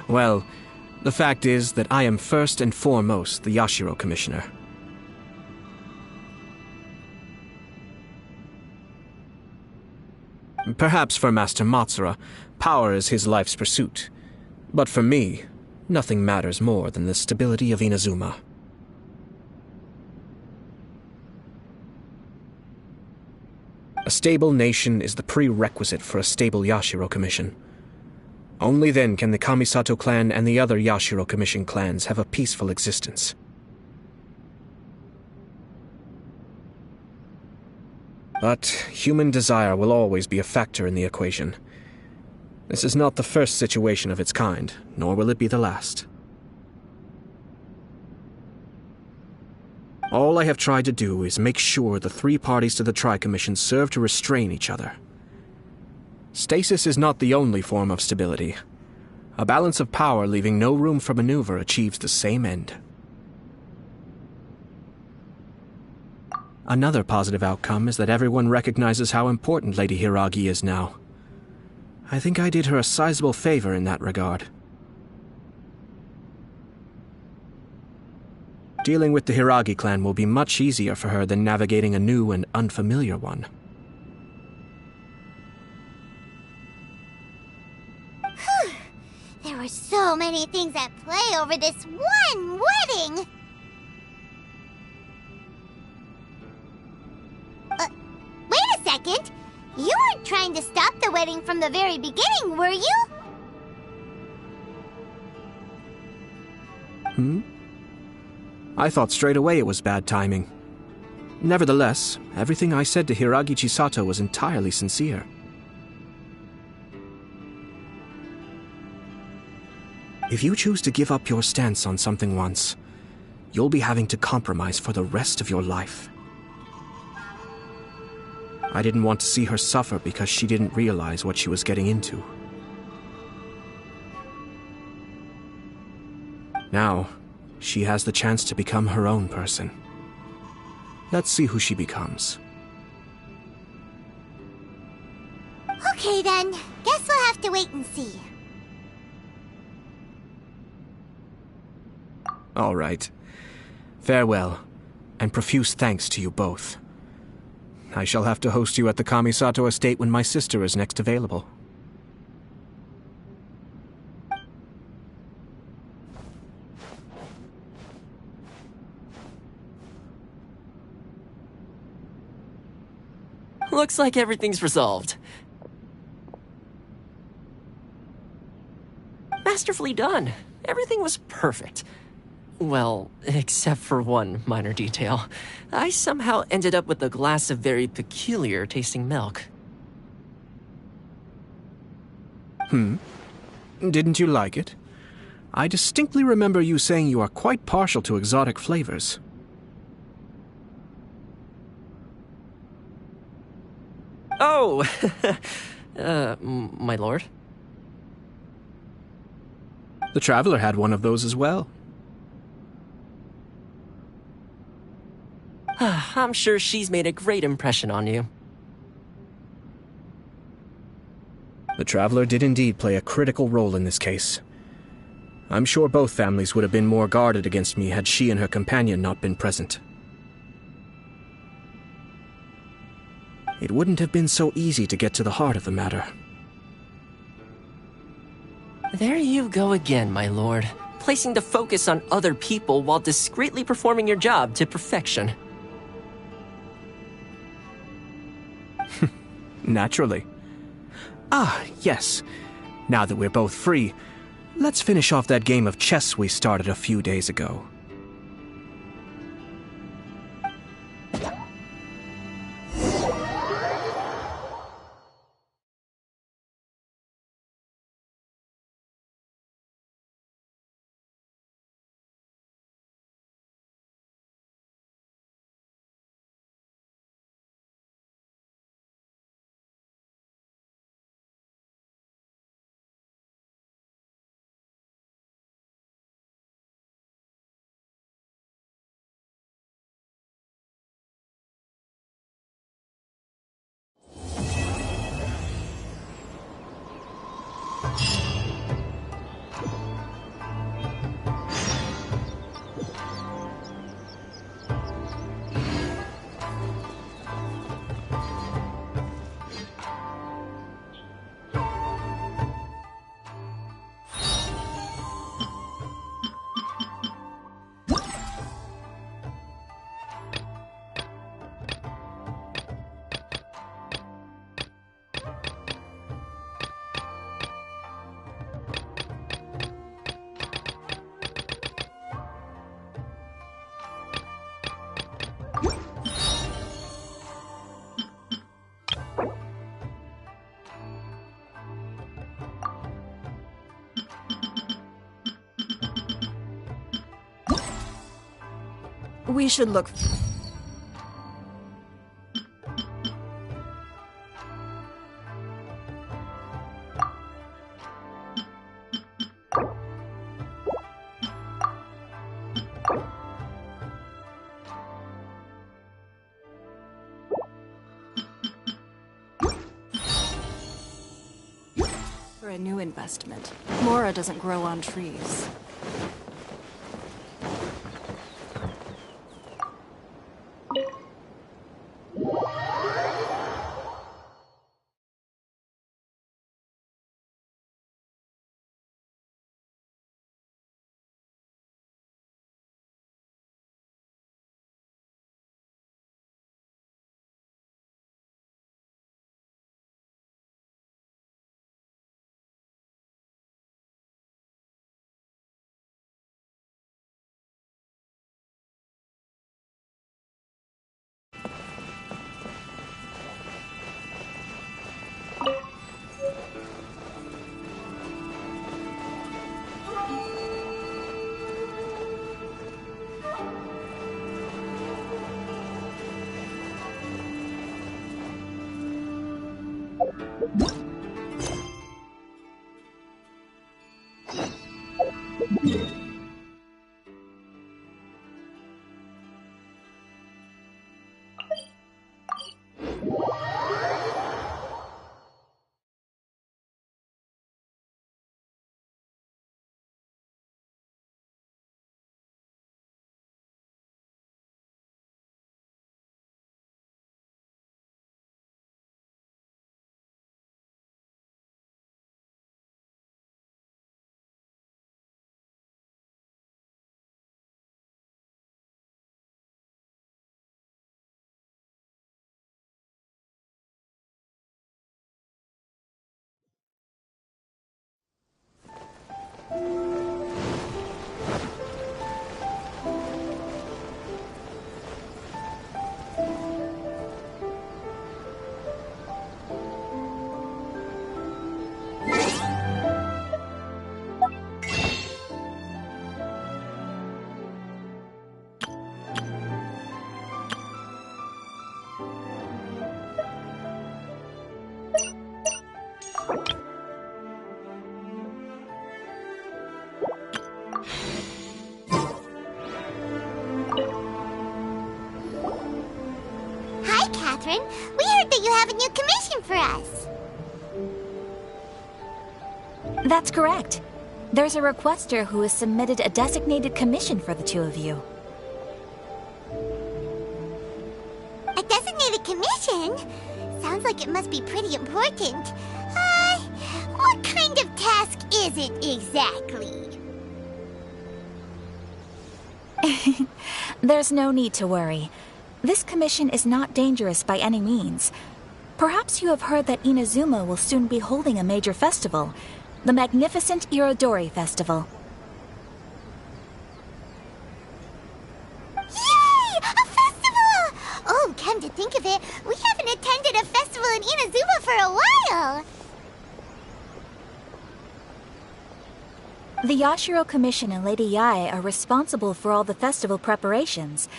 Well, the fact is that I am first and foremost the Yashiro Commissioner. Perhaps for Master Matsura, power is his life's pursuit. But for me, nothing matters more than the stability of Inazuma. A stable nation is the prerequisite for a stable Yashiro Commission. Only then can the Kamisato clan and the other Yashiro Commission clans have a peaceful existence. But human desire will always be a factor in the equation. This is not the first situation of its kind, nor will it be the last. All I have tried to do is make sure the three parties to the Tri-Commission serve to restrain each other. Stasis is not the only form of stability. A balance of power leaving no room for maneuver achieves the same end. Another positive outcome is that everyone recognizes how important Lady Hiragi is now. I think I did her a sizable favor in that regard. Dealing with the Hiragi clan will be much easier for her than navigating a new and unfamiliar one. There were so many things at play over this one wedding! Wait a second! You weren't trying to stop the wedding from the very beginning, were you? I thought straight away it was bad timing. Nevertheless, everything I said to Hiragi Chisato was entirely sincere. If you choose to give up your stance on something once, you'll be having to compromise for the rest of your life. I didn't want to see her suffer because she didn't realize what she was getting into. Now, she has the chance to become her own person. Let's see who she becomes. Okay then, guess we'll have to wait and see. All right. Farewell, and profuse thanks to you both. I shall have to host you at the Kamisato estate when my sister is next available. Looks like everything's resolved. masterfully done. Everything was perfect. Well, except for one minor detail. I somehow ended up with a glass of very peculiar tasting milk. Didn't you like it? I distinctly remember you saying you are quite partial to exotic flavors. Oh! My lord? The Traveler had one of those as well. I'm sure she's made a great impression on you. The Traveler did indeed play a critical role in this case. I'm sure both families would have been more guarded against me had she and her companion not been present. It wouldn't have been so easy to get to the heart of the matter. There you go again, my lord. Placing the focus on other people while discreetly performing your job to perfection. Naturally. Ah, yes. Now that we're both free, let's finish off that game of chess we started a few days ago. We should look... for a new investment. Mora doesn't grow on trees. Baron. We heard that you have a new commission for us. That's correct. There's a requester who has submitted a designated commission for the two of you. A designated commission? Sounds like it must be pretty important. What kind of task is it exactly? There's no need to worry. This commission is not dangerous by any means. Perhaps you have heard that Inazuma will soon be holding a major festival, the magnificent Irodori Festival. Yay! A festival! Oh, come to think of it, we haven't attended a festival in Inazuma for a while. The Yashiro Commission and Lady Yae are responsible for all the festival preparations.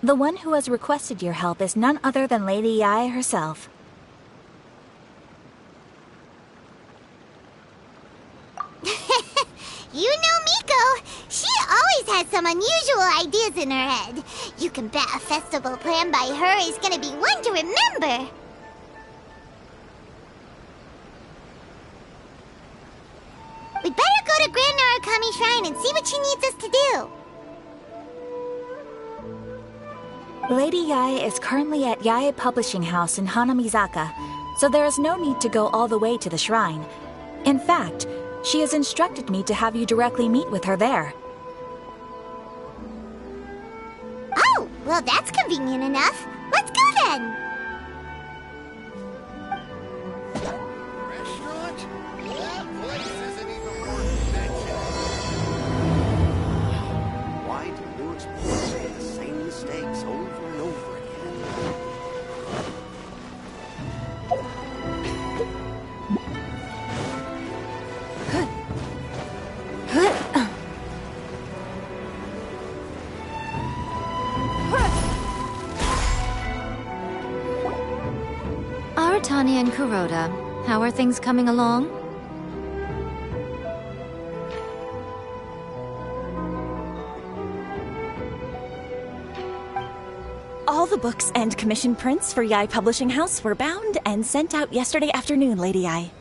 The one who has requested your help is none other than Lady Yae herself. You know Miko. She always has some unusual ideas in her head. You can bet a festival planned by her is gonna be one to remember. We'd better go to Grand Narukami Shrine and see what she needs us to do. Lady Yae is currently at Yae Publishing House in Hanamizaka, so there is no need to go all the way to the shrine. In fact, she has instructed me to have you directly meet with her there. Oh, well that's convenient enough. Let's go then. Why do new explorers make the same mistakes over and over again? Aratani and Kuroda, how are things coming along? All the books and commission prints for Yae Publishing House were bound and sent out yesterday afternoon, Lady Yae.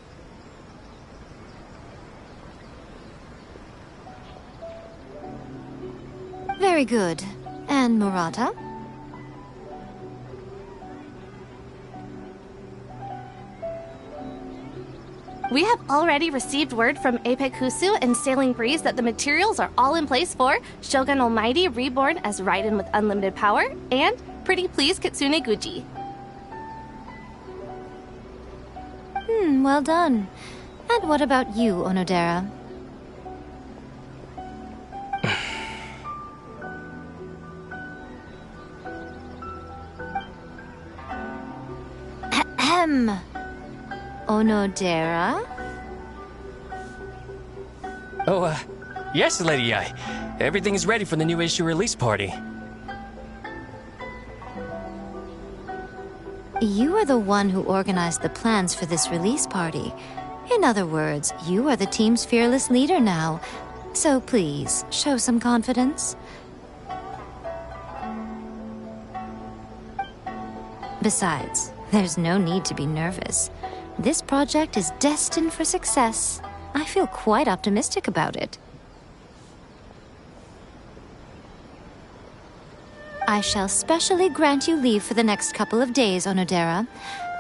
Very good. And Murata? We have already received word from Apekusu and Sailing Breeze that the materials are all in place for Shogun Almighty Reborn as Raiden with Unlimited Power and Pretty Please Kitsune Guji. Well done. And what about you, Onodera? Ahem. Onodera? Oh, yes, Lady Yae. Everything is ready for the new issue release party. You are the one who organized the plans for this release party. In other words, you are the team's fearless leader now. So please, show some confidence. Besides, there's no need to be nervous. This project is destined for success. I feel quite optimistic about it. I shall specially grant you leave for the next couple of days, Onodera.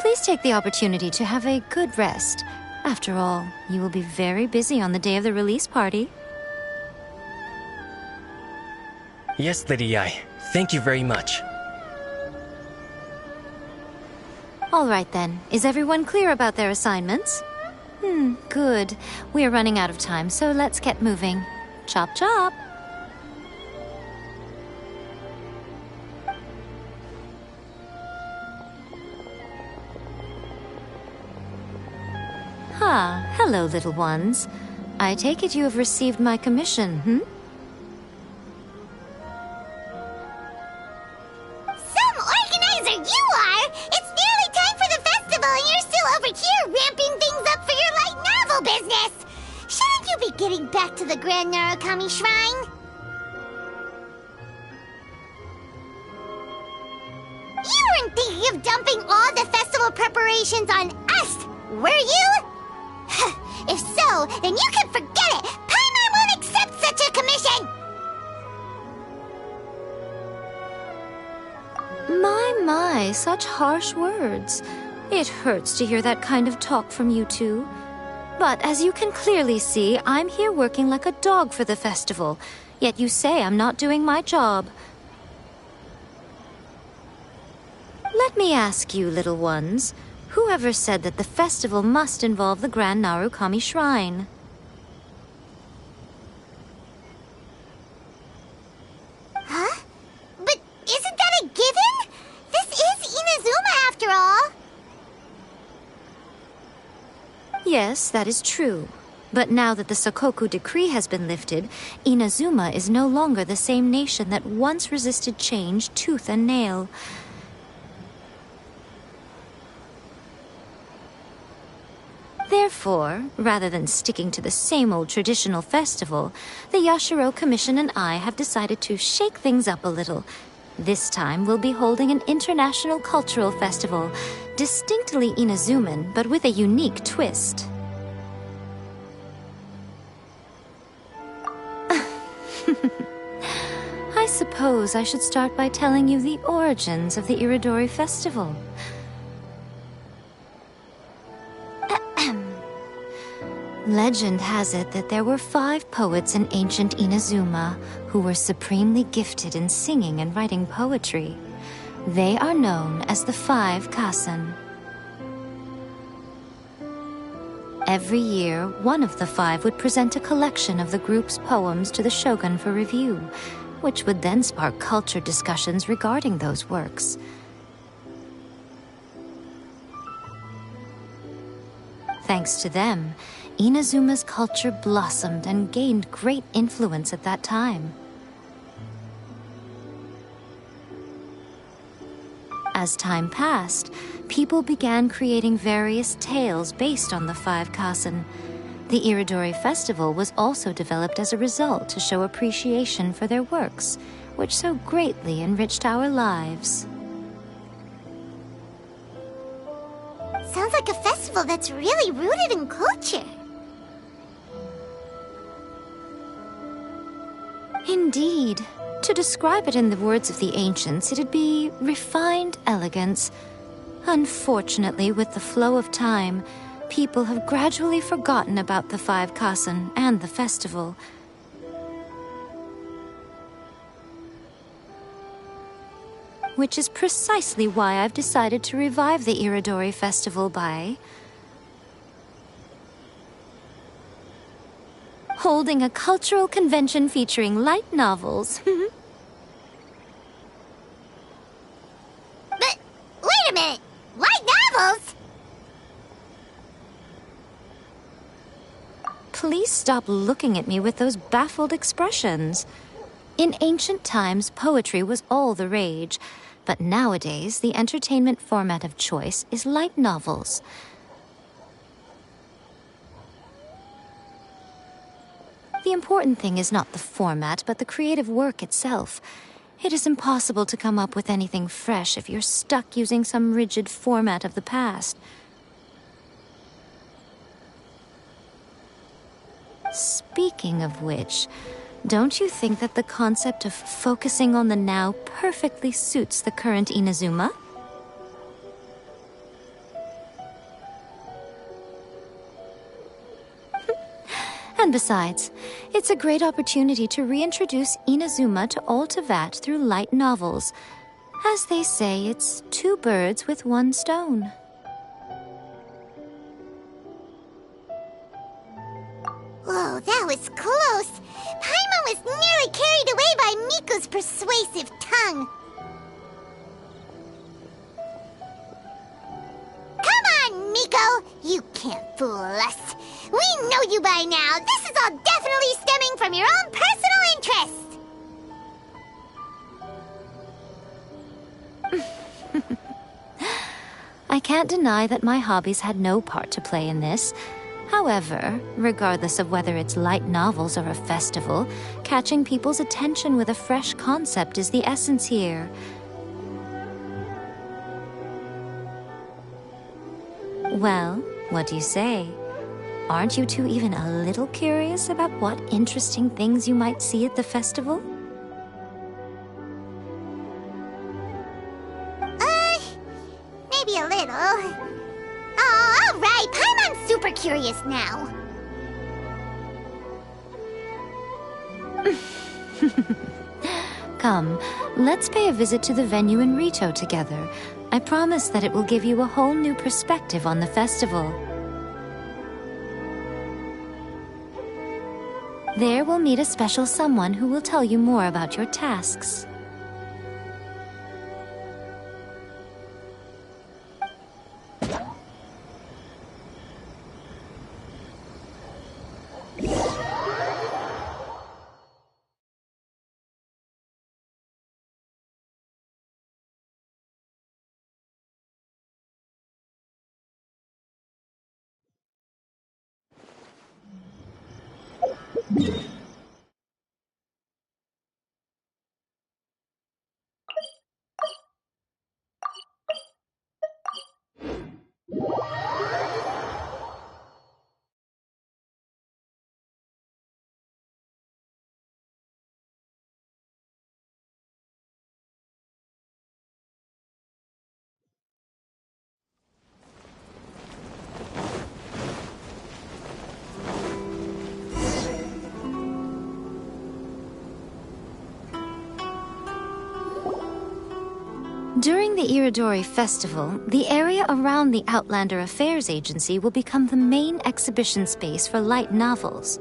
Please take the opportunity to have a good rest. After all, you will be very busy on the day of the release party. Yes, Lady Yae. Thank you very much. All right then. Is everyone clear about their assignments? Good. We are running out of time, so let's get moving. Chop chop! Hello, little ones. I take it you have received my commission, Some organizer you are! It's nearly time for the festival and you're still over here ramping things up for your light novel business! Shouldn't you be getting back to the Grand Narukami Shrine? You were in thinking of dumping all the festival preparations on us, were you? If so, then you can forget it! Paimon won't accept such a commission! My, such harsh words. It hurts to hear that kind of talk from you two. But as you can clearly see, I'm here working like a dog for the festival. Yet you say I'm not doing my job. Let me ask you, little ones, whoever said that the festival must involve the Grand Narukami Shrine? Huh? But isn't that a given? This is Inazuma after all. Yes, that is true. But now that the Sokoku decree has been lifted, Inazuma is no longer the same nation that once resisted change tooth and nail. Therefore, rather than sticking to the same old traditional festival, the Yashiro Commission and I have decided to shake things up a little. This time we'll be holding an international cultural festival, distinctly Inazuman, but with a unique twist. I suppose I should start by telling you the origins of the Iridori Festival. Legend has it that there were 5 poets in ancient Inazuma who were supremely gifted in singing and writing poetry. They are known as the 5 Kasen. Every year, one of the 5 would present a collection of the group's poems to the shogun for review, which would then spark culture discussions regarding those works. Thanks to them, Inazuma's culture blossomed and gained great influence at that time. As time passed, people began creating various tales based on the 5 Kasen. The Iridori Festival was also developed as a result to show appreciation for their works, which so greatly enriched our lives. Sounds like a festival that's really rooted in culture. Indeed. To describe it in the words of the ancients, it'd be refined elegance. Unfortunately, with the flow of time, people have gradually forgotten about the 5 Kasen and the festival. Which is precisely why I've decided to revive the Iridori Festival by holding a cultural convention featuring light novels. But, wait a minute! Light novels? Please stop looking at me with those baffled expressions. In ancient times, poetry was all the rage, but nowadays, the entertainment format of choice is light novels. The important thing is not the format, but the creative work itself. It is impossible to come up with anything fresh if you're stuck using some rigid format of the past. Speaking of which, don't you think that the concept of focusing on the now perfectly suits the current Inazuma? And besides, it's a great opportunity to reintroduce Inazuma to all Teyvat through light novels. As they say, it's 2 birds with 1 stone. Whoa, that was close! Paimon was nearly carried away by Miko's persuasive tongue. Come on, Miko! You can't fool us. We know you by now. This is all definitely stemming from your own personal interest. I can't deny that my hobbies had no part to play in this. However, regardless of whether it's light novels or a festival, catching people's attention with a fresh concept is the essence here. Well, what do you say? Aren't you two even a little curious about what interesting things you might see at the festival? Maybe a little. Oh, alright, Paimon's super curious now. Come, let's pay a visit to the venue in Rito together. I promise that it will give you a whole new perspective on the festival. There we'll meet a special someone who will tell you more about your tasks. During the Iridori Festival, the area around the Outlander Affairs Agency will become the main exhibition space for light novels.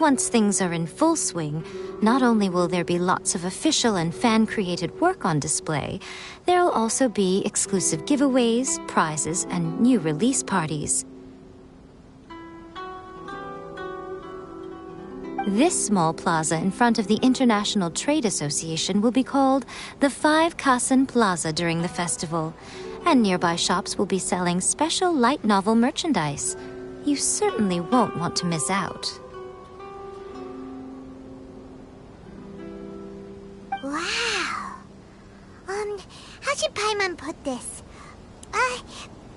Once things are in full swing, not only will there be lots of official and fan-created work on display, there'll also be exclusive giveaways, prizes, and new release parties. This small plaza in front of the International Trade Association will be called the 5 Kasen Plaza during the festival, and nearby shops will be selling special light novel merchandise. You certainly won't want to miss out. Wow. How should Paimon put this?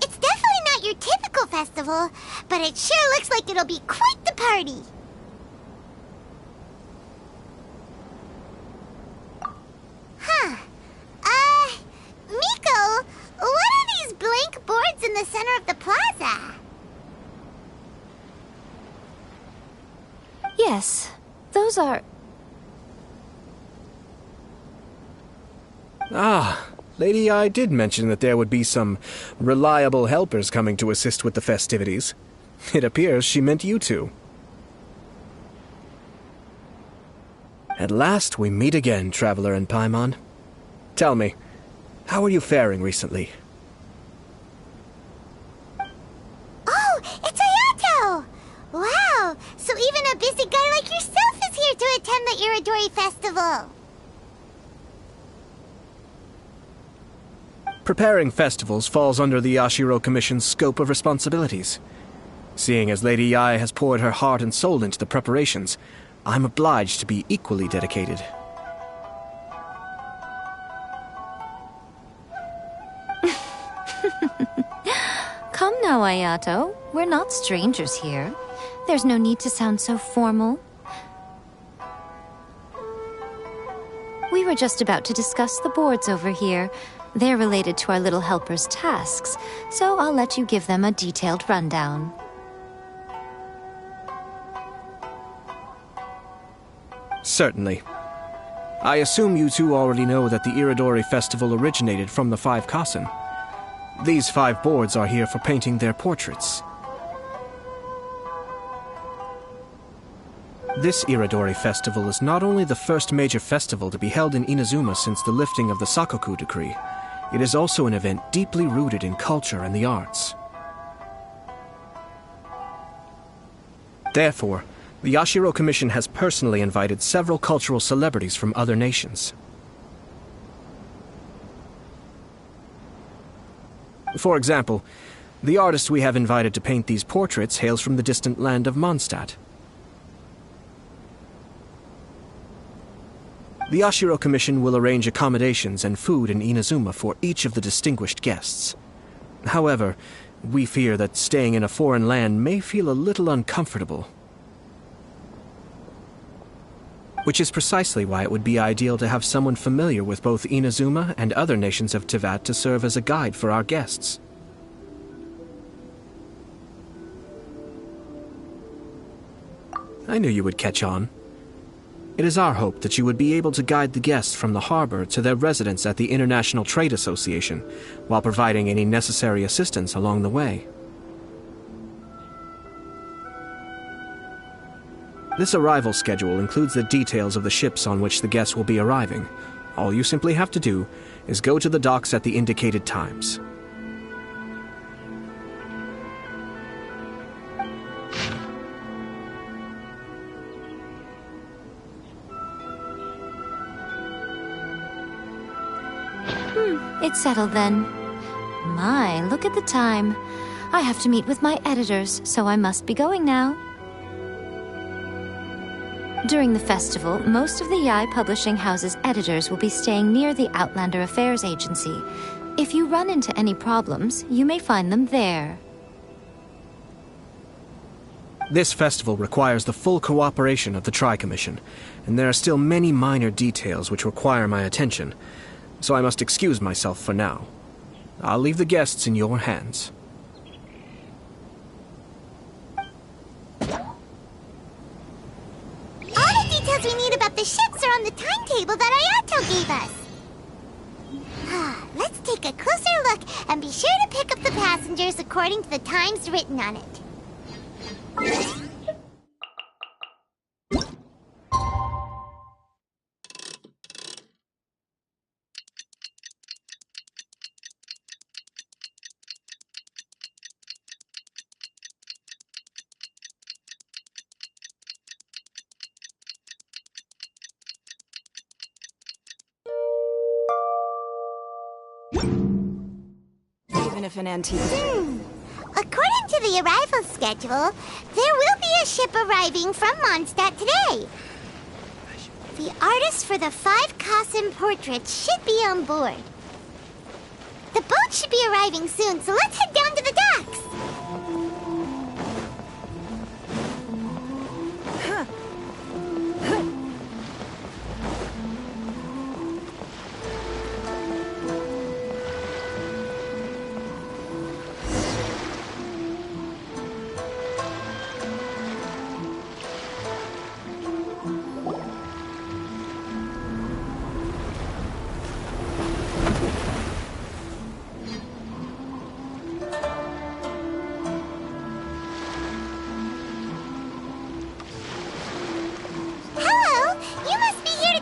It's definitely not your typical festival, but it sure looks like it'll be quite the party. Huh. Miko, what are these blank boards in the center of the plaza? Yes, those are... Ah, Lady I did mention that there would be some reliable helpers coming to assist with the festivities. It appears she meant you two. At last we meet again, Traveler and Paimon. Tell me, how are you faring recently? Oh, it's Ayato! Wow, so even a busy guy like yourself is here to attend the Iridori Festival. Preparing festivals falls under the Yashiro Commission's scope of responsibilities. Seeing as Lady Yae has poured her heart and soul into the preparations, I'm obliged to be equally dedicated. Come now, Ayato. We're not strangers here. There's no need to sound so formal. We were just about to discuss the boards over here. They're related to our little helper's tasks, so I'll let you give them a detailed rundown. Certainly. I assume you two already know that the Iridori Festival originated from the 5 Kasen. These 5 boards are here for painting their portraits. This Iridori Festival is not only the first major festival to be held in Inazuma since the lifting of the Sakoku Decree, it is also an event deeply rooted in culture and the arts. Therefore, the Yashiro Commission has personally invited several cultural celebrities from other nations. For example, the artist we have invited to paint these portraits hails from the distant land of Mondstadt. The Yashiro Commission will arrange accommodations and food in Inazuma for each of the distinguished guests. However, we fear that staying in a foreign land may feel a little uncomfortable. Which is precisely why it would be ideal to have someone familiar with both Inazuma and other nations of Teyvat to serve as a guide for our guests. I knew you would catch on. It is our hope that you would be able to guide the guests from the harbor to their residence at the International Trade Association, while providing any necessary assistance along the way. This arrival schedule includes the details of the ships on which the guests will be arriving. All you simply have to do is go to the docks at the indicated times. It's settled then. My, look at the time. I have to meet with my editors, so I must be going now. During the festival, most of the Yae Publishing House's editors will be staying near the Outlander Affairs Agency. If you run into any problems, you may find them there. This festival requires the full cooperation of the Tri-Commission, and there are still many minor details which require my attention, so I must excuse myself for now. I'll leave the guests in your hands. All the details we need about the ships are on the timetable that Ayato gave us. Let's take a closer look and be sure to pick up the passengers according to the times written on it. Even if an antique... According to the arrival schedule, there will be a ship arriving from Mondstadt today. The artist for the 5 Kassen portraits should be on board. The boat should be arriving soon, so let's head down to the docks.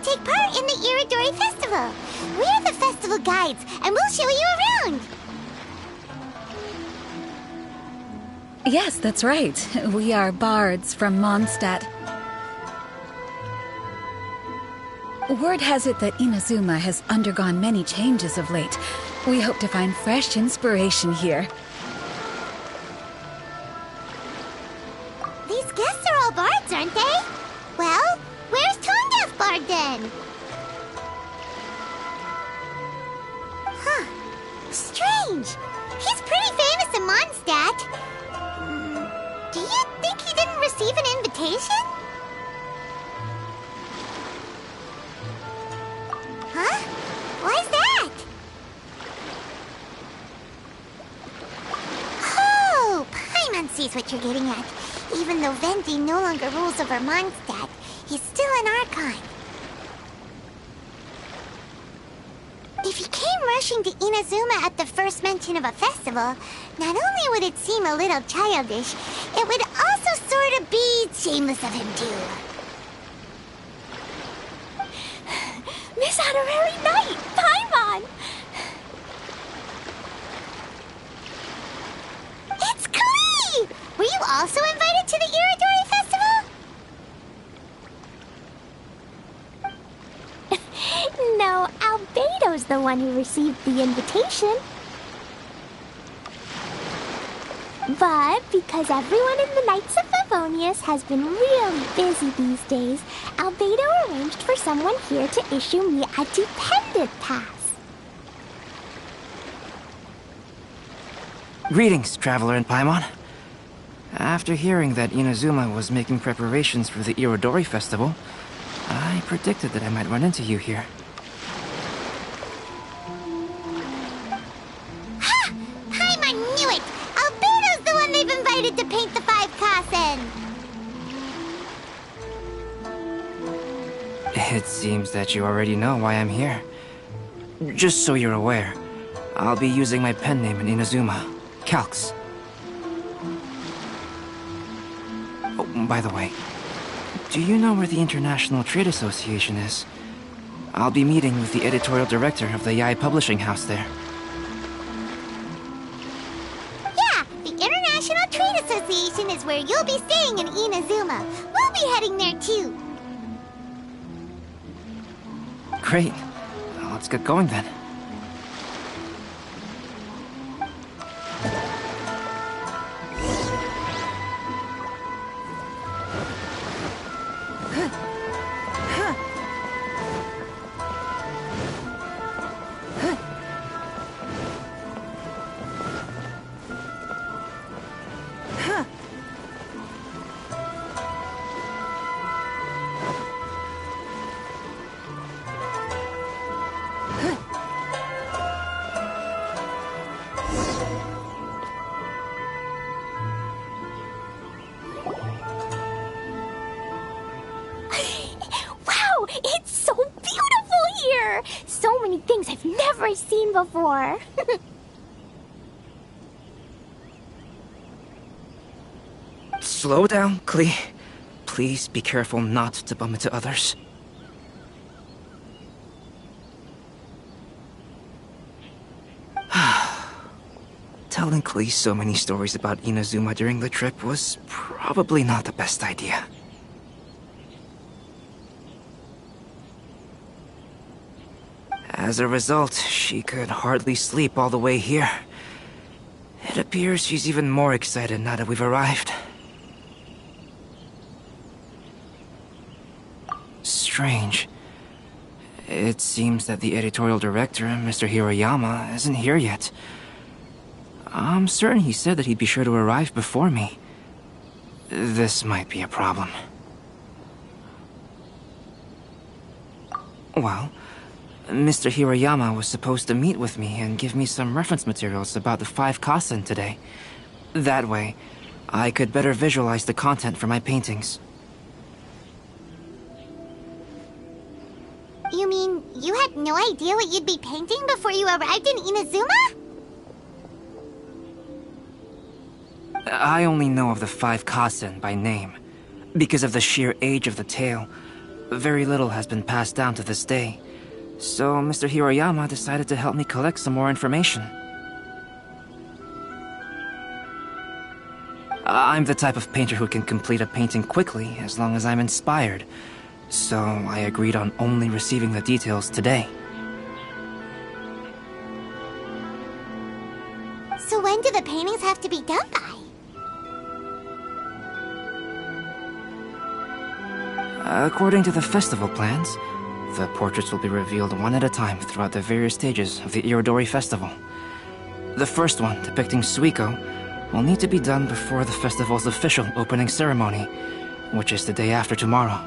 Take part in the Iridori Festival. We're the festival guides, and we'll show you around. Yes, that's right. We are bards from Mondstadt. Word has it that Inazuma has undergone many changes of late. We hope to find fresh inspiration here. These guests are all bards, aren't they? Well, where's Tondef Bard then? Huh. Strange. He's pretty famous in Mondstadt. Do you think he didn't receive an invitation? Huh? Why's that? Oh, Paimon sees what you're getting at. Even though Venti no longer rules over Mondstadt, he's still an Archon. If he came rushing to Inazuma at the first mention of a festival, not only would it seem a little childish, it would also sort of be shameless of him too. Miss Honorary Knight, Paimon! It's Kui! Were you also invited to the Iridori Festival? No, Albedo's the one who received the invitation. But because everyone in the Knights of the Euphonius has been really busy these days, Albedo arranged for someone here to issue me a dependent pass. Greetings, traveler in Paimon. After hearing that Inazuma was making preparations for the Irodori Festival, I predicted that I might run into you here. Ha! Paimon knew it! Albedo's the one they've invited to paint the 5 Kasen! It seems that you already know why I'm here. Just so you're aware, I'll be using my pen name in Inazuma, Calx. Oh, by the way, do you know where the International Trade Association is? I'll be meeting with the editorial director of the Yae Publishing House there. Yeah, the International Trade Association is where you'll be staying in Inazuma. We'll be heading there too. Great. Well, let's get going then. Wow, it's so beautiful here! So many things I've never seen before. Slow down, Klee. Please be careful not to bump into others. Telling Klee so many stories about Inazuma during the trip was probably not the best idea. As a result, she could hardly sleep all the way here. It appears she's even more excited now that we've arrived. Strange. It seems that the editorial director, Mr. Hiroyama, isn't here yet. I'm certain he said that he'd be sure to arrive before me. This might be a problem. Well, Mr. Hiroyama was supposed to meet with me and give me some reference materials about the 5 Kasen today. That way, I could better visualize the content for my paintings. You mean you had no idea what you'd be painting before you arrived in Inazuma? I only know of the 5 Kasen by name. Because of the sheer age of the tale, very little has been passed down to this day. So Mr. Hiroyama decided to help me collect some more information. I'm the type of painter who can complete a painting quickly as long as I'm inspired. So I agreed on only receiving the details today. So when do the paintings have to be done by? According to the festival plans, the portraits will be revealed one at a time throughout the various stages of the Irodori Festival. The first one, depicting Suiko, will need to be done before the festival's official opening ceremony, which is the day after tomorrow.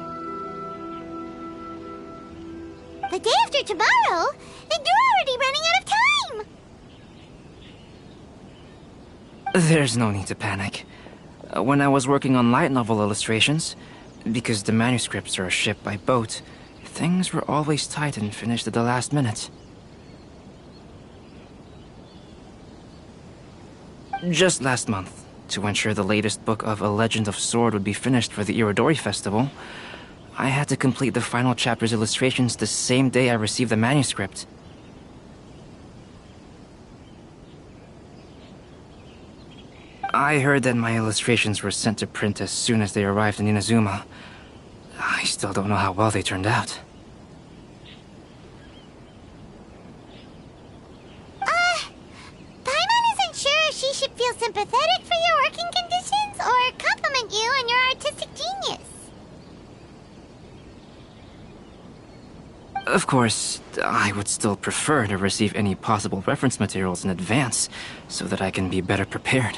The day after tomorrow? Then you're already running out of time! There's no need to panic. When I was working on light novel illustrations, because the manuscripts are shipped by boat, things were always tight and finished at the last minute. Just last month, to ensure the latest book of A Legend of Sword would be finished for the Irodori Festival, I had to complete the final chapter's illustrations the same day I received the manuscript. I heard that my illustrations were sent to print as soon as they arrived in Inazuma. I still don't know how well they turned out. Paimon isn't sure if she should feel sympathetic for your working conditions or compliment you on your Of course, I would still prefer to receive any possible reference materials in advance, so that I can be better prepared.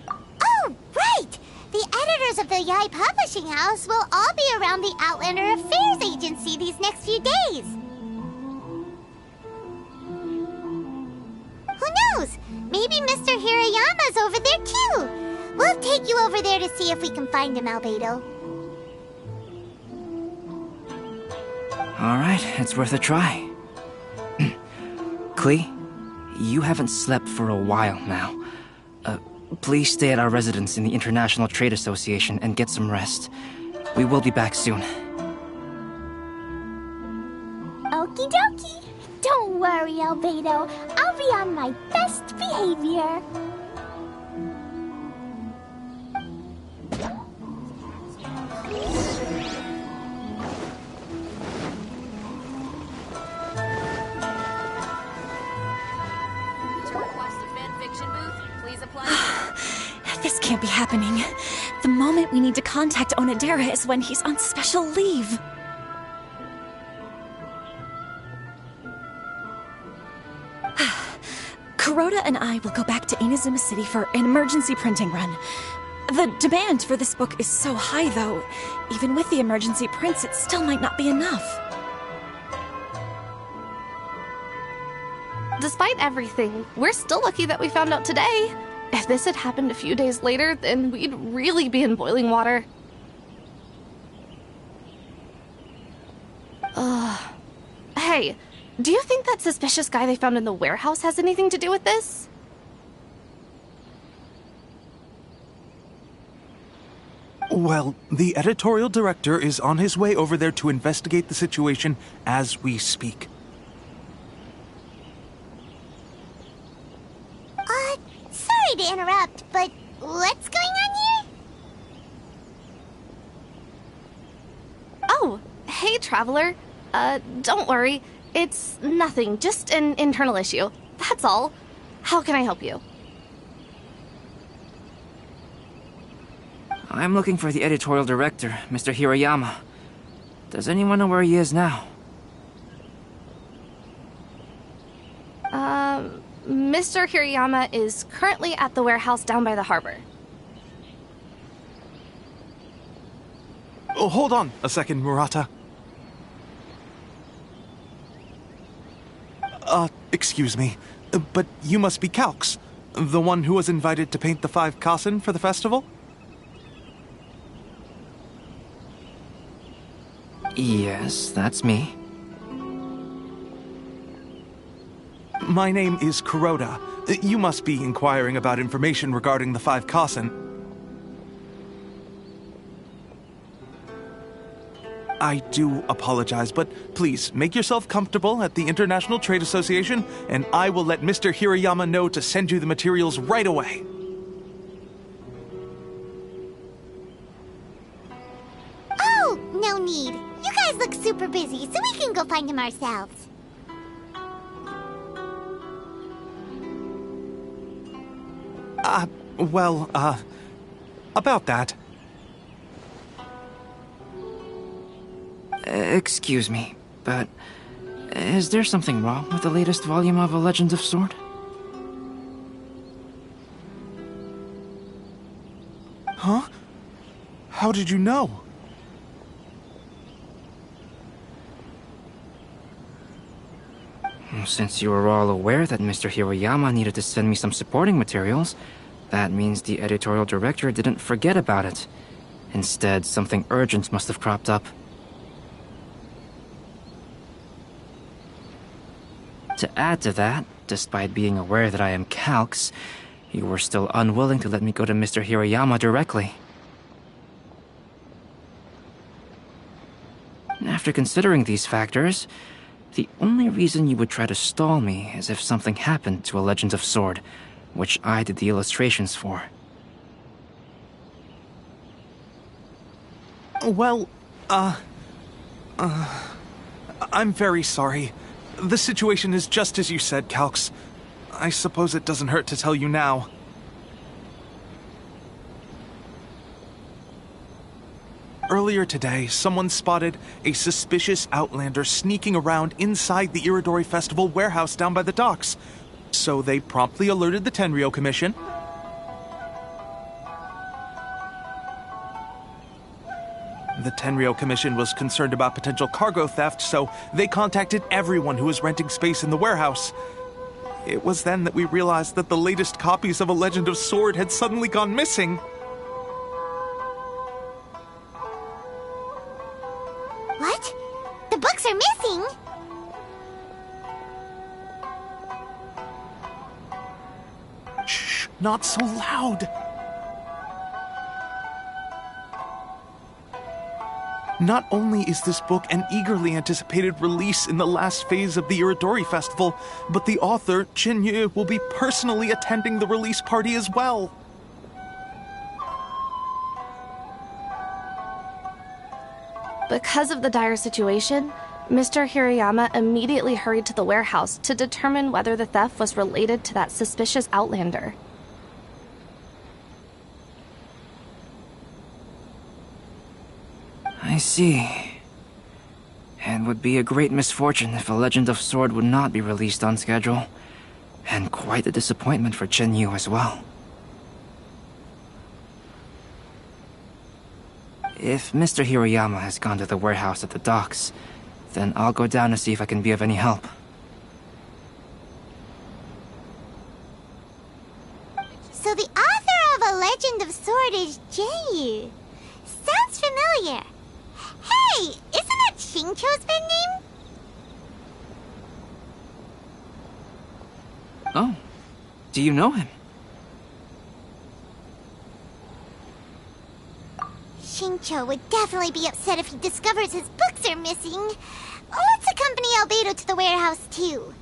Oh, right! The editors of the Yai Publishing House will all be around the Outlander Affairs Agency these next few days. Who knows? Maybe Mr. Hirayama's over there too. We'll take you over there to see if we can find him, Albedo. Alright, it's worth a try. Klee, you haven't slept for a while now. Please stay at our residence in the International Trade Association and get some rest. We will be back soon. Okie dokie. Don't worry, Albedo. I'll be on my best behavior. This can't be happening. The moment we need to contact Onodera is when he's on special leave. Kuroda and I will go back to Inazuma City for an emergency printing run. The demand for this book is so high, though. Even with the emergency prints, it still might not be enough. Despite everything, we're still lucky that we found out today. If this had happened a few days later, then we'd really be in boiling water. Hey, do you think that suspicious guy they found in the warehouse has anything to do with this? Well, the editorial director is on his way over there to investigate the situation as we speak. Sorry to interrupt, but what's going on here? Oh, hey, Traveler. Don't worry. It's nothing, just an internal issue. That's all. How can I help you? I'm looking for the editorial director, Mr. Hirayama. Does anyone know where he is now? Mr. Hirayama is currently at the warehouse down by the harbor. Oh, hold on a second, Murata. Excuse me, but you must be Calx, the one who was invited to paint the 5 Kasen for the festival? Yes, that's me. My name is Kuroda. You must be inquiring about information regarding the 5 Kasen. I do apologize, but please make yourself comfortable at the International Trade Association, and I will let Mr. Hirayama know to send you the materials right away. Oh, no need. You guys look super busy, so we can go find him ourselves. About that. Excuse me, but is there something wrong with the latest volume of A Legend of Sword? Huh? How did you know? Since you were all aware that Mr. Hirayama needed to send me some supporting materials, that means the editorial director didn't forget about it. Instead, something urgent must have cropped up. To add to that, despite being aware that I am Calx, you were still unwilling to let me go to Mr. Hirayama directly. After considering these factors, the only reason you would try to stall me is if something happened to A Legend of Sword, which I did the illustrations for. Well, I'm very sorry. The situation is just as you said, Calx. I suppose it doesn't hurt to tell you now. Earlier today, someone spotted a suspicious outlander sneaking around inside the Iridori Festival warehouse down by the docks. So they promptly alerted the Tenryou Commission. The Tenryou Commission was concerned about potential cargo theft, so they contacted everyone who was renting space in the warehouse. It was then that we realized that the latest copies of A Legend of Sword had suddenly gone missing. What? The books are missing? Shh, not so loud. Not only is this book an eagerly anticipated release in the last phase of the Iridori Festival, but the author, Yu, will be personally attending the release party as well. Because of the dire situation, Mr. Hirayama immediately hurried to the warehouse to determine whether the theft was related to that suspicious outlander. I see. It would be a great misfortune if A Legend of Sword would not be released on schedule. And quite a disappointment for Yu as well. If Mr. Hirayama has gone to the warehouse at the docks, then I'll go down to see if I can be of any help. So the author of A Legend of Sword is Yu. Sounds familiar. Hey, isn't that Xingqiu's pen name? Oh, do you know him? Xingqiu would definitely be upset if he discovers his books are missing. Let's accompany Albedo to the warehouse, too.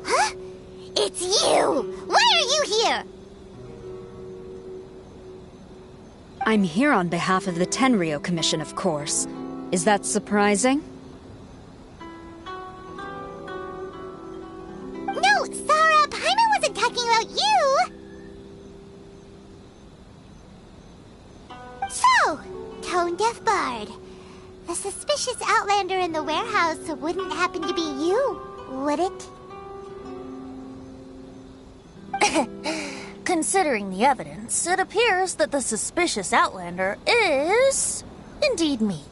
Huh? It's you! Why are you here? I'm here on behalf of the Tenryou Commission, of course. Is that surprising? No, Sarah, Paimon wasn't talking about you! So, Tone-Deaf Bard. The suspicious outlander in the warehouse wouldn't happen to be you, would it? Considering the evidence, it appears that the suspicious outlander is indeed me.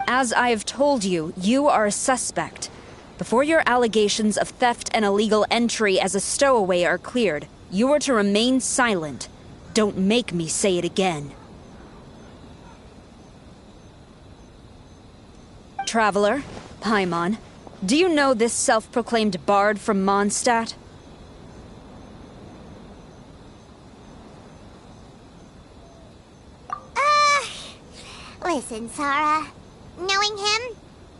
As I have told you, you are a suspect. Before your allegations of theft and illegal entry as a stowaway are cleared, you are to remain silent. Don't make me say it again. Traveler, Paimon, do you know this self-proclaimed bard from Mondstadt? Listen, Sarah. Knowing him,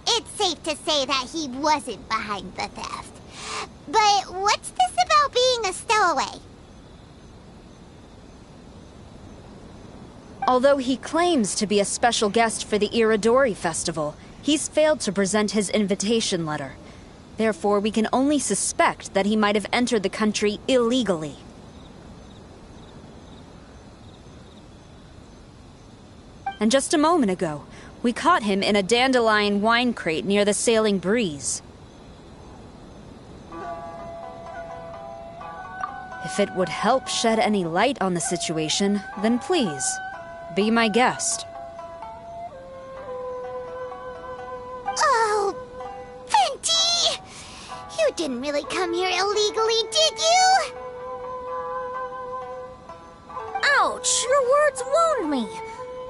it's safe to say that he wasn't behind the theft. But what's this about being a stowaway? Although he claims to be a special guest for the Iridori Festival, he's failed to present his invitation letter. Therefore, we can only suspect that he might have entered the country illegally. And just a moment ago, we caught him in a dandelion wine crate near the Sailing Breeze. If it would help shed any light on the situation, then please, be my guest. Oh, Fenty! You didn't really come here illegally, did you? Ouch! Your words wound me.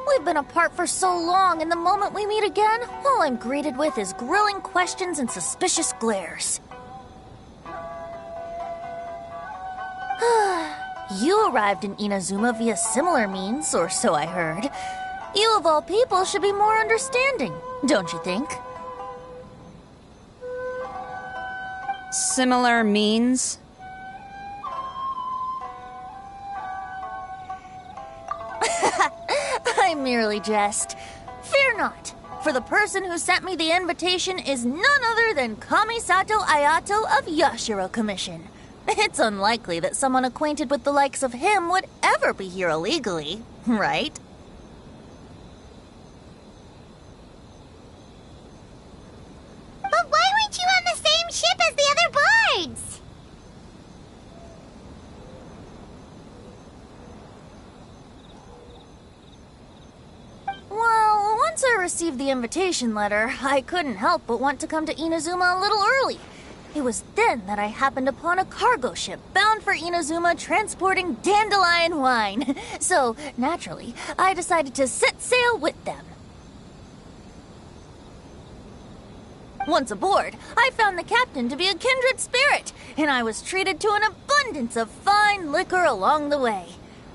We've been apart for so long, and the moment we meet again, all I'm greeted with is grilling questions and suspicious glares. You arrived in Inazuma via similar means, or so I heard. You of all people should be more understanding, don't you think? Similar means? I merely jest. Fear not, for the person who sent me the invitation is none other than Kamisato Ayato of Yashiro Commission. It's unlikely that someone acquainted with the likes of him would ever be here illegally, right? But why weren't you on the same ship as the other bards? Well, once I received the invitation letter, I couldn't help but want to come to Inazuma a little early. It was then that I happened upon a cargo ship bound for Inazuma transporting dandelion wine. So, naturally, I decided to set sail with them. Once aboard, I found the captain to be a kindred spirit, and I was treated to an abundance of fine liquor along the way.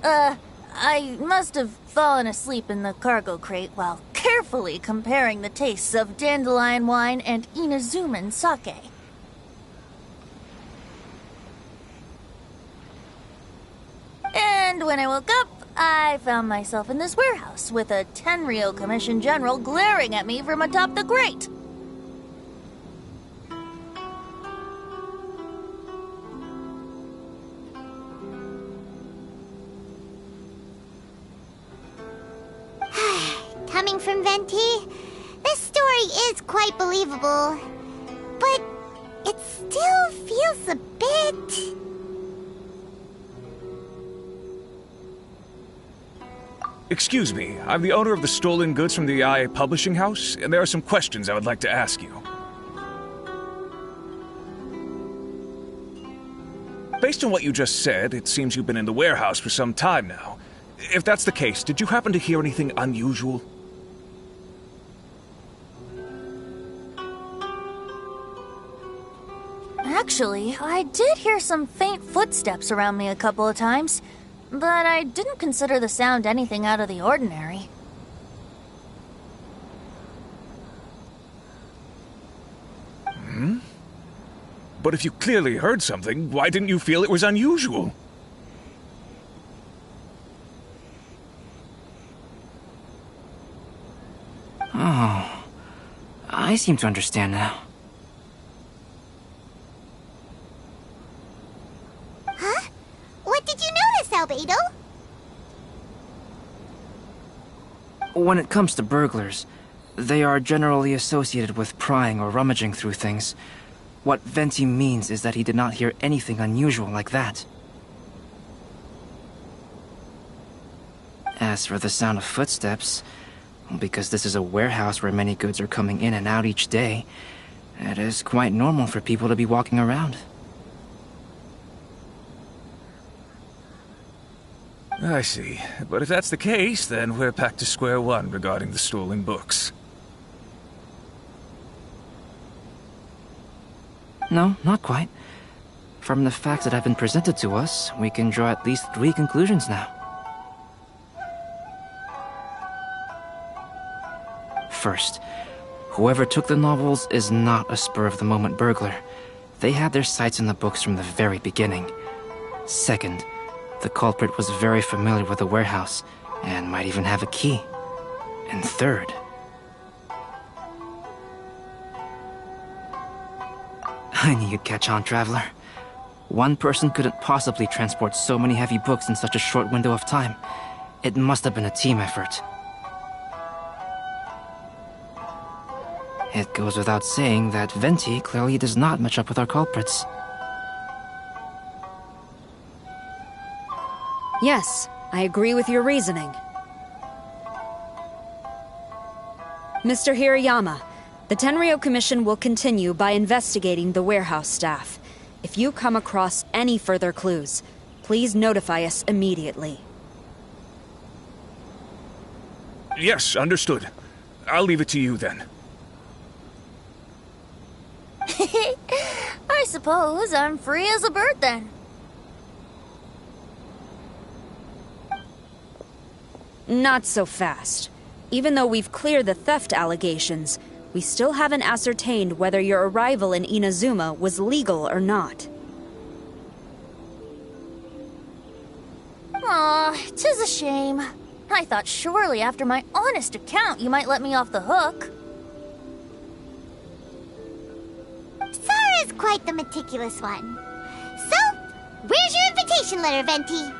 I must have fallen asleep in the cargo crate while carefully comparing the tastes of dandelion wine and Inazuman sake. And when I woke up, I found myself in this warehouse with a Tenryou Commission General glaring at me from atop the grate. Coming from Venti, this story is quite believable. But it still feels a bit... Excuse me, I'm the owner of the stolen goods from the IA publishing house, and there are some questions I would like to ask you. Based on what you just said, it seems you've been in the warehouse for some time now. If that's the case, did you happen to hear anything unusual? Actually, I did hear some faint footsteps around me a couple of times, but I didn't consider the sound anything out of the ordinary. Hmm? But if you clearly heard something, why didn't you feel it was unusual? Oh, I seem to understand now. Huh? What did you notice, Albedo? When it comes to burglars, they are generally associated with prying or rummaging through things. What Venti means is that he did not hear anything unusual like that. As for the sound of footsteps, because this is a warehouse where many goods are coming in and out each day, it is quite normal for people to be walking around. I see. But if that's the case, then we're back to square one regarding the stolen books. No, not quite. From the facts that have been presented to us, we can draw at least 3 conclusions now. First, whoever took the novels is not a spur-of-the-moment burglar. They had their sights on the books from the very beginning. Second, the culprit was very familiar with the warehouse, and might even have a key. And third... I knew you'd catch on, Traveler. One person couldn't possibly transport so many heavy books in such a short window of time. It must have been a team effort. It goes without saying that Venti clearly does not match up with our culprits. Yes, I agree with your reasoning. Mr. Hirayama, the Tenryou Commission will continue by investigating the warehouse staff. If you come across any further clues, please notify us immediately. Yes, understood. I'll leave it to you then. I suppose I'm free as a bird then. Not so fast. Even though we've cleared the theft allegations, we still haven't ascertained whether your arrival in Inazuma was legal or not. Aw, 'tis a shame. I thought surely after my honest account you might let me off the hook. Sara's quite the meticulous one. So, where's your invitation letter, Venti?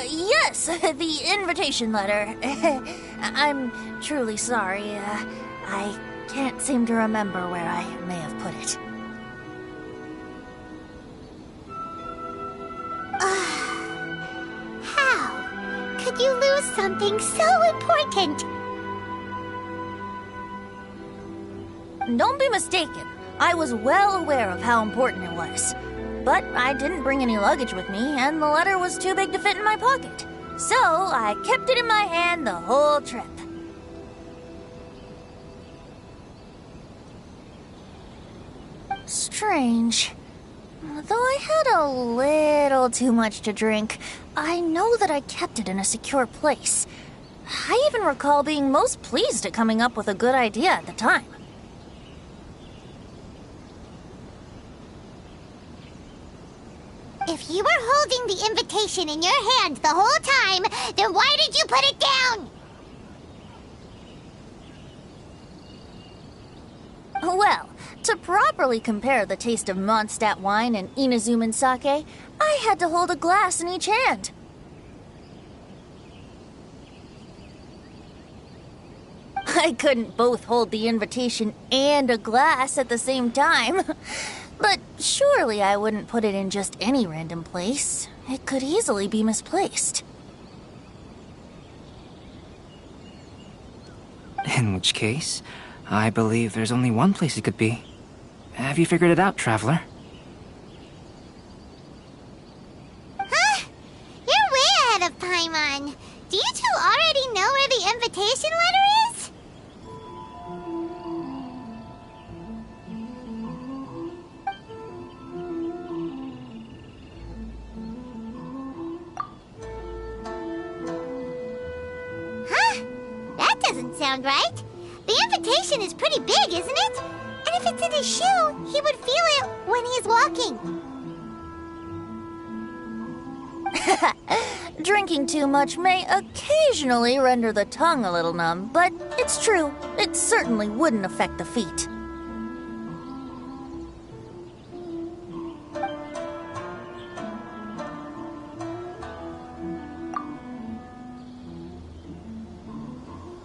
Yes, the invitation letter. I'm truly sorry. I can't seem to remember where I may have put it. How could you lose something so important? Don't be mistaken. I was well aware of how important it was. But I didn't bring any luggage with me, and the letter was too big to fit in my pocket. So I kept it in my hand the whole trip. Strange. Though I had a little too much to drink, I know that I kept it in a secure place. I even recall being most pleased at coming up with a good idea at the time. If you were holding the invitation in your hand the whole time, then why did you put it down? Well, to properly compare the taste of Mondstadt wine and Inazuman sake, I had to hold a glass in each hand. I couldn't both hold the invitation and a glass at the same time. But surely I wouldn't put it in just any random place. It could easily be misplaced. In which case, I believe there's only one place it could be. Have you figured it out, Traveler? Huh? You're way ahead of Paimon. Do you two already know where the invitation letter is? Huh? That doesn't sound right. The invitation is pretty big, isn't it? And if it's in his shoe, he would feel it when he's walking. Drinking too much may occasionally render the tongue a little numb, but it's true. It certainly wouldn't affect the feet.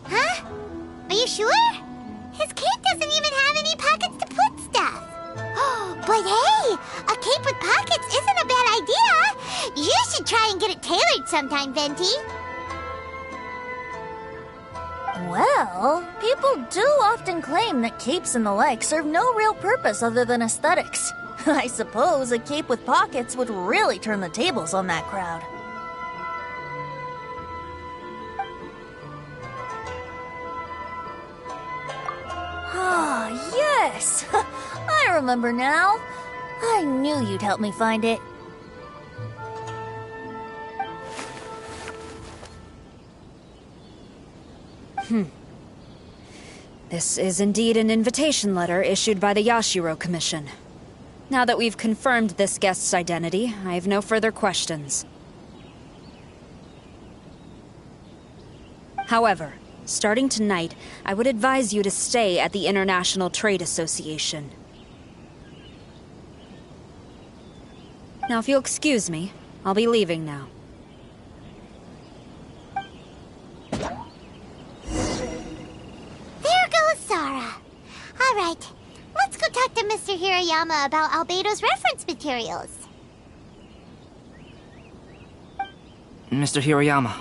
Huh? Are you sure? His cape doesn't even have any pockets to put stuff. But hey, a cape with pockets isn't a bad idea. You should try and get it tailored sometime, Venti. Well, people do often claim that capes and the like serve no real purpose other than aesthetics. I suppose a cape with pockets would really turn the tables on that crowd. Ah, yes! I remember now. I knew you'd help me find it. This is indeed an invitation letter issued by the Yashiro Commission. Now that we've confirmed this guest's identity, I have no further questions. However, starting tonight, I would advise you to stay at the International Trade Association. Now, if you'll excuse me, I'll be leaving now. There goes Sara. All right, let's go talk to Mr. Hirayama about Albedo's reference materials. Mr. Hirayama,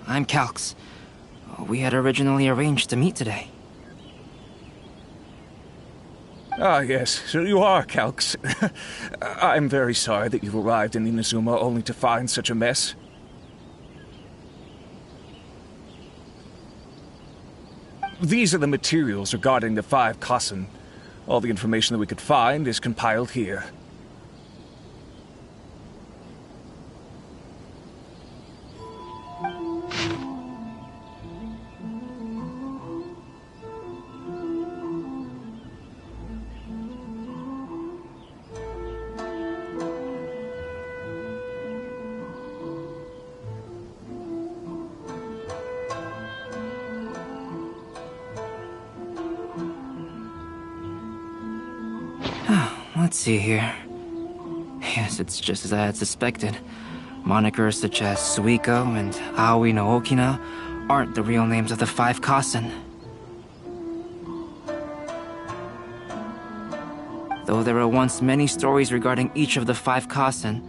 I'm Calx. We had originally arranged to meet today. Ah, yes, so you are, Calx. I'm very sorry that you've arrived in Inazuma only to find such a mess. These are the materials regarding the 5 Kassen. All the information that we could find is compiled here. Let's see here. Yes, it's just as I had suspected. Monikers such as Suiko and Aoi no Okina aren't the real names of the 5 Kasen. Though there were once many stories regarding each of the 5 Kasen,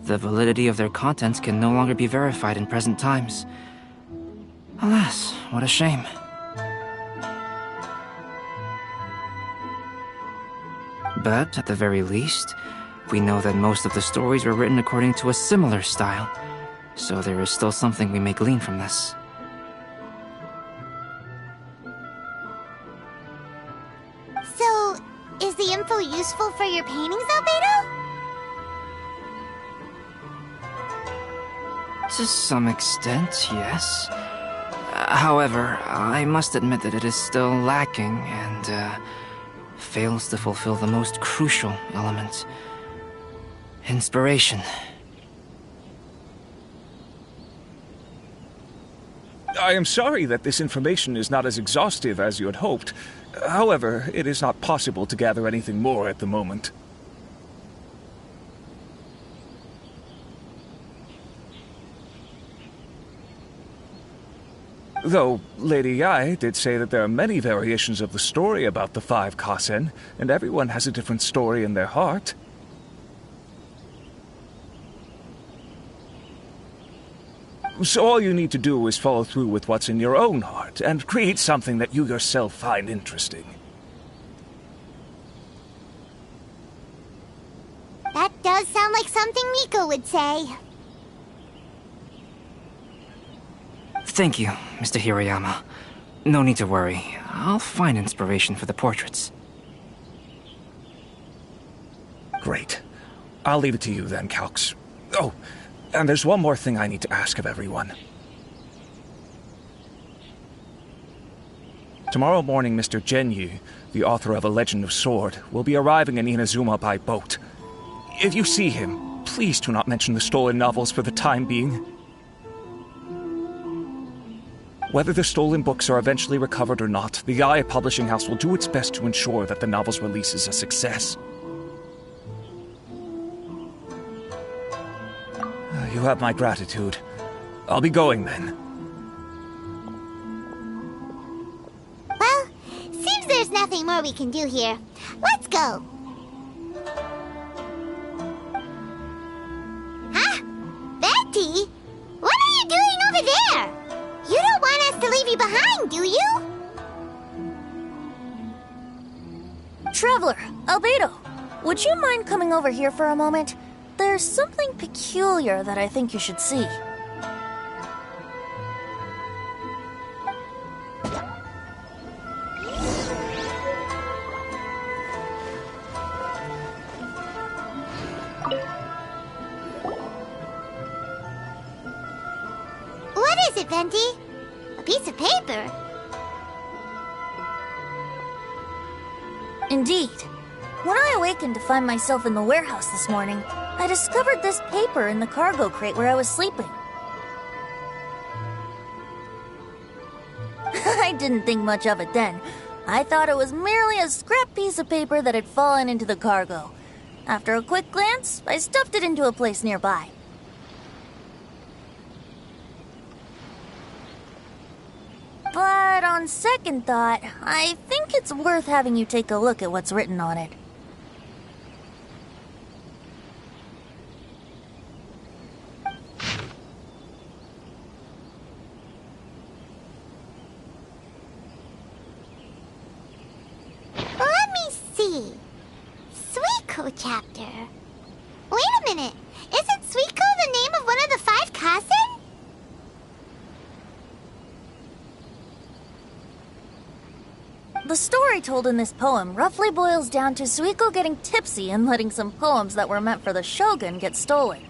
the validity of their contents can no longer be verified in present times. Alas, what a shame. But, at the very least, we know that most of the stories were written according to a similar style, so there is still something we may glean from this. So, is the info useful for your paintings, Albedo? To some extent, yes. However, I must admit that it is still lacking and, fails to fulfill the most crucial element. Inspiration. I am sorry that this information is not as exhaustive as you had hoped. However, it is not possible to gather anything more at the moment. Though, Lady Yae did say that there are many variations of the story about the 5 Kasen, and everyone has a different story in their heart. So all you need to do is follow through with what's in your own heart, and create something that you yourself find interesting. That does sound like something Miko would say. Thank you, Mr. Hiroyama. No need to worry. I'll find inspiration for the portraits. Great. I'll leave it to you then, Calx. Oh, and there's one more thing I need to ask of everyone. Tomorrow morning, Mr. Genyu, the author of A Legend of Sword, will be arriving in Inazuma by boat. If you see him, please do not mention the stolen novels for the time being. Whether the stolen books are eventually recovered or not, the Yae Publishing House will do its best to ensure that the novel's release is a success. You have my gratitude. I'll be going then. Well, seems there's nothing more we can do here. Let's go. Huh? Betty? What are you doing over there? You don't want us to leave you behind, do you? Traveler, Albedo, would you mind coming over here for a moment? There's something peculiar that I think you should see. What is it, Venti? A piece of paper? Indeed. When I awakened to find myself in the warehouse this morning, I discovered this paper in the cargo crate where I was sleeping. I didn't think much of it then. I thought it was merely a scrap piece of paper that had fallen into the cargo. After a quick glance, I stuffed it into a place nearby. But on second thought, I think it's worth having you take a look at what's written on it. Let me see. Suiko chapter. Wait a minute. Isn't Suiko the name of one of the 5 Kasen? The story told in this poem roughly boils down to Suiko getting tipsy and letting some poems that were meant for the shogun get stolen.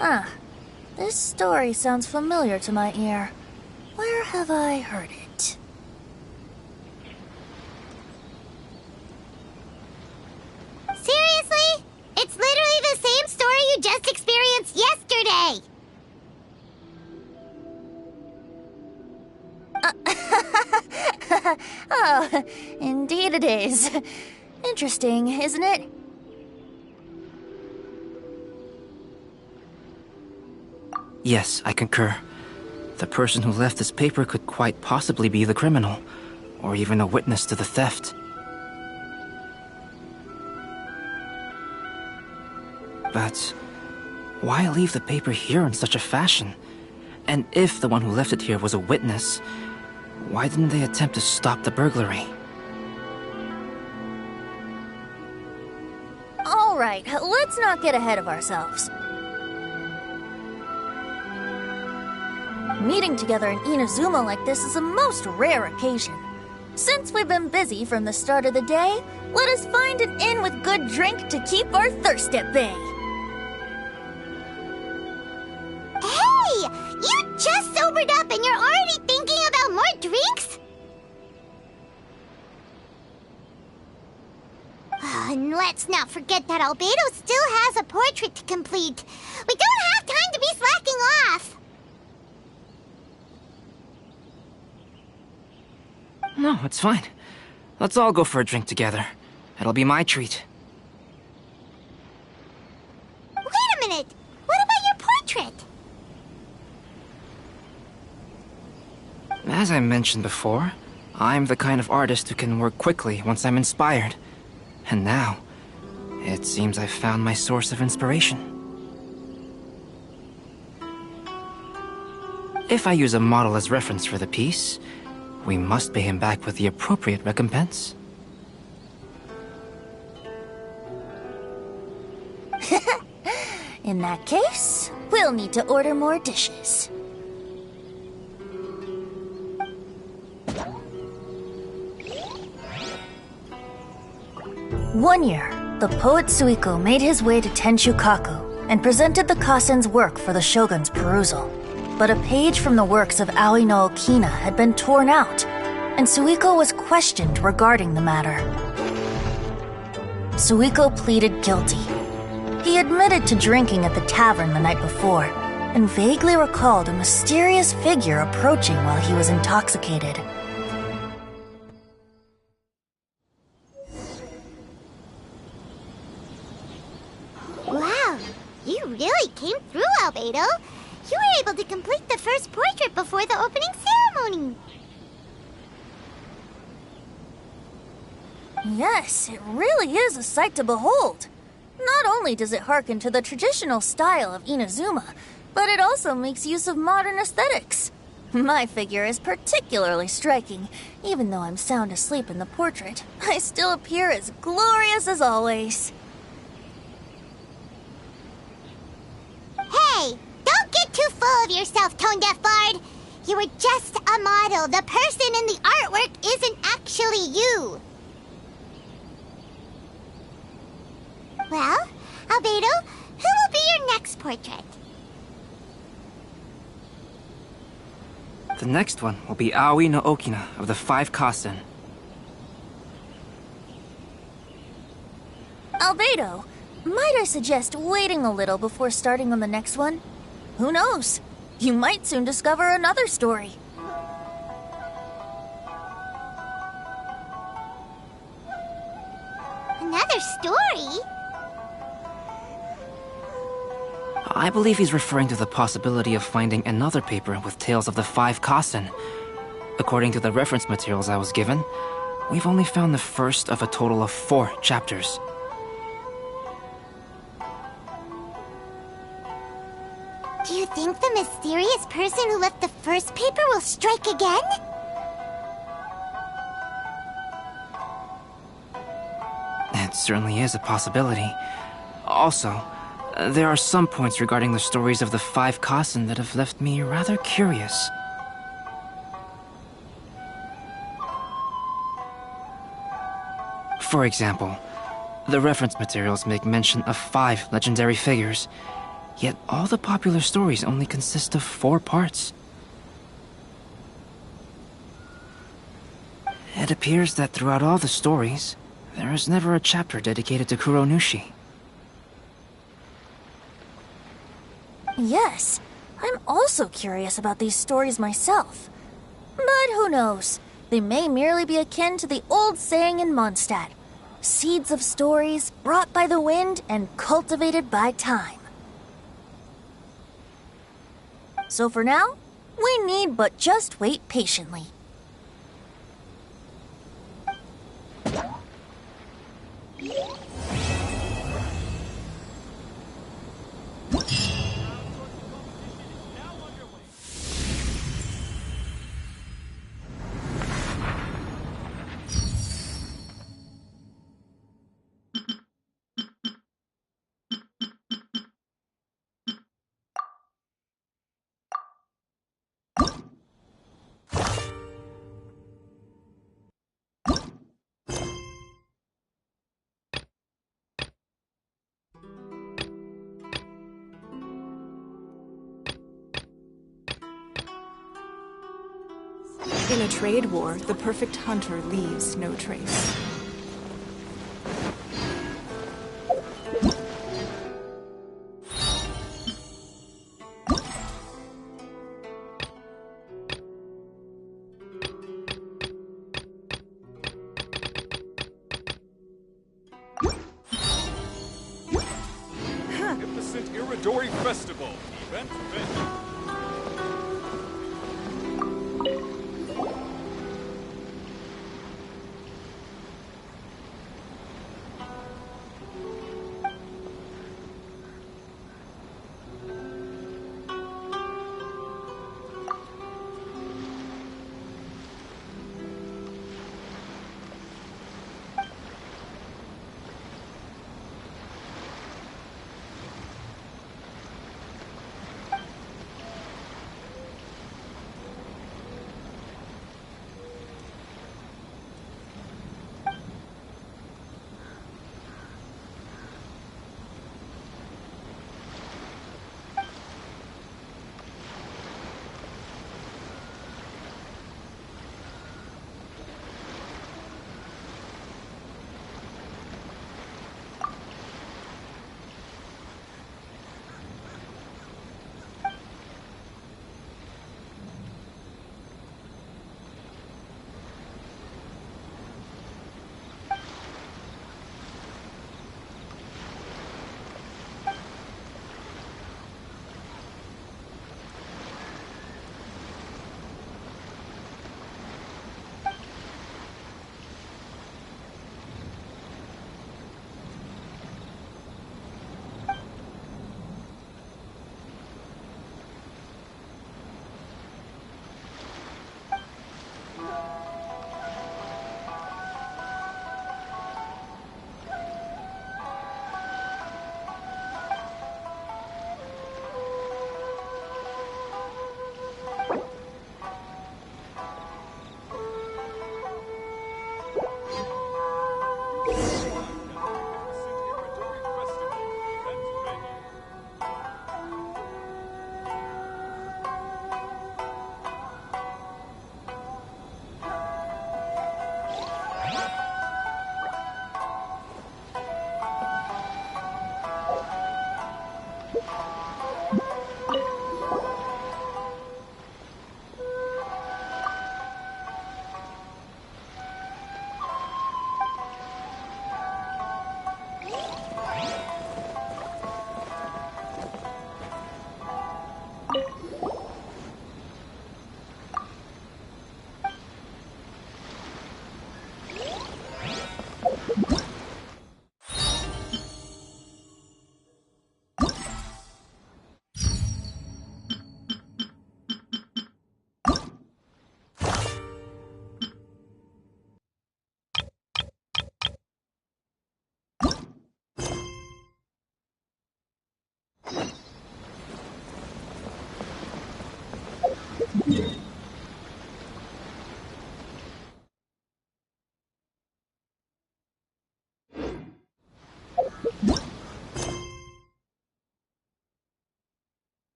Ah, this story sounds familiar to my ear. Where have I heard it? Seriously? It's literally the same story you just experienced yesterday! Oh, indeed it is. Interesting, isn't it? Yes, I concur. The person who left this paper could quite possibly be the criminal, or even a witness to the theft. But why leave the paper here in such a fashion? And if the one who left it here was a witness, why didn't they attempt to stop the burglary? All right, let's not get ahead of ourselves. Meeting together in Inazuma like this is a most rare occasion. Since we've been busy from the start of the day, let us find an inn with good drink to keep our thirst at bay. Hey! You just sobered up and you're already thinking about more drinks? And let's not forget that Albedo still has a portrait to complete. We don't have time to be slacking off. No, it's fine. Let's all go for a drink together. It'll be my treat. Wait a minute! What about your portrait? As I mentioned before, I'm the kind of artist who can work quickly once I'm inspired. And now, it seems I've found my source of inspiration. If I use a model as reference for the piece, we must pay him back with the appropriate recompense. In that case, we'll need to order more dishes. One year, the poet Suiko made his way to Tenshukaku and presented the Kasen's work for the shogun's perusal. But a page from the works of Aoi no Okina had been torn out, and Suiko was questioned regarding the matter. Suiko pleaded guilty. He admitted to drinking at the tavern the night before, and vaguely recalled a mysterious figure approaching while he was intoxicated. Wow, you really came through, Albedo. You were able to complete the first portrait before the opening ceremony. Yes, it really is a sight to behold. Not only does it harken to the traditional style of Inazuma, but it also makes use of modern aesthetics. My figure is particularly striking. Even though I'm sound asleep in the portrait, I still appear as glorious as always. Hey, don't get too full of yourself, Tone-Deaf Bard. You were just a model. The person in the artwork isn't actually you. Well, Albedo, who will be your next portrait? The next one will be Aoi no Okina of the 5 Kasen. Albedo, might I suggest waiting a little before starting on the next one? Who knows? You might soon discover another story. Another story? I believe he's referring to the possibility of finding another paper with tales of the 5 Kasen. According to the reference materials I was given, we've only found the first of a total of 4 chapters. Do you think the mysterious person who left the first paper will strike again? It certainly is a possibility. Also, there are some points regarding the stories of the 5 Kasen that have left me rather curious. For example, the reference materials make mention of 5 legendary figures, yet all the popular stories only consist of 4 parts. It appears that throughout all the stories, there is never a chapter dedicated to Kuronushi. Yes, I'm also curious about these stories myself. But who knows? They may merely be akin to the old saying in Mondstadt, seeds of stories brought by the wind and cultivated by time. So for now, we need but just wait patiently. In a trade war, the perfect hunter leaves no trace. Magnificent Iridori Festival. Event venue.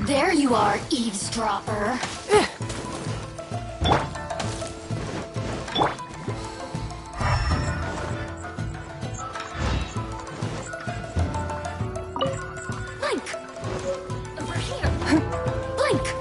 There you are, eavesdropper. Blink! Over here! Blink!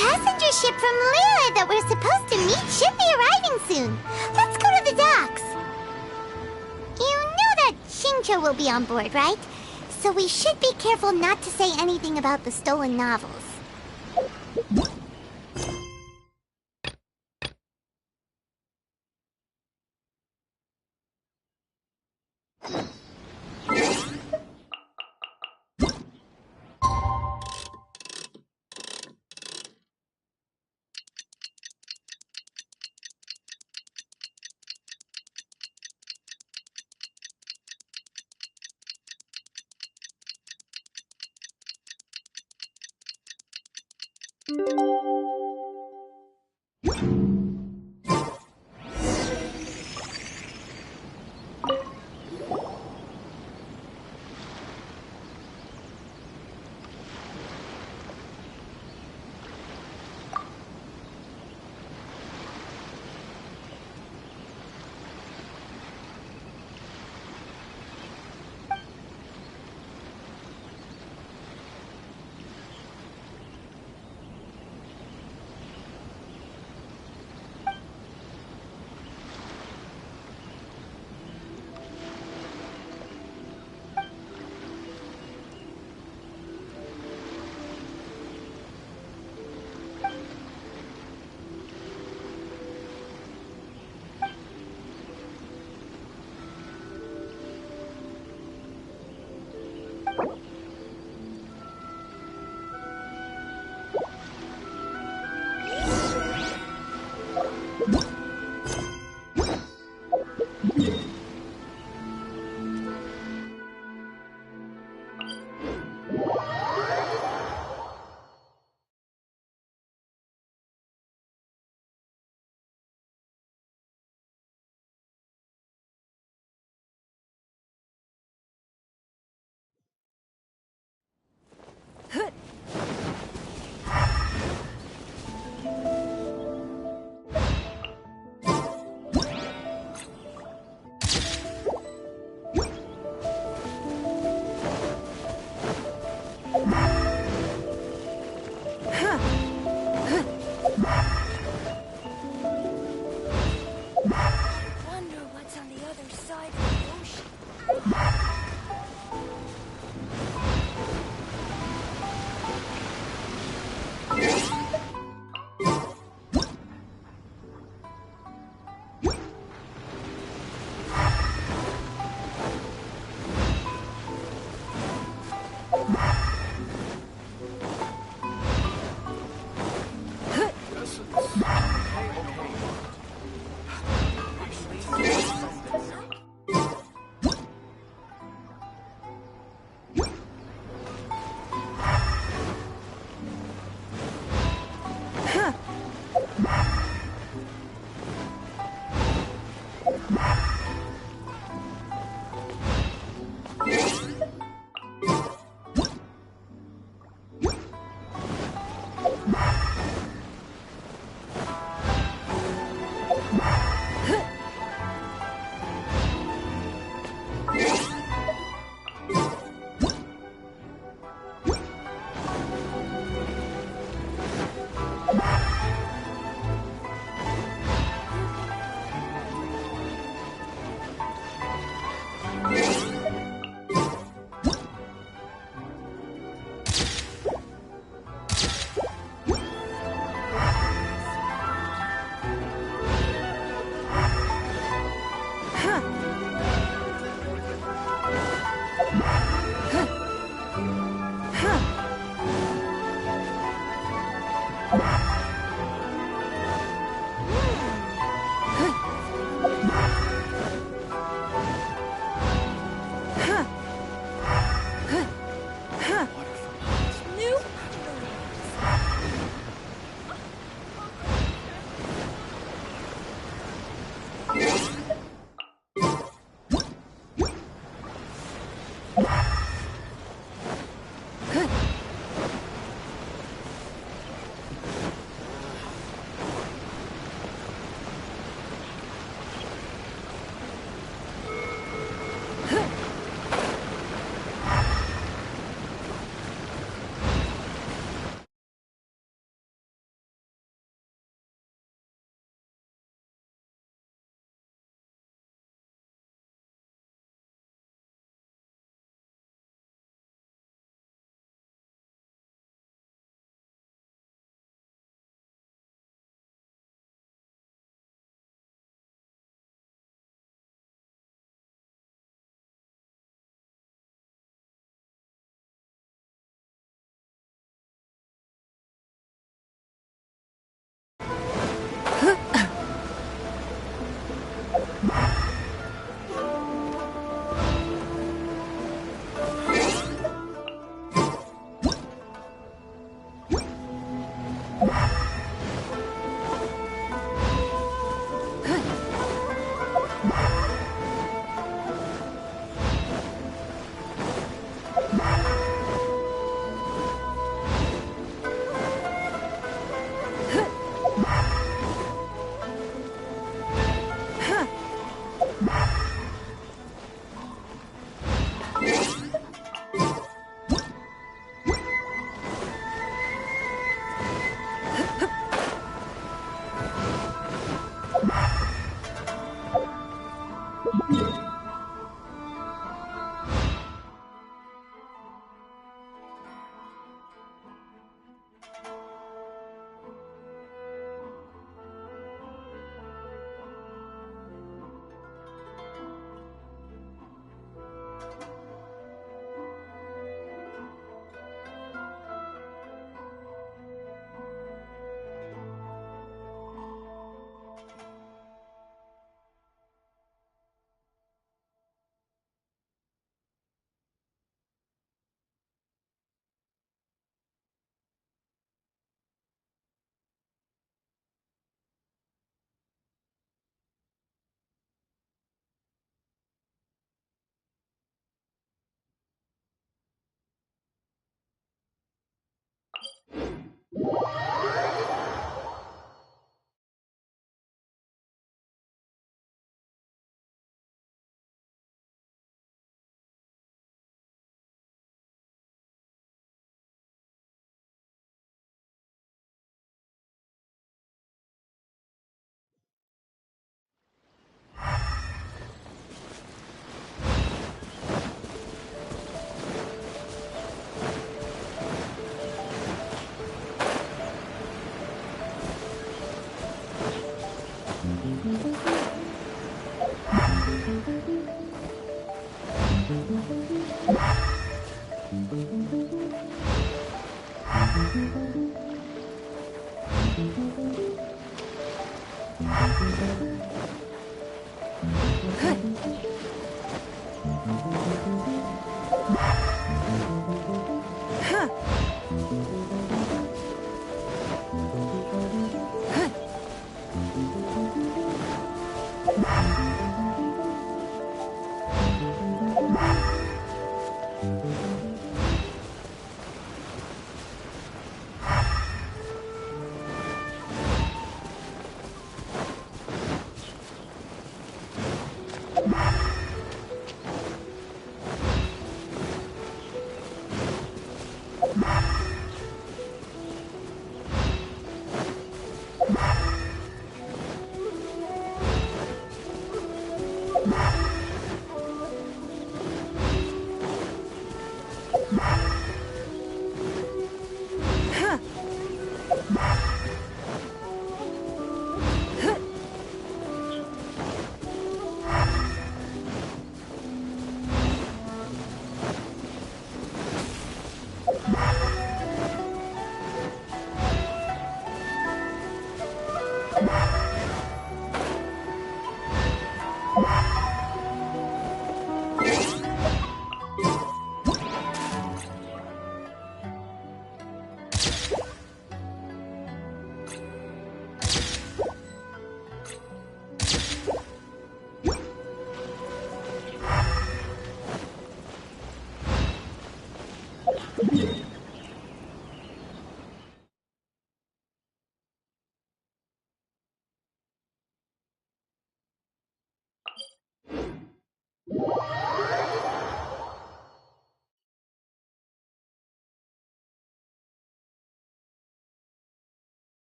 Passenger ship from Lyra that we're supposed to meet should be arriving soon. Let's go to the docks. You know that Shincho will be on board, right? So we should be careful not to say anything about the stolen novels.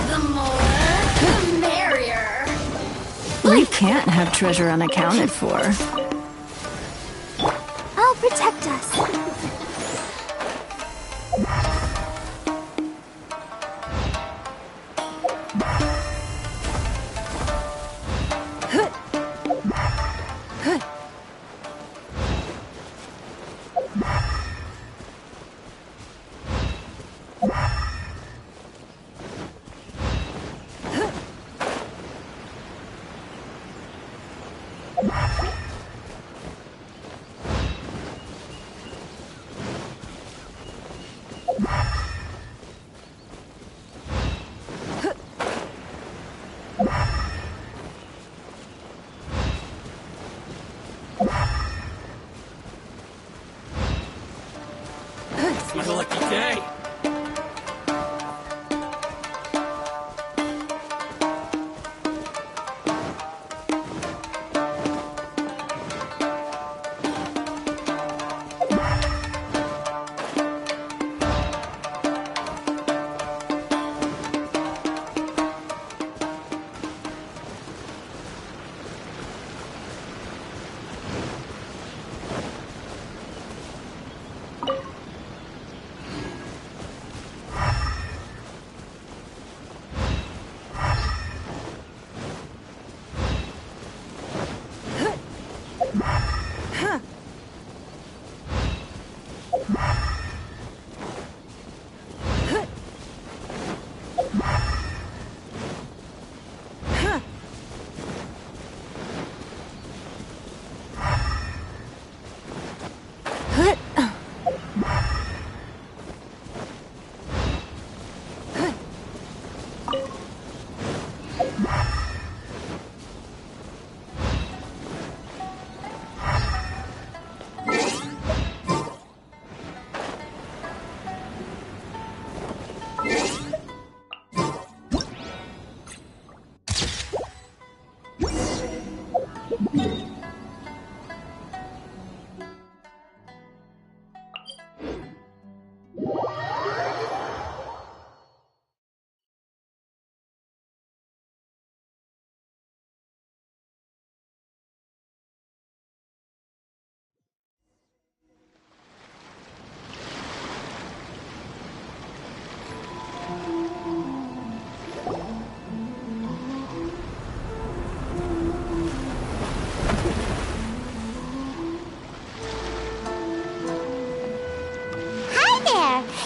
The more, the merrier. We can't have treasure unaccounted for. I'll protect us. It's my lucky day.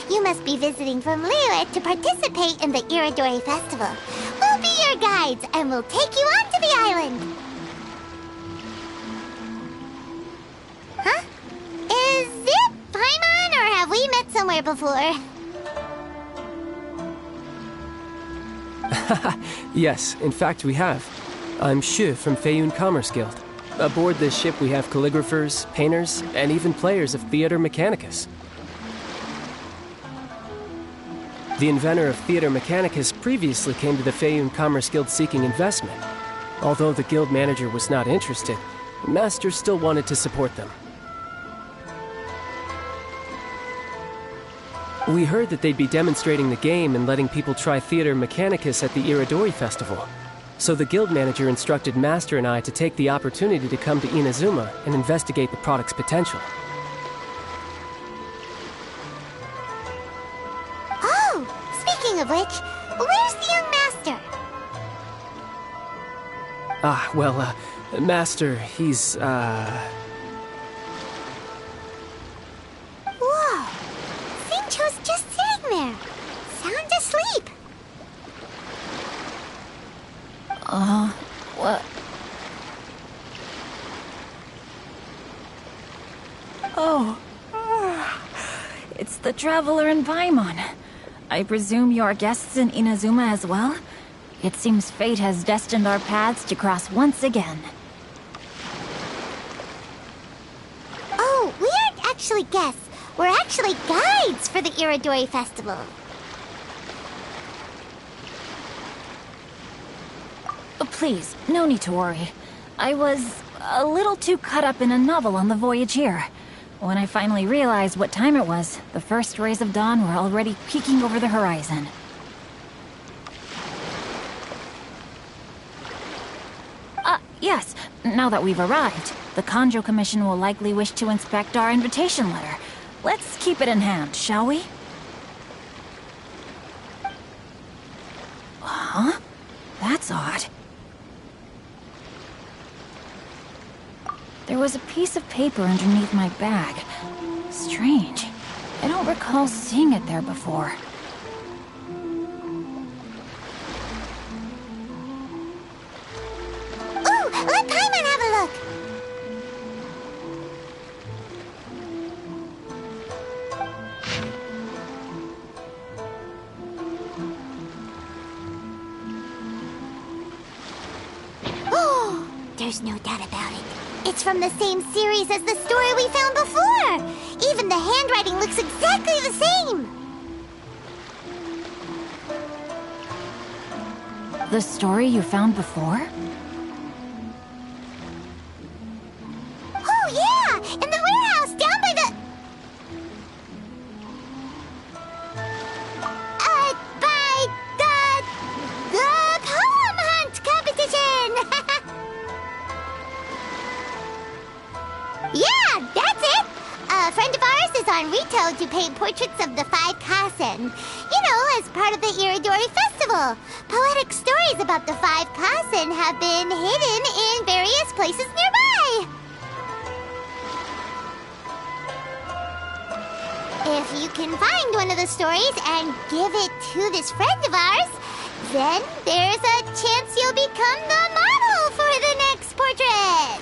You must be visiting from Liyue to participate in the Iridori Festival. We'll be your guides, and we'll take you onto the island. Huh? Is it Paimon, or have we met somewhere before? Yes, in fact we have. I'm Shu from Feiyun Commerce Guild. Aboard this ship we have calligraphers, painters, and even players of Theater Mechanicus. The inventor of Theater Mechanicus previously came to the Feiyun Commerce Guild seeking investment. Although the guild manager was not interested, Master still wanted to support them. We heard that they'd be demonstrating the game and letting people try Theater Mechanicus at the Iridori Festival. So the guild manager instructed Master and I to take the opportunity to come to Inazuma and investigate the product's potential. Speaking of which, where's the young master? Master, he's, Whoa! Fincho's just sitting there, sound asleep. What? Oh. It's the Traveler and Paimon. I presume you're guests in Inazuma as well? It seems fate has destined our paths to cross once again. Oh, we aren't actually guests. We're actually guides for the Iridori Festival. Please, no need to worry. I was a little too caught up in a novel on the voyage here. When I finally realized what time it was, the first rays of dawn were already peeking over the horizon. Yes, now that we've arrived, the Kanjo Commission will likely wish to inspect our invitation letter. Let's keep it in hand, shall we? Huh? That's odd. There was a piece of paper underneath my bag. Strange. I don't recall seeing it there before. Ooh, let Paimon have a look! Oh, there's no doubt about it. It's from the same series as the story we found before! Even the handwriting looks exactly the same! The story you found before? Oh, yeah! In the warehouse down by the... by the poem hunt competition! Yeah, that's it! A friend of ours is on Rito to paint portraits of the 5 Kasen. You know, as part of the Iridori Festival. Poetic stories about the 5 Kasen have been hidden in various places nearby. If you can find one of the stories and give it to this friend of ours, then there's a chance you'll become the model for the next portrait.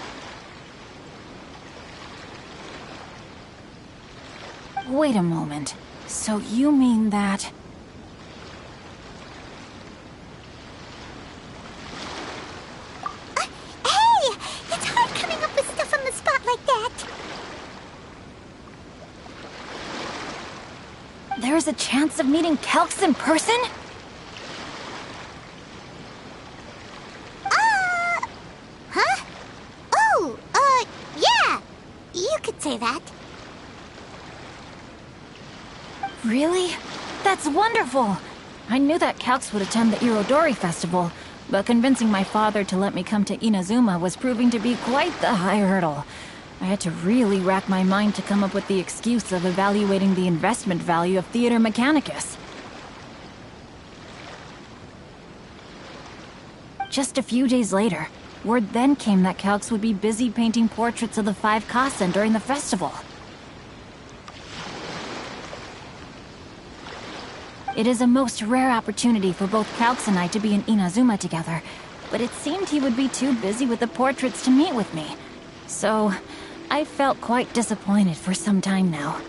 Wait a moment. So you mean that... Hey! It's hard coming up with stuff on the spot like that. There's a chance of meeting Calx in person? Huh? Oh, yeah. You could say that. Really? That's wonderful! I knew that Calx would attend the Irodori Festival, but convincing my father to let me come to Inazuma was proving to be quite the high hurdle. I had to really rack my mind to come up with the excuse of evaluating the investment value of Theater Mechanicus. Just a few days later, word then came that Calx would be busy painting portraits of the 5 Kasen during the festival. It is a most rare opportunity for both Calx and I to be in Inazuma together, but it seemed he would be too busy with the portraits to meet with me. So, I felt quite disappointed for some time now.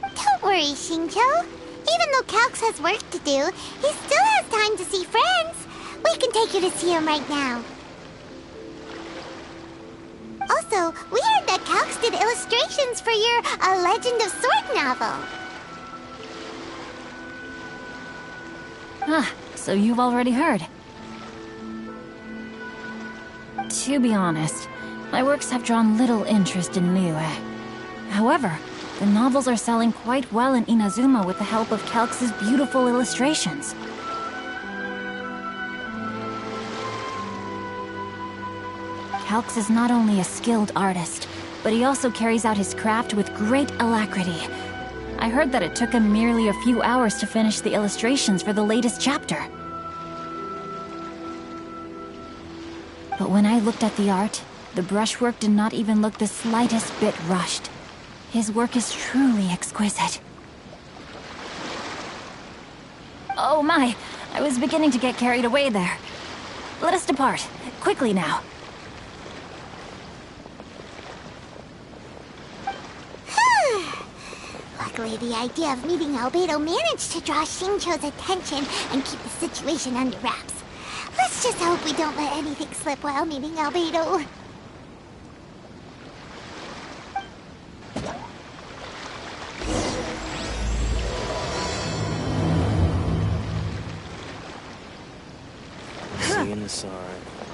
Don't worry, Shincho. Even though Calx has work to do, he still has time to see friends. We can take you to see him right now. Also, we heard that Calx did illustrations for your A Legend of Sword novel. Ah, so you've already heard. To be honest, my works have drawn little interest in Liyue. However, the novels are selling quite well in Inazuma with the help of Calx's beautiful illustrations. Calx is not only a skilled artist, but he also carries out his craft with great alacrity. I heard that it took him merely a few hours to finish the illustrations for the latest chapter. But when I looked at the art, the brushwork did not even look the slightest bit rushed. His work is truly exquisite. Oh my, I was beginning to get carried away there. Let us depart, quickly now. Luckily, the idea of meeting Albedo managed to draw Shincho's attention and keep the situation under wraps. Let's just hope we don't let anything slip while meeting Albedo. Seeing the sun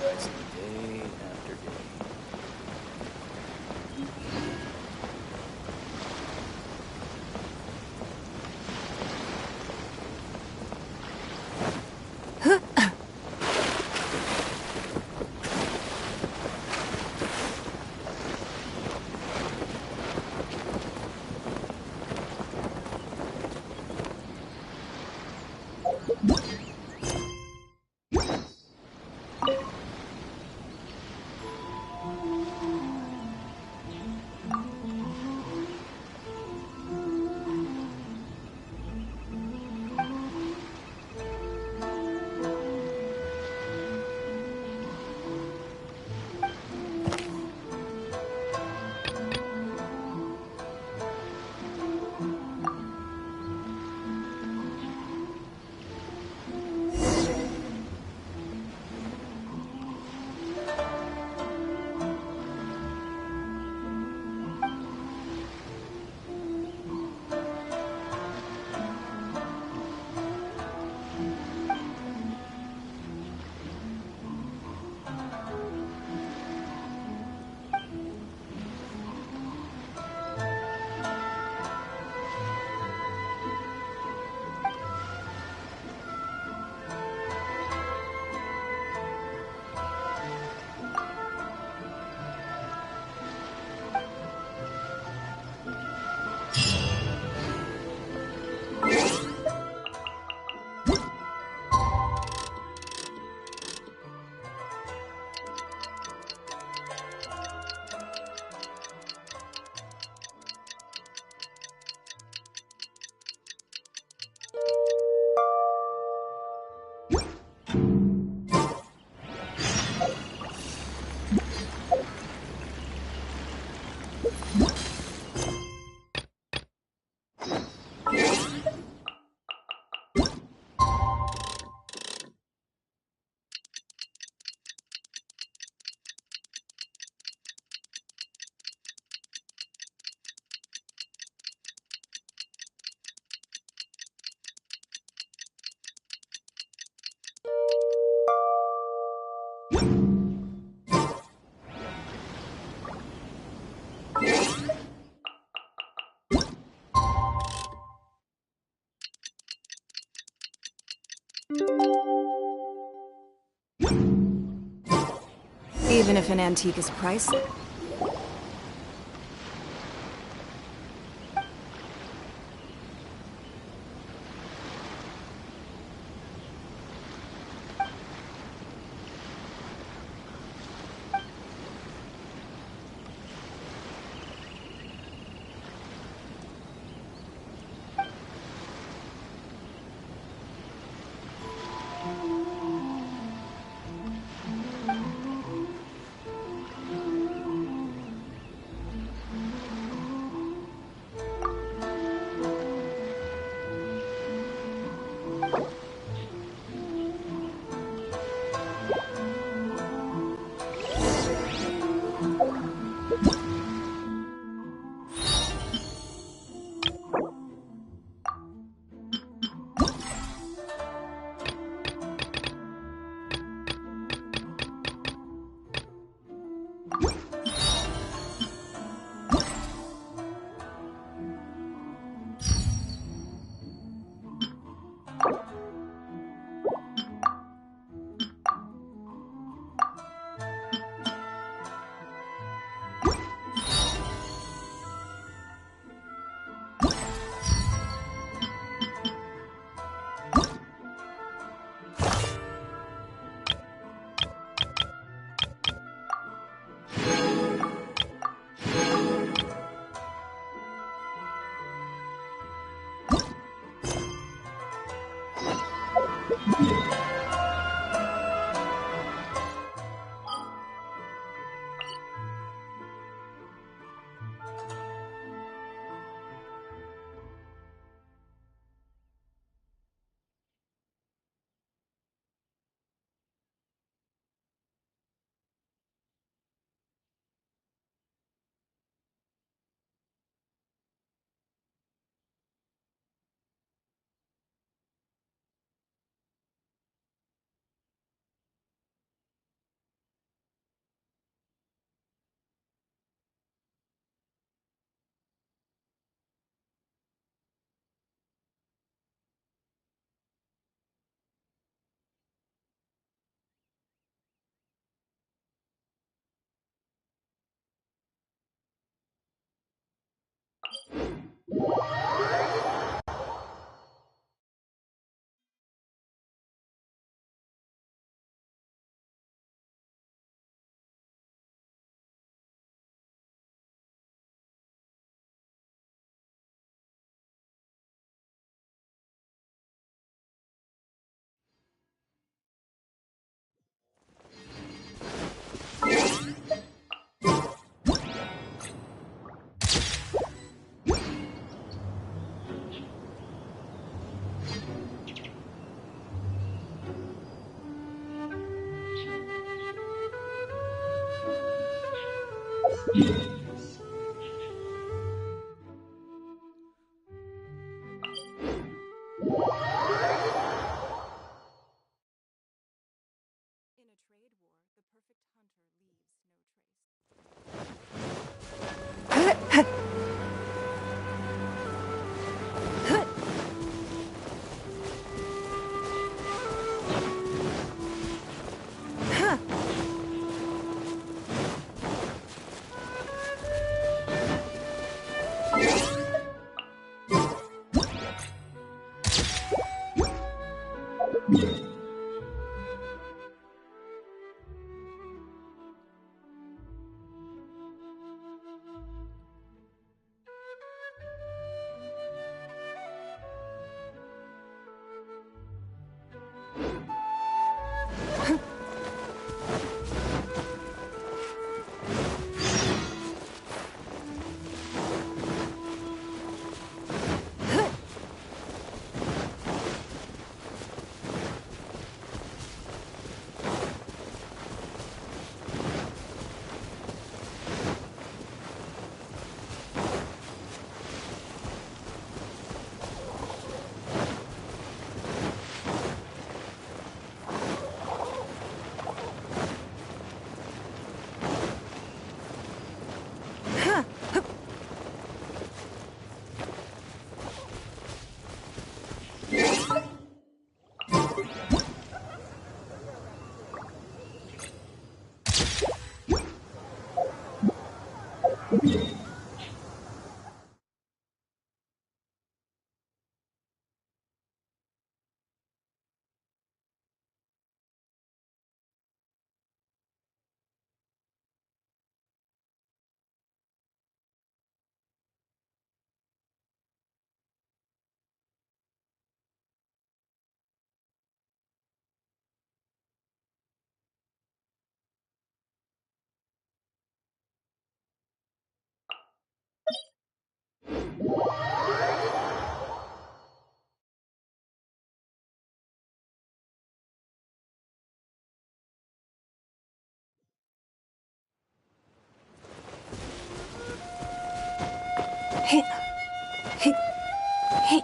rising day after day. Even if an antique is priceless. Hey. Hey. Hey.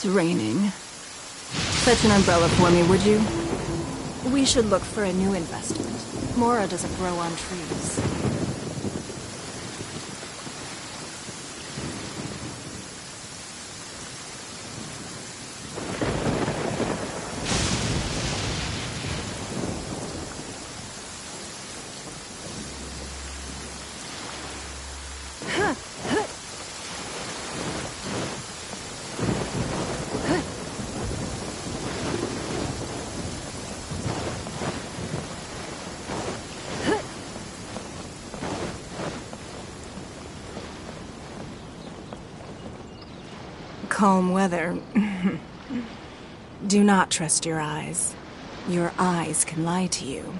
It's raining. Fetch an umbrella for me, would you? We should look for a new investment. Mora doesn't grow on trees. Calm weather. Do not trust your eyes. Your eyes can lie to you.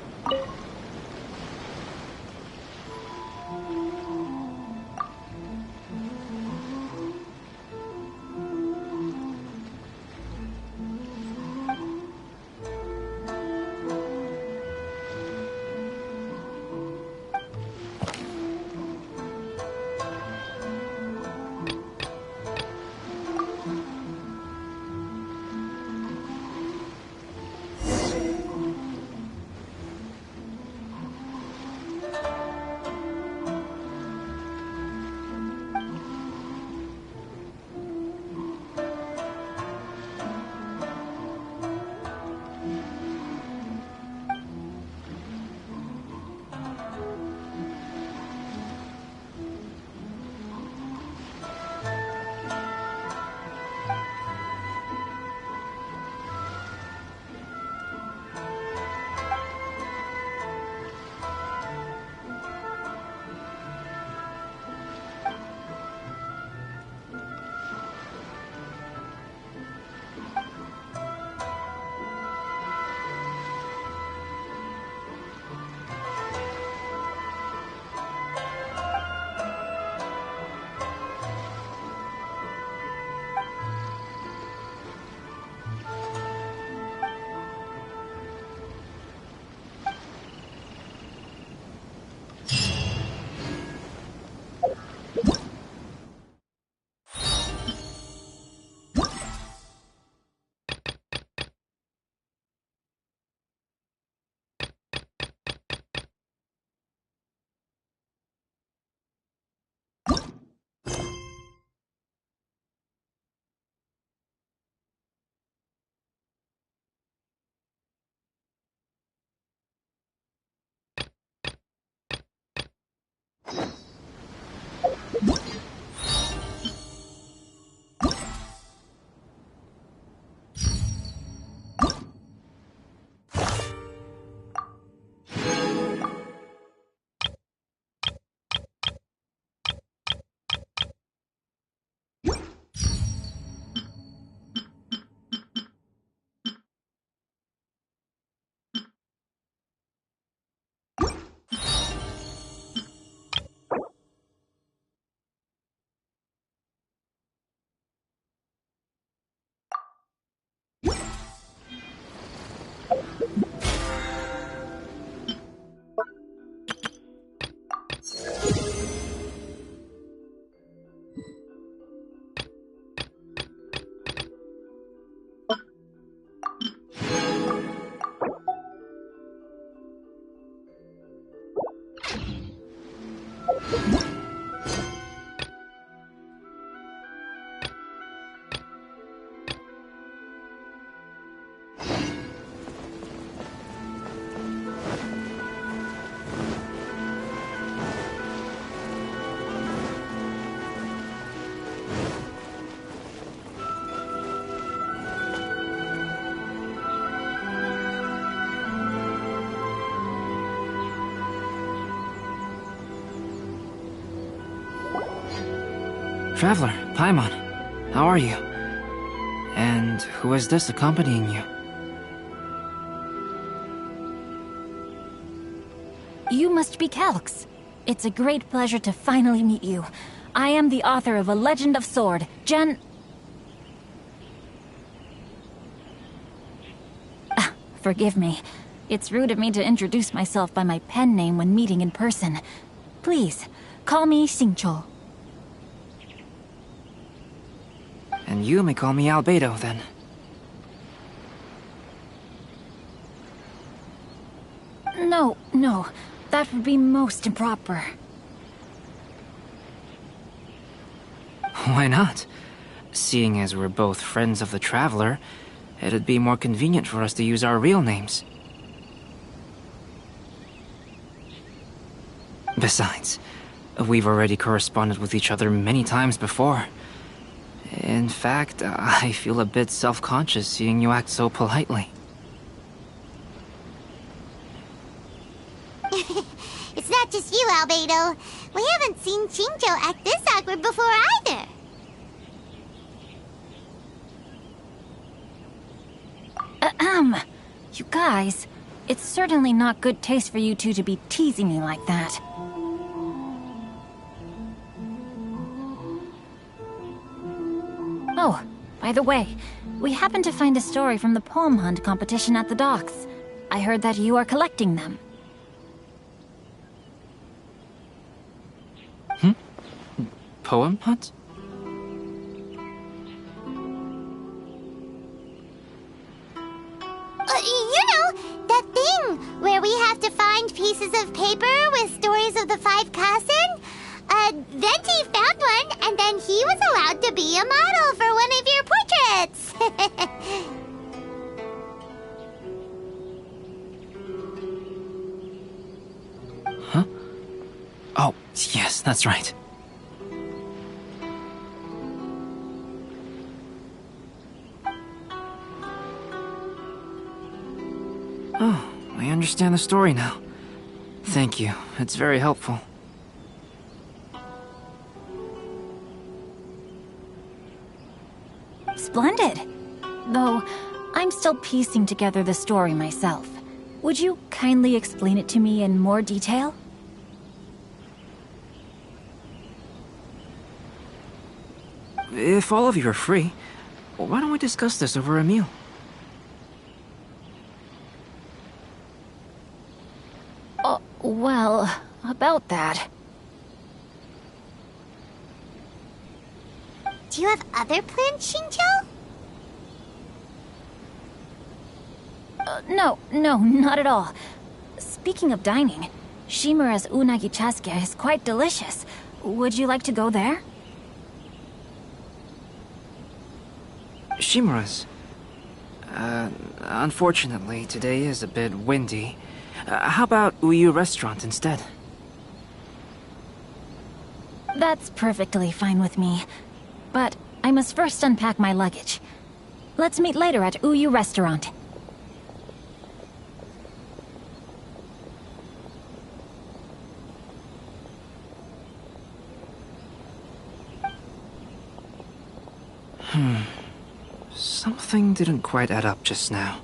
Traveler, Paimon, how are you? And who is this accompanying you? You must be Calx. It's a great pleasure to finally meet you. I am the author of A Legend of Sword, Forgive me. It's rude of me to introduce myself by my pen name when meeting in person. Please, call me Xingqiu. And you may call me Albedo, then. No, that would be most improper. Why not? Seeing as we're both friends of the Traveler, it'd be more convenient for us to use our real names. Besides, we've already corresponded with each other many times before. In fact, I feel a bit self-conscious seeing you act so politely. It's not just you, Albedo. We haven't seen Xingqiu act this awkward before either. You guys, it's certainly not good taste for you two to be teasing me like that. Oh, by the way, we happened to find a story from the poem hunt competition at the docks. I heard that you are collecting them. Poem hunt? You know, that thing where we have to find pieces of paper with stories of the 5 Kassen? Venti found one, and then he was allowed to be a model for one of your portraits. Huh? Oh, yes, that's right. Oh, I understand the story now. Thank you. It's very helpful. Splendid. Though, I'm still piecing together the story myself. Would you kindly explain it to me in more detail? If all of you are free, why don't we discuss this over a meal? Well, about that. Do you have other plans, Xingqiu? No, not at all. Speaking of dining, Shimura's unagi chasuke is quite delicious. Would you like to go there? Shimura's? Unfortunately, today is a bit windy. How about Uyu Restaurant instead? That's perfectly fine with me. But I must first unpack my luggage. Let's meet later at Uyu Restaurant. Something didn't quite add up just now.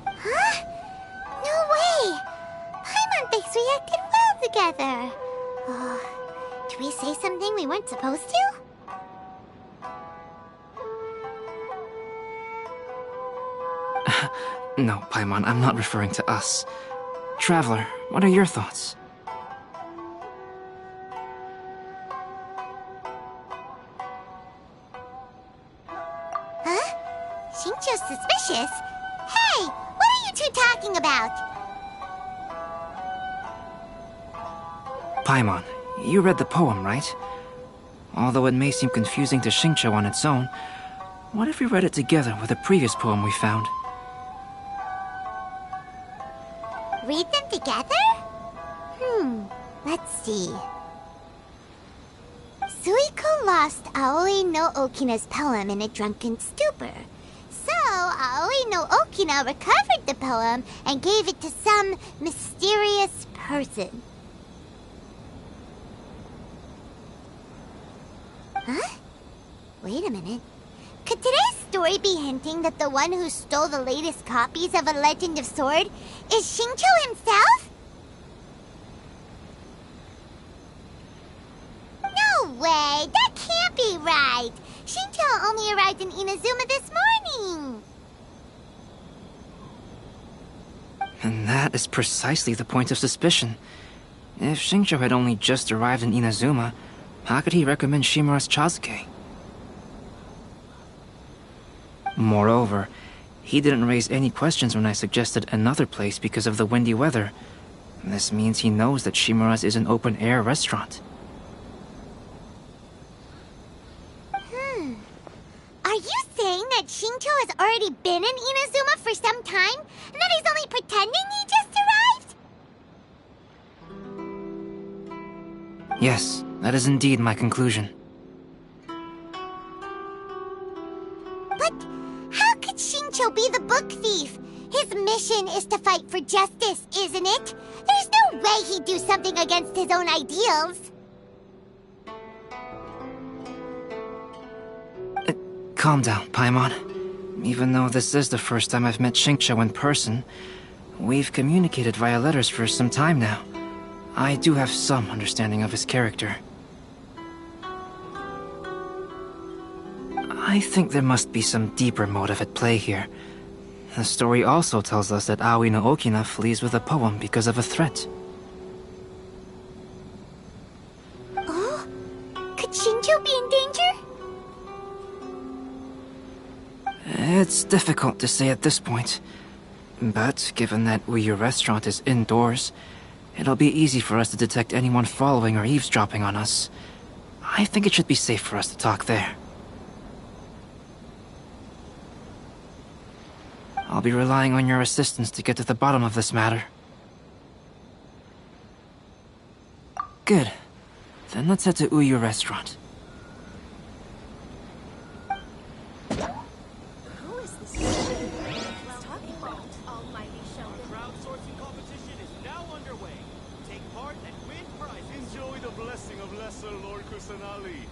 Huh? No way! Paimon thinks we acted well together. Oh, did we say something we weren't supposed to? No, Paimon, I'm not referring to us. Traveler, what are your thoughts? Huh? Xingqiu's suspicious? Hey, what are you two talking about? Paimon, you read the poem, right? Although it may seem confusing to Xingqiu on its own, what if we read it together with a previous poem we found? Read them together? Let's see. Suiko lost Aoi no Okina's poem in a drunken stupor. So, Aoi no Okina recovered the poem and gave it to some mysterious person. Huh? Wait a minute. Could today's story be hinting that the one who stole the latest copies of A Legend of Sword is Xingqiu himself? No way! That can't be right! Xingqiu only arrived in Inazuma this morning! And that is precisely the point of suspicion. If Xingqiu had only just arrived in Inazuma, how could he recommend Shimura's Chazuke? Moreover, he didn't raise any questions when I suggested another place because of the windy weather. This means he knows that Shimura's is an open-air restaurant. Are you saying that Xingqiu has already been in Inazuma for some time, and that he's only pretending he just arrived? Yes, that is indeed my conclusion. But how could Xingqiu be the book thief? His mission is to fight for justice, isn't it? There's no way he'd do something against his own ideals. Calm down, Paimon. Even though this is the first time I've met Xingqiu in person, we've communicated via letters for some time now. I do have some understanding of his character. I think there must be some deeper motive at play here. The story also tells us that Aoi no Okina flees with a poem because of a threat. Oh? Could Xingqiu be in danger? It's difficult to say at this point. But given that Uyu Restaurant is indoors, it'll be easy for us to detect anyone following or eavesdropping on us. I think it should be safe for us to talk there. I'll be relying on your assistance to get to the bottom of this matter. Good. Then let's head to Uyu Restaurant. Crowdsourcing competition is now underway. Take part and win prizes. Enjoy the blessing of Lesser Lord Kusanali.